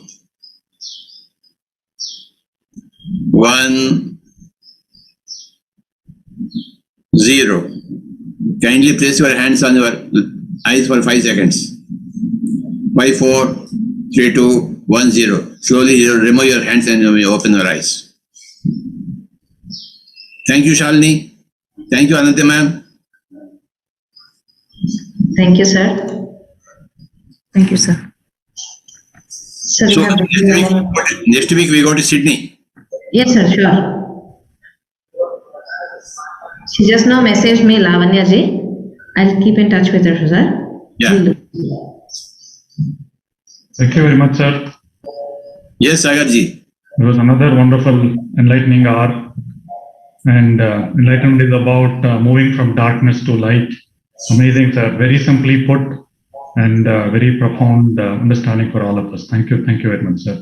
1, 0. Kindly place your hands on your eyes for 5 seconds. 5, 4, 3, 2, 1, 0. Slowly you remove your hands and you open your eyes. Thank you, Shalini. Thank you, Ananta ma'am. Thank you, sir. Thank you, sir. Sir, So we have next week we go to Sydney. Yes, sir, sure. She just now messaged me, Lavanya ji. I'll keep in touch with her, sir. Yeah. Thank you very much, sir. Yes, Sagar ji. It was another wonderful enlightening hour. And enlightenment is about moving from darkness to light. Amazing, sir. Very simply put and very profound understanding for all of us. Thank you. Thank you very much, sir.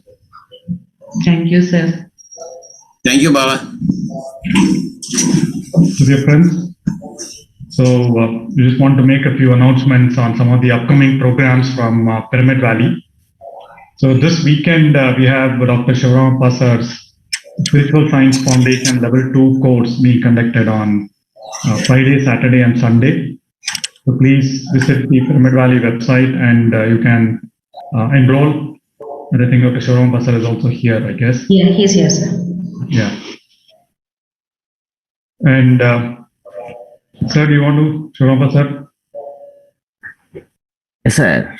Thank you, sir. Thank you, Baba. So, dear friends, we just want to make a few announcements on some of the upcoming programs from Pyramid Valley. So this weekend, we have Dr. Shivarama Pasar's Spiritual Science Foundation Level 2 course being conducted on Friday, Saturday, and Sunday. So please visit the Pyramid Valley website and you can enroll. And I think Dr. Shivaram Pasar is also here, I guess. Yeah, he's here, sir. Yeah. And sir, do you want to, Shivaram Pasar? Yes, sir.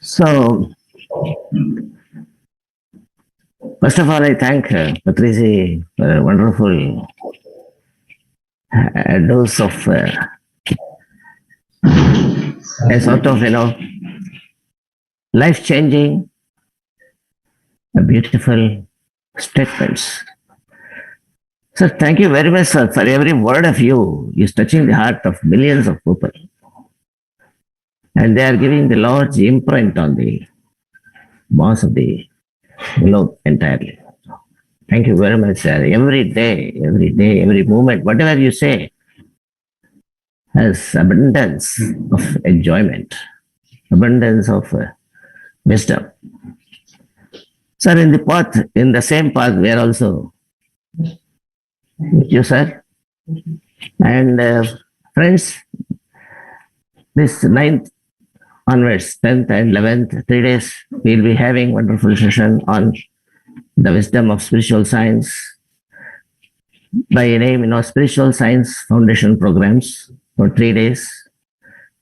So, first of all, I thank Patriji for a wonderful dose of a sort of, life-changing, beautiful statements. So thank you very much, sir, for every word of you is touching the heart of millions of people. And they are giving the large imprint on the mass of the globe entirely. Thank you very much, sir. Every day, every moment, whatever you say has abundance of enjoyment, abundance of wisdom. Sir, in the same path, we are also with you, sir. And friends, this 9th onwards, 10th and 11th, 3 days, we'll be having wonderful session on the wisdom of spiritual science by name, Spiritual Science Foundation programs for 3 days.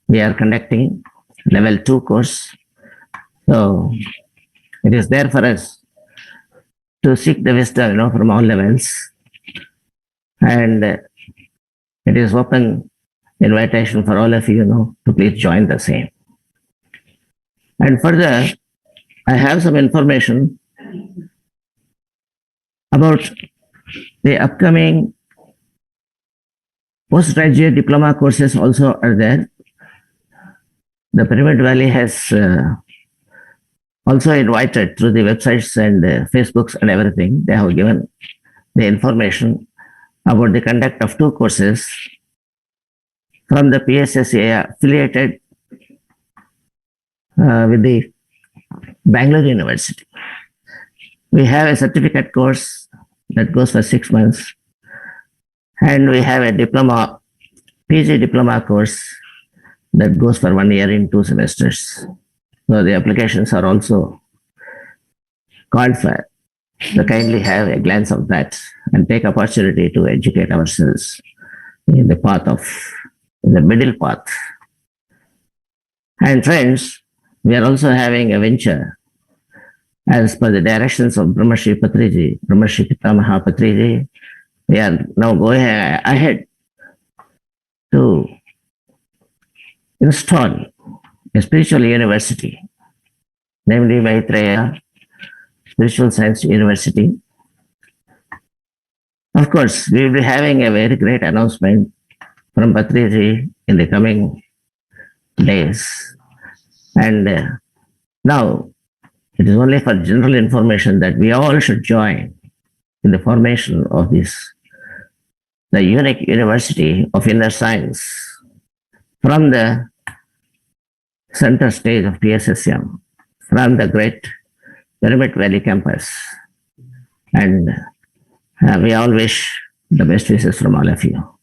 We are conducting level 2 course. So it is there for us to seek the wisdom, from all levels. And it is open invitation for all of you, to please join the same. And further, I have some information about the upcoming postgraduate diploma courses also are there. The Pyramid Valley has also invited through the websites and Facebooks and everything. They have given the information about the conduct of 2 courses from the PSSA affiliated with the Bangalore University. We have a certificate course that goes for 6 months, and we have a diploma, PG diploma course that goes for 1 year in 2 semesters. So the applications are also called for. So kindly have a glance of that and take opportunity to educate ourselves in the path of, in the middle path. And friends, we are also having a venture as per the directions of Brahmarshi Patriji, Brahmarshi Pitamaha Patriji. We are now going ahead to install a spiritual university, namely Maitreya Spiritual Science University. Of course, we will be having a very great announcement from Patriji in the coming days. And now, it is only for general information that we all should join in the formation of this, the unique University of Inner Science from the center stage of PSSM, from the great Pyramid Valley campus. And we all wish the best wishes from all of you.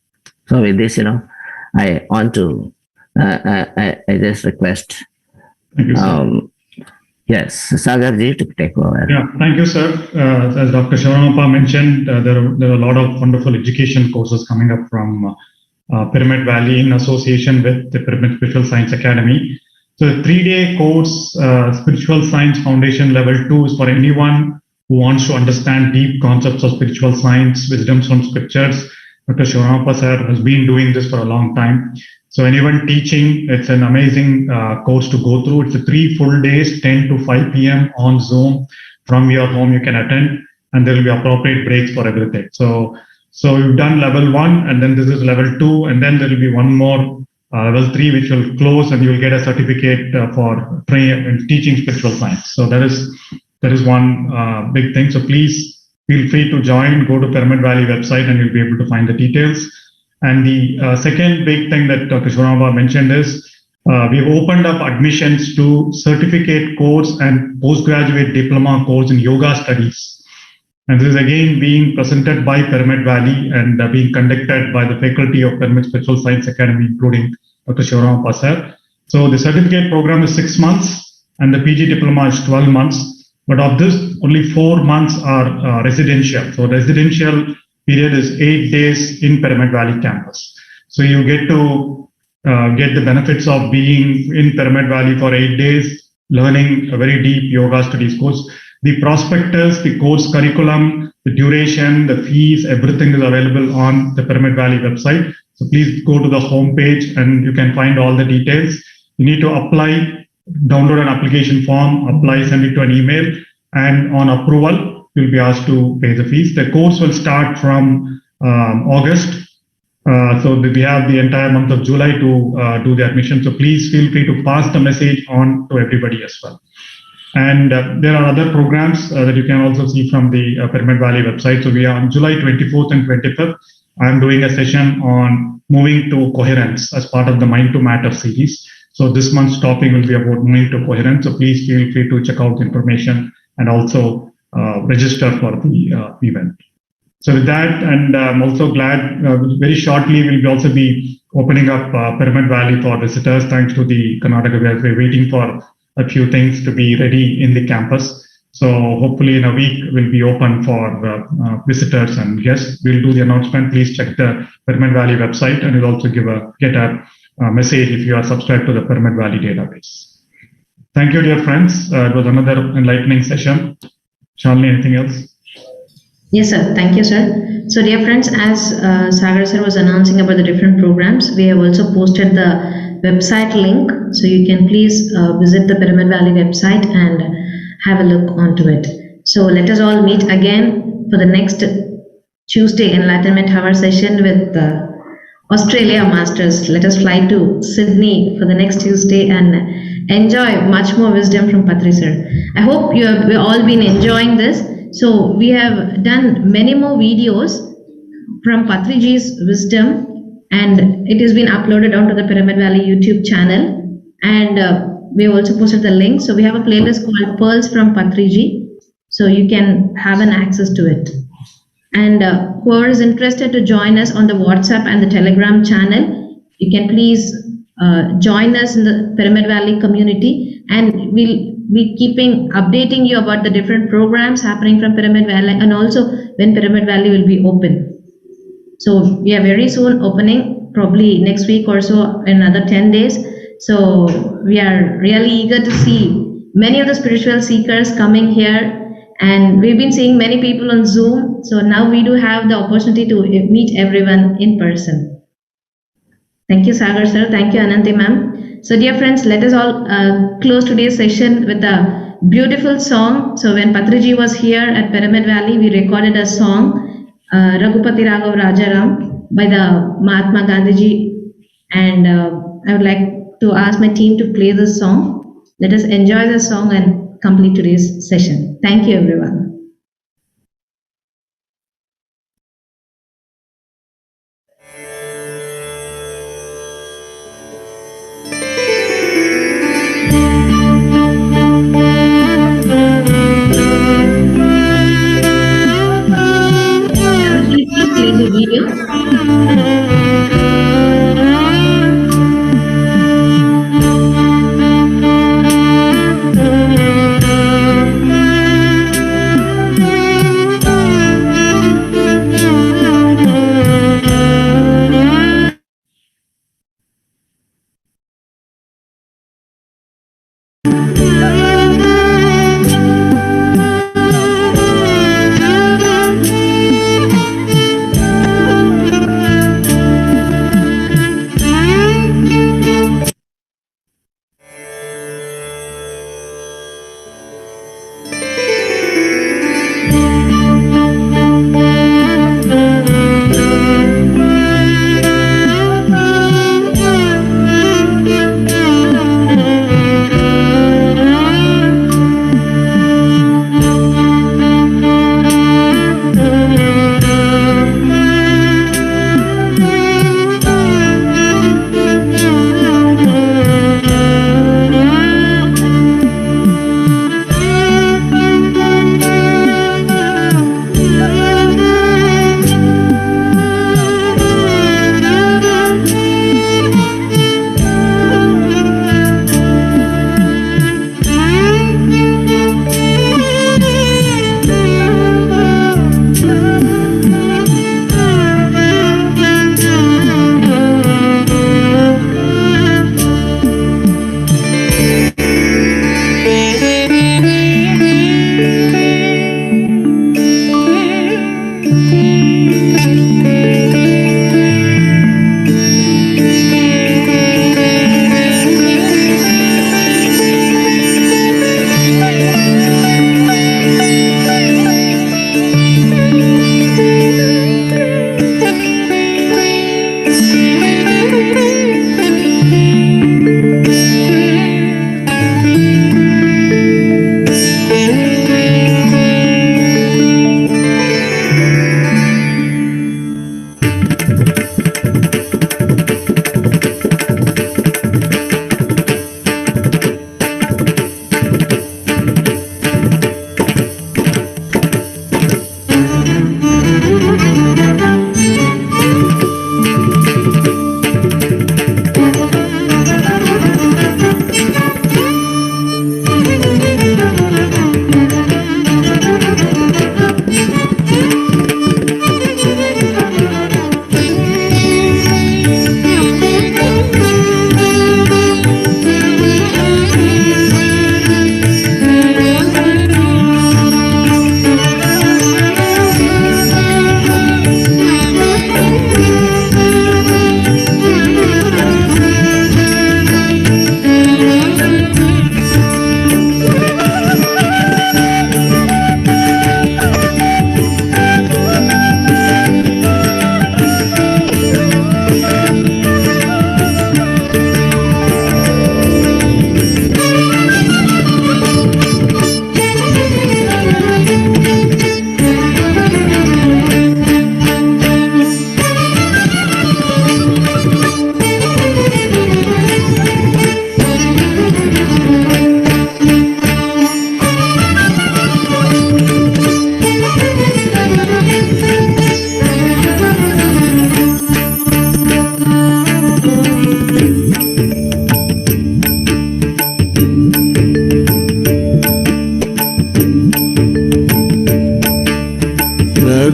So with this, I want to, I just request, Thank you, sir. Yes, Sagarji to take over. Yeah, thank you, sir. As Dr. Shivaram mentioned, there are a lot of wonderful education courses coming up from Pyramid Valley in association with the Pyramid Spiritual Science Academy. So the 3-day course, Spiritual Science Foundation Level 2 is for anyone who wants to understand deep concepts of spiritual science, wisdoms from scriptures. Dr. Shivaram Pasar has been doing this for a long time. So anyone teaching, it's an amazing course to go through. It's a 3 full days, 10 to 5 p.m. on Zoom. From your home, you can attend, and there will be appropriate breaks for everything. So we've done level 1, and then this is level 2, and then there will be one more level 3, which will close, and you will get a certificate for training and teaching spiritual science. So that is one big thing. So please feel free to join. Go to Pyramid Valley website, and you'll be able to find the details. And the second big thing that Dr. Shivaram mentioned is we've opened up admissions to certificate course and postgraduate diploma course in yoga studies. And this is again being presented by Pyramid Valley and being conducted by the faculty of Pyramid Spiritual Science Academy, including Dr. Shivaram Pasar. So the certificate program is 6 months and the PG diploma is 12 months. But of this, only 4 months are residential. So residential period is 8 days in Pyramid Valley campus. So you get to get the benefits of being in Pyramid Valley for 8 days, learning a very deep yoga studies course. The prospectus, the course curriculum, the duration, the fees, everything is available on the Pyramid Valley website. So please go to the home page and you can find all the details. You need to apply, download an application form, apply, send it to an email, and on approval, you'll be asked to pay the fees. The course will start from August. So we have the entire month of July to do the admission. So please feel free to pass the message on to everybody as well. And there are other programs that you can also see from the Pyramid Valley website. So we are on July 24th and 25th. I'm doing a session on moving to coherence as part of the Mind to Matter series. So this month's topic will be about moving to coherence. So please feel free to check out the information and also register for the event. So with that, and I'm also glad very shortly we'll also be opening up Pyramid Valley for visitors. Thanks to the Karnataka, we're waiting for a few things to be ready in the campus. So hopefully in a week we'll be open for visitors and guests. We'll do the announcement. Please check the Pyramid Valley website and we'll also get a message if you are subscribed to the Pyramid Valley database. Thank you, dear friends. It was another enlightening session. Shalini, anything else? Yes, sir. Thank you, sir. So, dear friends, as Sagar sir was announcing about the different programs, we have also posted the website link. So you can please visit the Pyramid Valley website and have a look onto it. So let us all meet again for the next Tuesday Enlightenment Hour session with Australia Masters. Let us fly to Sydney for the next Tuesday and enjoy much more wisdom from Patri sir. I hope we've all been enjoying this. So we have done many more videos from Patriji's wisdom and it has been uploaded onto the Pyramid Valley YouTube channel and we have also posted the link. So we have a playlist called Pearls from Patriji. So you can have an access to it. And whoever is interested to join us on the WhatsApp and the Telegram channel, you can please join us in the Pyramid Valley community and we'll be updating you about the different programs happening from Pyramid Valley and also when Pyramid Valley will be open. So we are very soon opening, probably next week or so, another 10 days. So we are really eager to see many of the spiritual seekers coming here. And we've been seeing many people on Zoom. So now we do have the opportunity to meet everyone in person. Thank you, Sagar sir. Thank you, Ananti ma'am. So dear friends, let us all close today's session with a beautiful song. So when Patriji was here at Pyramid Valley, we recorded a song, Raghupati Raghav Rajaram by the Mahatma Gandhiji. And I would like to ask my team to play this song. Let us enjoy the song and complete today's session. Thank you, everyone. Please play the video.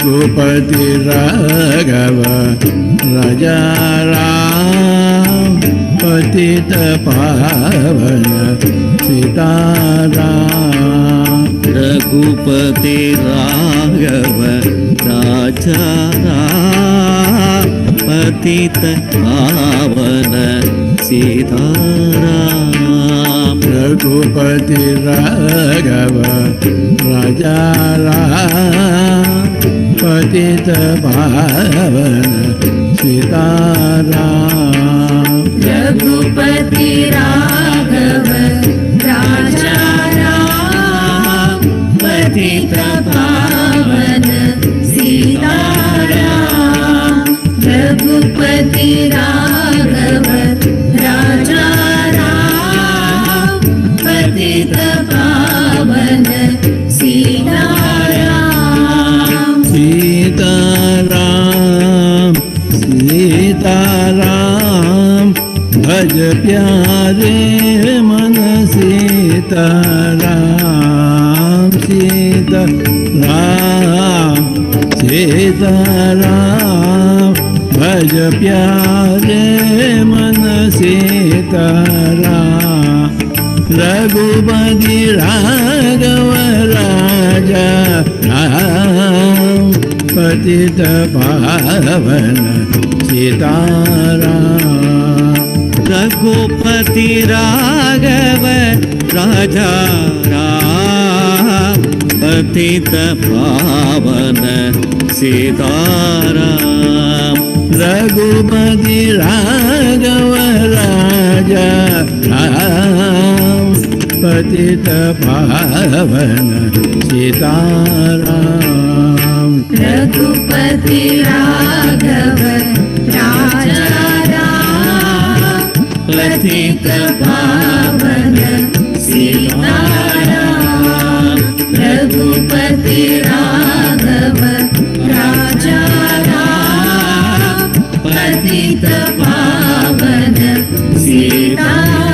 Raghupati Raghav राजा राम पतित पावन सीताराम रघुपति राघव राजा राम पतित पावन सीताराम रघुपति राघव राजा राम पतित पावन सीताराम रघुपति राघव राजा राम पतित पावन सीताराम रघुपति राघव राजा राम पतित पावन सीताराम सीताराम सीताराम भज प्यारे मन सीताराम सीताराम सीताराम भज प्यारे मन सीताराम रघुपति राघव राजा राम पतित पावन सीताराम रघुपति राघव राजा राम पतित पावन सीताराम रघुपति राघव राजा राम पतित पावन सीताराम रघुपति राघव राजा राम पतित पावन सीताराम रघुपति राघव राजा राम पतित पावन सीताराम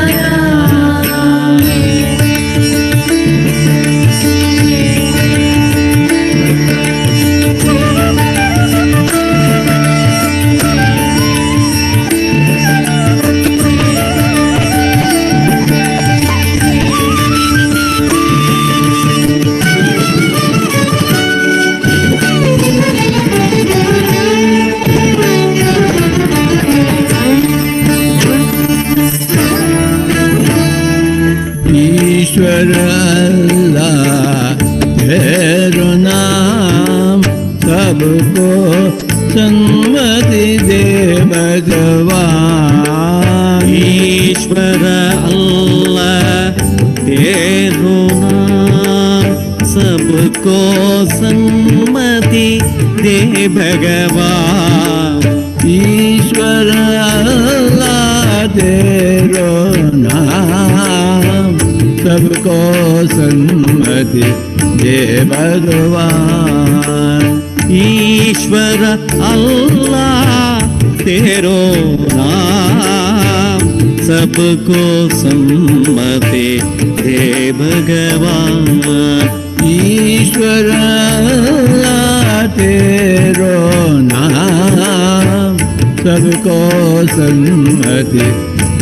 ईश्वर अल्लाह तेरो नाम सबको सन्मति दे भगवान ईश्वर अल्लाह तेरो नाम सबको सन्मति दे भगवान ईश्वर अल्लाह तेरो नाम सबको सन्मति दे भगवान ईश्वर अल्लाह तेरो नाम सबको सम्मति दे भगवान ईश्वर अल्लाह तेरो नाम सबको सन्मति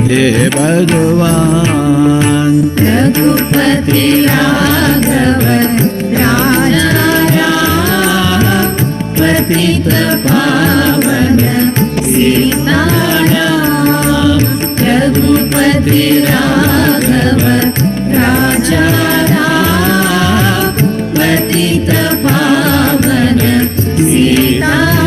दे भगवान रघुपति राघव राजा राम पतित पावन सीताराम रघुपति राघव राजा राम पतित पावन सीताराम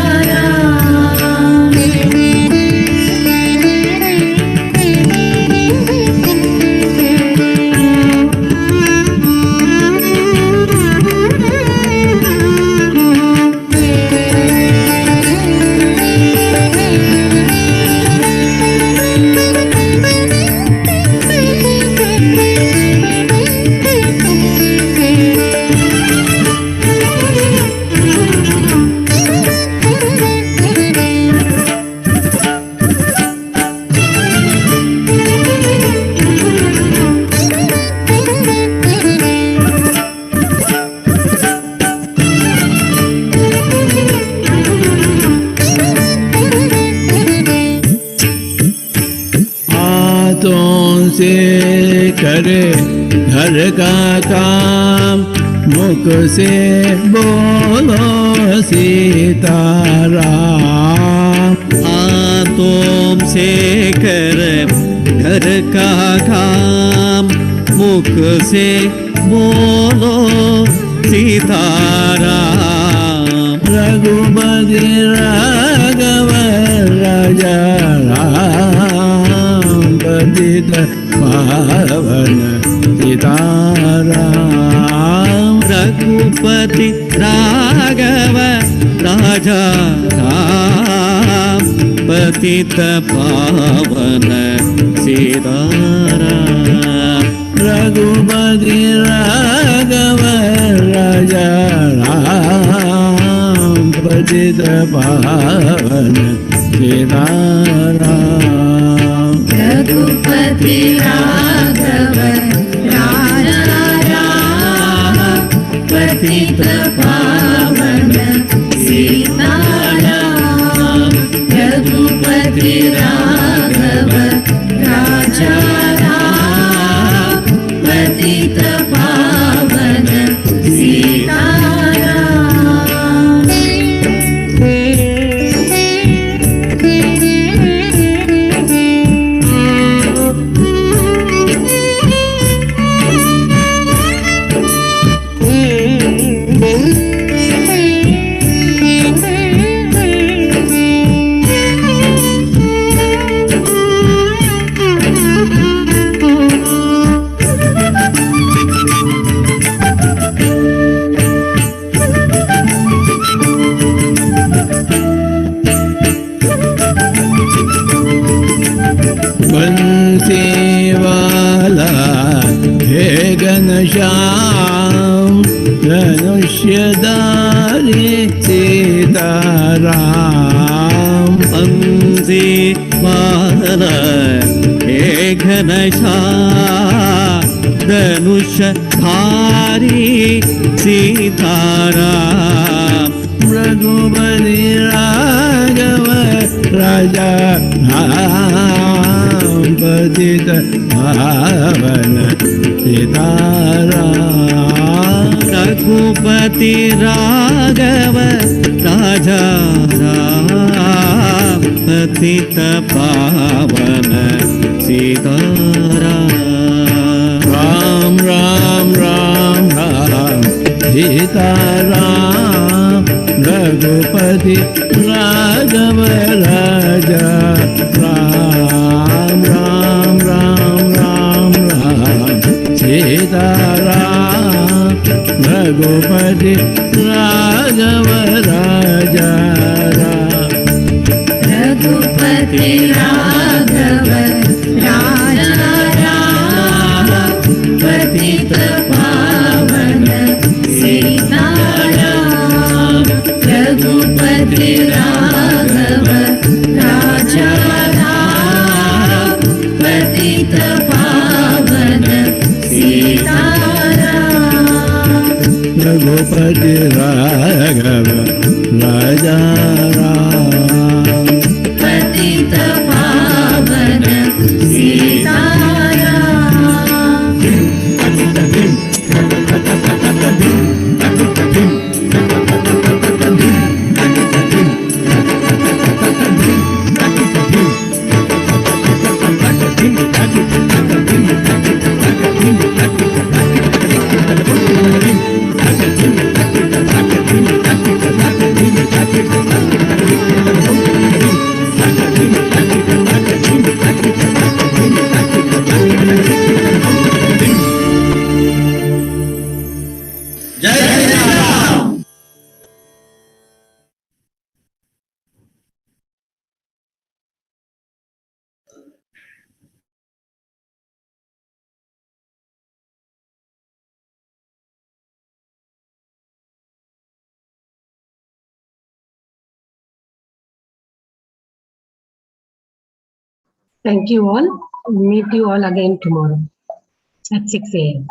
से करे घर का काम, मुख से बोलो सीताराम। हाथों से कर घर का काम, मुख से बोलो सीताराम। रघुपति राघव राजा राम, पतित पावन सीताराम। रघुपति राघव राजा राम, पतित पावन सीताराम। रघुपति राघव राजा राम, पतित पावन सीताराम। रघुपति राघव राजा राम, पतित पावन सीताराम। रघुपति राघव राजा राम, पतित पावन सीताराम। बंसीवाला हे घनश्याम, धनुष्यधारी सीताराम। बंसीवाला हे घनश्याम, धनुष्यधारी सीताराम। रघुपति राघव राजा राम, पतित पावन सीताराम। रघुपति राघव राजा राम, पतित पावन सीताराम। राम राम राम राम सीताराम, रघुपति राघव राजा राम। राम राम राम राम सीताराम, रघुपति राघव राजा राम। रघुपति राघव राजा राम, पतित पावन सीताराम। रघुपति राघव राजा राम, पतित पावन सीताराम। रघुपति राघव राजा राम, पतित पावन Thank you all. Meet you all again tomorrow at 6 a.m.